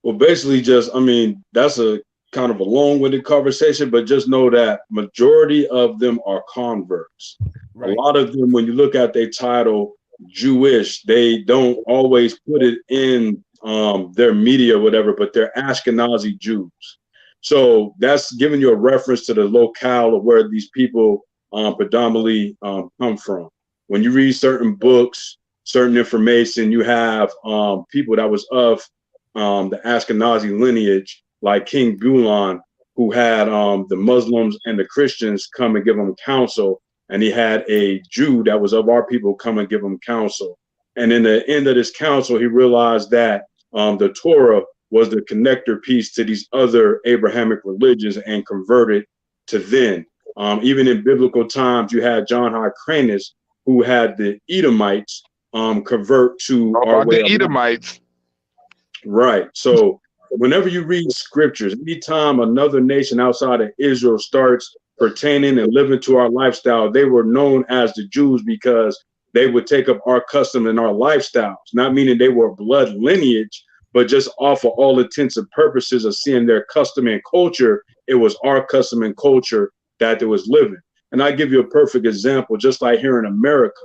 Well, basically, that's a kind of a long-winded conversation, but just know that majority of them are converts. Right. A lot of them, when you look at their title, Jewish, they don't always put it in their media or whatever, but they're Ashkenazi Jews. So that's giving you a reference to the locale of where these people predominantly come from. When you read certain books, certain information, you have people that was of the Ashkenazi lineage, like King Gulan, who had the Muslims and the Christians come and give him counsel. And he had a Jew that was of our people come and give him counsel. And in the end of this counsel, he realized that the Torah was the connector piece to these other Abrahamic religions and converted to them. Even in biblical times, you had John Hyrcanus, who had the Edomites convert to our way the Edomites. Right. So whenever you read scriptures, anytime another nation outside of Israel starts pertaining and living to our lifestyle, they were known as the Jews because they would take up our custom and our lifestyles, not meaning they were blood lineage, but just off of all intents and purposes of seeing their custom and culture, it was our custom and culture that they was living. And I give you a perfect example, just like here in America.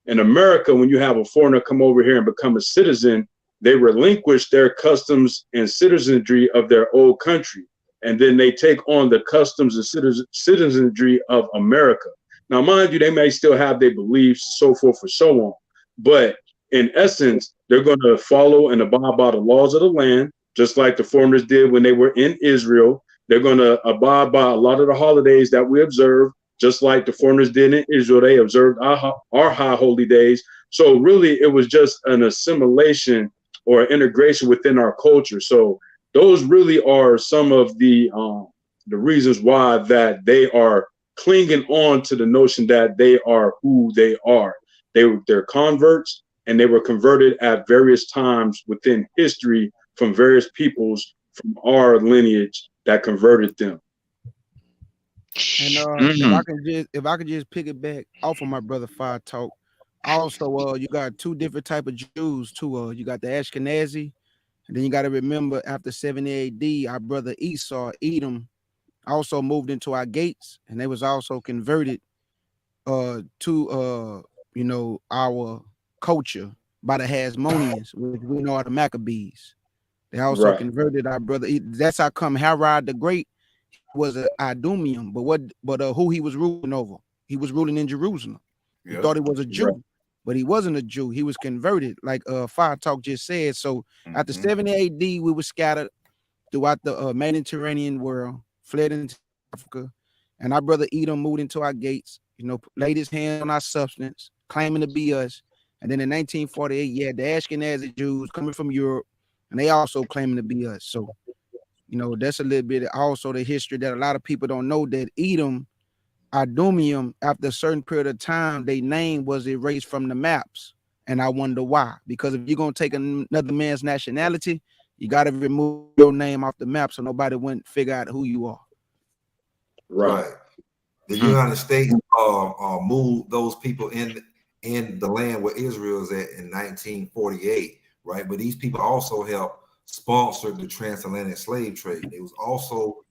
In America, when you have a foreigner come over here and become a citizen, they relinquish their customs and citizenry of their old country. And then they take on the customs and citizenry of America. Now, mind you, they may still have their beliefs, so forth and so on. But in essence, they're going to follow and abide by the laws of the land, just like the foreigners did when they were in Israel. They're going to abide by a lot of the holidays that we observe, just like the foreigners did in Israel. They observed our high holy days. So really, it was just an assimilation or integration within our culture. So those really are some of the reasons why that they are clinging on to the notion that they are who they are. They're converts, and they were converted at various times within history from various peoples from our lineage that converted them. And if I could just pick it back off of my brother Fire Talk. Also, you got two different type of Jews too. You got the Ashkenazi, and then you got to remember after 70 AD, our brother Esau, Edom, also moved into our gates, and they was also converted to our culture by the Hasmoneans, which we know are the Maccabees. They also converted our brother. That's how come Herod the Great was an Idumean, but who he was ruling over? He was ruling in Jerusalem. He thought he was a Jew, but he wasn't a Jew. He was converted, like Fire Talk just said. So after 70 AD, we were scattered throughout the Mediterranean world, fled into Africa, and our brother Edom moved into our gates, laid his hand on our substance, claiming to be us. And then in 1948, you had the Ashkenazi Jews coming from Europe, and they also claiming to be us. So, that's a little bit also the history that a lot of people don't know, that Edom, Idumeum, after a certain period of time, their name was erased from the maps. And I wonder why. Because if you're going to take another man's nationality, you got to remove your name off the map so nobody wouldn't figure out who you are. Right. The United States moved those people in the land where Israel is at in 1948, right? But these people also helped sponsor the transatlantic slave trade. They was also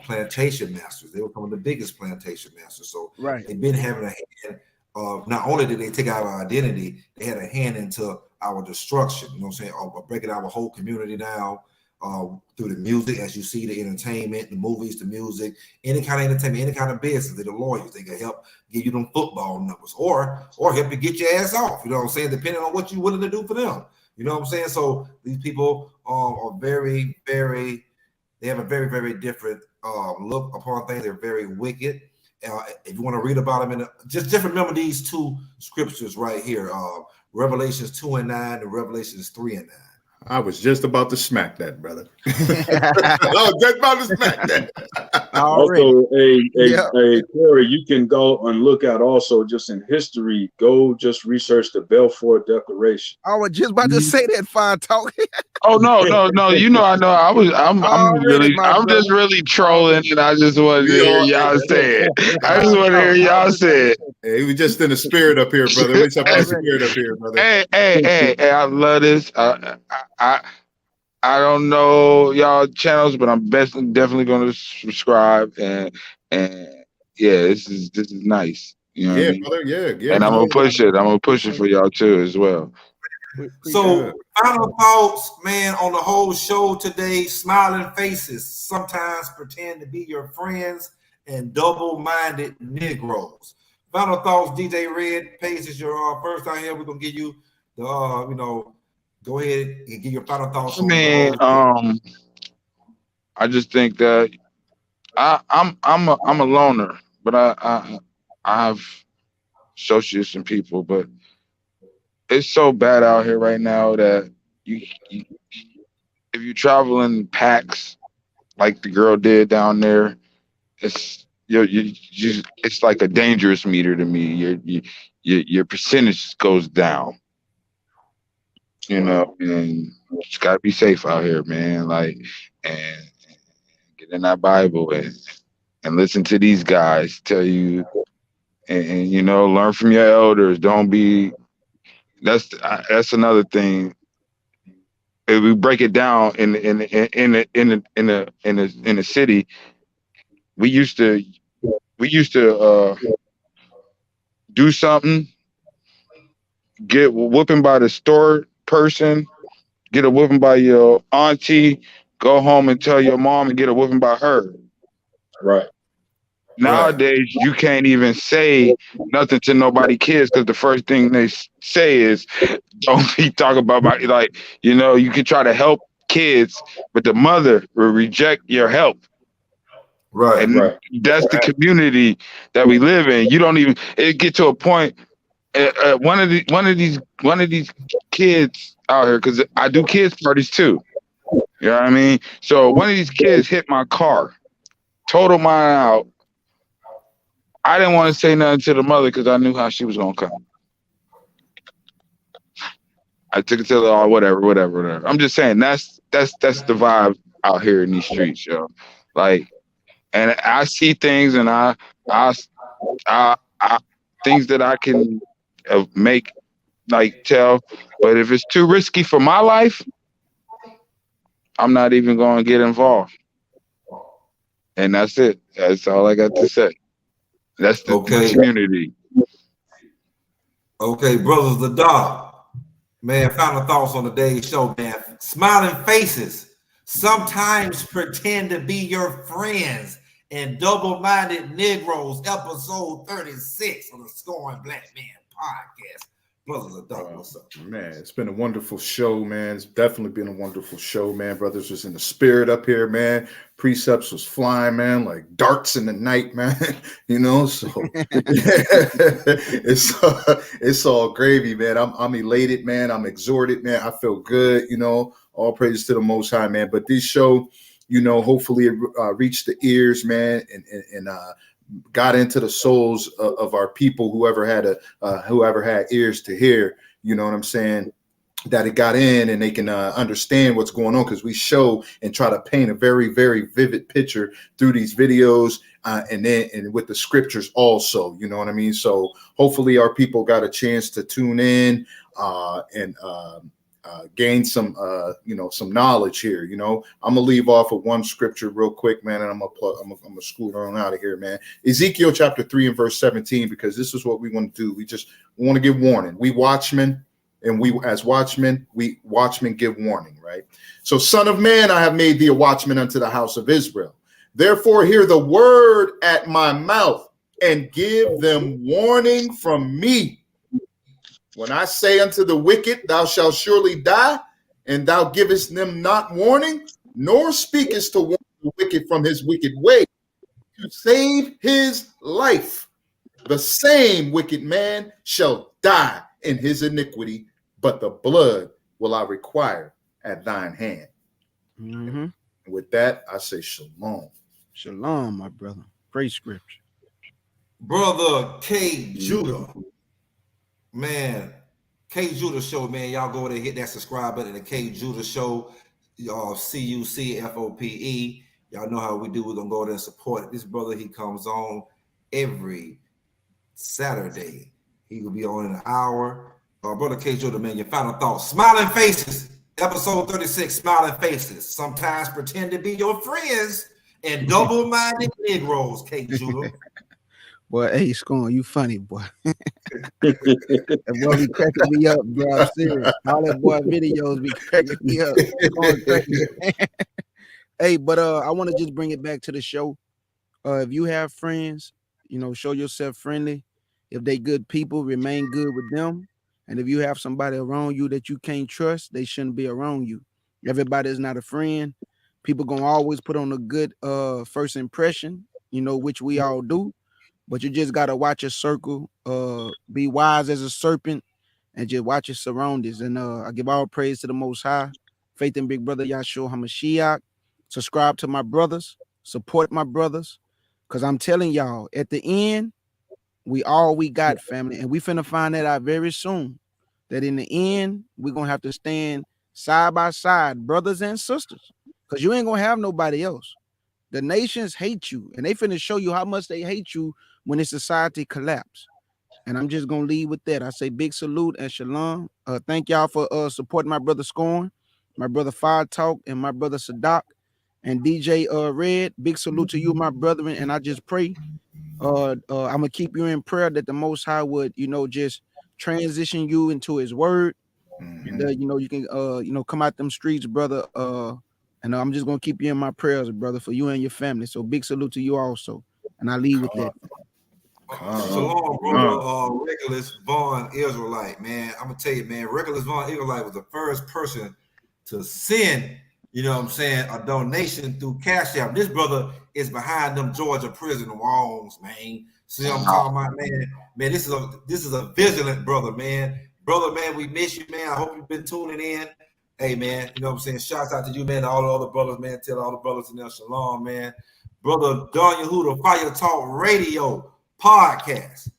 plantation masters. They were some of the biggest plantation masters. So they've been having a hand. Not only did they take our identity, they had a hand into our destruction. You know what I'm saying? Breaking our whole community down through the music, as you see, the entertainment, the movies, the music, any kind of entertainment, any kind of business. They're the lawyers. They can help give you them football numbers, or help you get your ass off. You know what I'm saying? Depending on what you're willing to do for them. You know what I'm saying? So these people are very, very. They have a very, very different look upon things. They're very wicked. If you want to read about them, just remember these two scriptures right here: Revelations 2:9 and Revelations 3:9. I was just about to smack that, brother. I was just about to smack that. Also, hey, Corey, you can go and look at also just in history. Go just research the Balfour Declaration. I was just about to say that. Fire Talk. Oh no. You know, I know. I'm just really trolling, and I just wanted to hear y'all say it. I just want to hear y'all say it. Hey, we just in the spirit up here, brother. We just in the spirit up here, brother. Hey, I love this. I don't know y'all channels, but I'm definitely going to subscribe, and yeah, this is nice. You know what I mean? Brother, yeah. And I'm gonna push it. I'm gonna push it for y'all too as well. So, final thoughts, man, on the whole show today. Smiling faces sometimes pretend to be your friends, and double-minded Negroes. Final thoughts, DJ Red. Pace is your first time here. We're gonna give you the go ahead and give your final thoughts. I mean, I just think that I'm a loner, but I have associates and people, but it's so bad out here right now that you if you travel in packs like the girl did down there, it's it's like a dangerous meter to me. Your percentage goes down. You know, and you just gotta be safe out here, man. Like, and get in that Bible and listen to these guys tell you, and learn from your elders. Don't be. That's another thing. If we break it down in the city, we used to do something, get whooping by the store person, get a whooping by your auntie, go home and tell your mom and get a whooping by her. Right. Nowadays, you can't even say nothing to nobody kids because the first thing they say is, don't be talking about like, you can try to help kids, but the mother will reject your help. Right. And that's the community that we live in. You don't even, it get to a point, one of these kids out here, because I do kids parties too. You know what I mean? So one of these kids hit my car, totaled mine out. I didn't want to say nothing to the mother because I knew how she was gonna come. I took it to the whatever. I'm just saying that's the vibe out here in these streets, yo. Like, and I see things, and I things that I can make, like, tell. But if it's too risky for my life, I'm not even going to get involved. And that's it. That's all I got to say. That's the community. Okay, brothers, the dog. Man, final thoughts on today's show, man. Smiling faces sometimes pretend to be your friends. And double-minded Negroes, episode 36 of the Scoring Black Man podcast. Brothers of Dog, what's up? Man, it's been a wonderful show, man. It's definitely been a wonderful show, man. Brothers was in the spirit up here, man. Precepts was flying, man, like darts in the night, man. You know, so it's all gravy, man. I'm elated, man. I'm exhorted, man. I feel good, you know. All praises to the Most High, man. But this show, you know, hopefully it reached the ears, man, and got into the souls of our people, whoever had ears to hear, you know what I'm saying, that it got in and they can understand what's going on, because we show and try to paint a very, very vivid picture through these videos and with the scriptures also, you know what I mean? So hopefully our people got a chance to tune in and gain some some knowledge here. You know, I'm gonna leave off with one scripture real quick, man, and I'm gonna scoot on out of here, man. Ezekiel chapter 3 and verse 17, because this is what we want to do. We want to give warning. We watchmen, and we watchmen give warning, right? So, son of man, I have made thee a watchman unto the house of Israel. Therefore, hear the word at my mouth and give them warning from me. When I say unto the wicked, thou shalt surely die, and thou givest them not warning, nor speakest to warn the wicked from his wicked way, to save his life, the same wicked man shall die in his iniquity, but the blood will I require at thine hand. Mm-hmm. With that, I say shalom. Shalom, my brother. Great scripture. Brother K. Judah. Man, K. Judah Show, man. Y'all go there and hit that subscribe button. The K. Judah Show, y'all CUCFOPE. Y'all know how we do. We're gonna go there and support this brother. He comes on every Saturday. He will be on in an hour. Brother K. Judah, man, your final thoughts. Smiling faces. Episode 36, smiling faces. Sometimes pretend to be your friends and double-minded Negroes, K. Judah. Boy, hey, Scorn, you funny, boy. That boy be cracking me up, bro. I'm serious. All that boy videos be cracking me up. Hey, but I want to just bring it back to the show. If you have friends, you know, show yourself friendly. If they good people, remain good with them. And if you have somebody around you that you can't trust, they shouldn't be around you. Everybody is not a friend. People gonna always put on a good first impression, you know, which we all do. But you just gotta watch your circle, be wise as a serpent, and just watch your surroundings. And I give all praise to the Most High, faith in Big Brother Yahshua HaMashiach. Subscribe to my brothers, support my brothers, because I'm telling y'all, at the end, we all we got, family, and we finna find that out very soon. That in the end, we're gonna have to stand side by side, brothers and sisters, because you ain't gonna have nobody else. The nations hate you, and they finna show you how much they hate you when the society collapse. And I'm just gonna leave with that. I say big salute and shalom. Thank y'all for supporting my brother Scorn, my brother Fire Talk, and my brother Sadak and DJ Red. Big salute to you, my brethren. And I just pray I'm gonna keep you in prayer that the Most High would, you know, just transition you into His Word, and you know, you can you know, come out them streets, brother. And I'm just gonna keep you in my prayers, brother, for you and your family. So big salute to you also, and I leave with that. Shalom, brother. Regulus Vaughn Israelite, man. I'm gonna tell you, man. Regulus Vaughn Israelite was the first person to send, you know what I'm saying, a donation through CASHAPP. This brother is behind them Georgia prison walls, man. See what I'm talking about, man? Man, this is a vigilant brother, man. Brother, man, we miss you, man. I hope you've been tuning in. Hey, man, you know what I'm saying? Shouts out to you, man, to all the other brothers, man. Tell all the brothers in there shalom, man. Brother Don Yehuda, Fire Talk Radio podcast.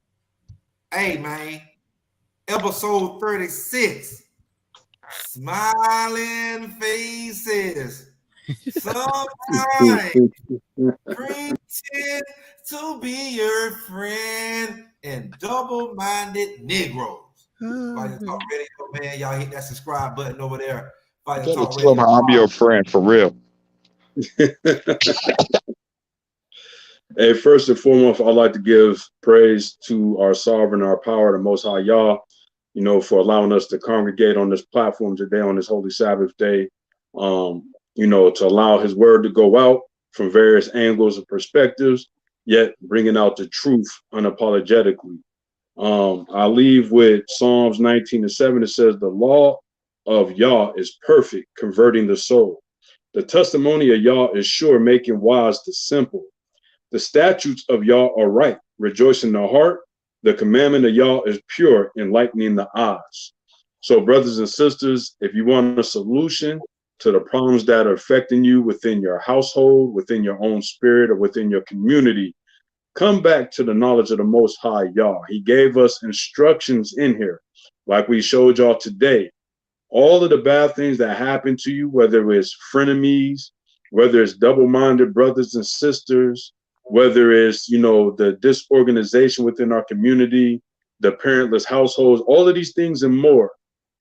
Hey, man, episode 36. Smiling faces. Sometimes pretend to be your friend and double-minded Negroes. Fire Talk Radio, man. Y'all hit that subscribe button over there. Fire Talk Radio. I'm your friend for real. Hey, first and foremost, I'd like to give praise to our sovereign, our power, the Most High Yah, you know, for allowing us to congregate on this platform today on this Holy Sabbath day, you know, to allow his word to go out from various angles and perspectives, yet bringing out the truth unapologetically. I leave with Psalms 19:7. It says, the law of Yah is perfect, converting the soul. The testimony of Yah is sure, making wise the simple. The statutes of Yah are right, rejoicing the heart. The commandment of Yah is pure, enlightening the eyes. So, brothers and sisters, if you want a solution to the problems that are affecting you within your household, within your own spirit, or within your community, come back to the knowledge of the Most High Yah. He gave us instructions in here, like we showed y'all today. All of the bad things that happen to you, whether it's frenemies, whether it's double-minded brothers and sisters, whether it's, you know, the disorganization within our community, the parentless households, all of these things and more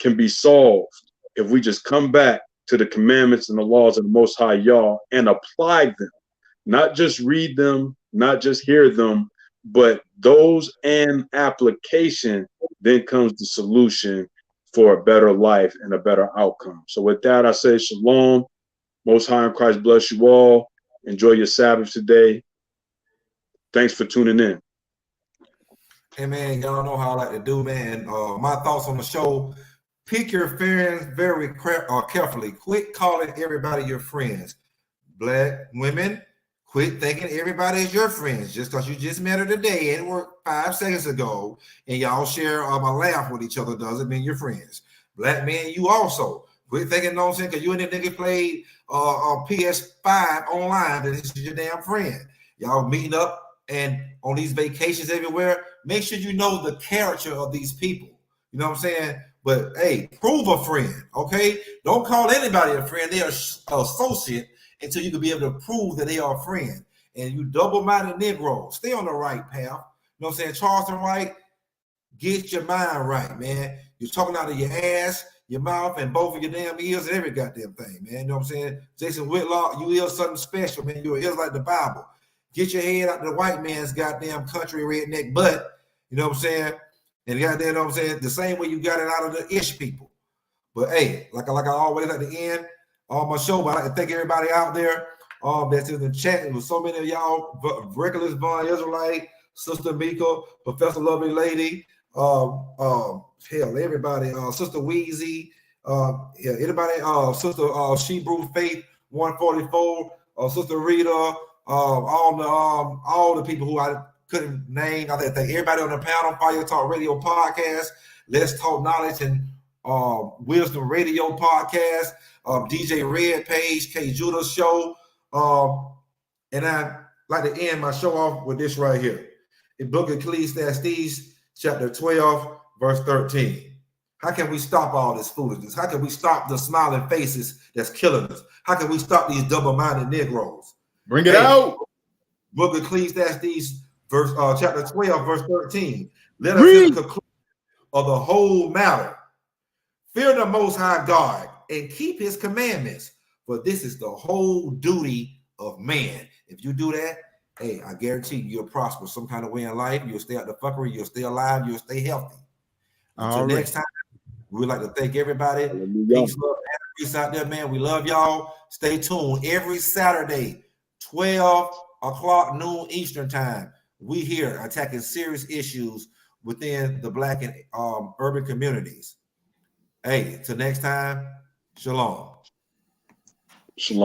can be solved if we just come back to the commandments and the laws of the Most High Yah and apply them, not just read them, not just hear them, but those and application, then comes the solution for a better life and a better outcome. So with that, I say shalom. Most High in Christ bless you all. Enjoy your Sabbath today. Thanks for tuning in. Hey man, y'all know how I like to do, man. My thoughts on the show: pick your friends very carefully. Quit calling everybody your friends. Black women, quit thinking everybody is your friends just because you just met her today at work 5 seconds ago, and y'all share a laugh with each other doesn't mean you're friends. Black men, you also quit thinking, no sense, because you and that nigga played PS5 online, that this is your damn friend. Y'all meeting up and on these vacations everywhere. Make sure you know the character of these people. You know what I'm saying? But hey, prove a friend, okay? Don't call anybody a friend. They are associate until you can be able to prove that they are a friend. And you double-minded Negroes, stay on the right path. You know what I'm saying? Charleston White, get your mind right, man. You're talking out of your ass, your mouth, and both of your damn ears and every goddamn thing, man. You know what I'm saying? Jason Whitlock, you is something special, man. You're like the Bible. Get your head out of the white man's goddamn country redneck butt. You know what I'm saying? And goddamn, you know what I'm saying? The same way you got it out of the ish people. But hey, like I always at the end on my show, but I like to thank everybody out there that's in the chat. With so many of y'all, Regulus Von Israelite, Sister Mika, Professor Lovely Lady, hell, everybody, Sister Wheezy, anybody, Sister Shebrew Faith 144, Sister Rita, all the people who I couldn't name. I thank everybody on the panel, Fire Talk Radio podcast, Let's Talk Knowledge and Wisdom Radio podcast, DJ Red Page, K Judah Show. And I like to end my show off with this right here. In Book of Ecclesiastes, chapter 12, verse 13. How can we stop all this foolishness? How can we stop the smiling faces that's killing us? How can we stop these double-minded Negroes? Bring it out. Book of Ecclesiastes, chapter 12, verse 13. Let us hear the conclusion of the whole matter. Fear the Most High God and keep his commandments, for this is the whole duty of man. If you do that, hey, I guarantee you'll prosper some kind of way in life. You'll stay out the fuckery. You'll stay alive. You'll stay healthy. Until next time, we'd like to thank everybody. Peace, love, and peace out there, man. We love y'all. Stay tuned every Saturday, 12 o'clock noon Eastern time. We here attacking serious issues within the Black and urban communities. Hey, till next time, shalom. Shalom.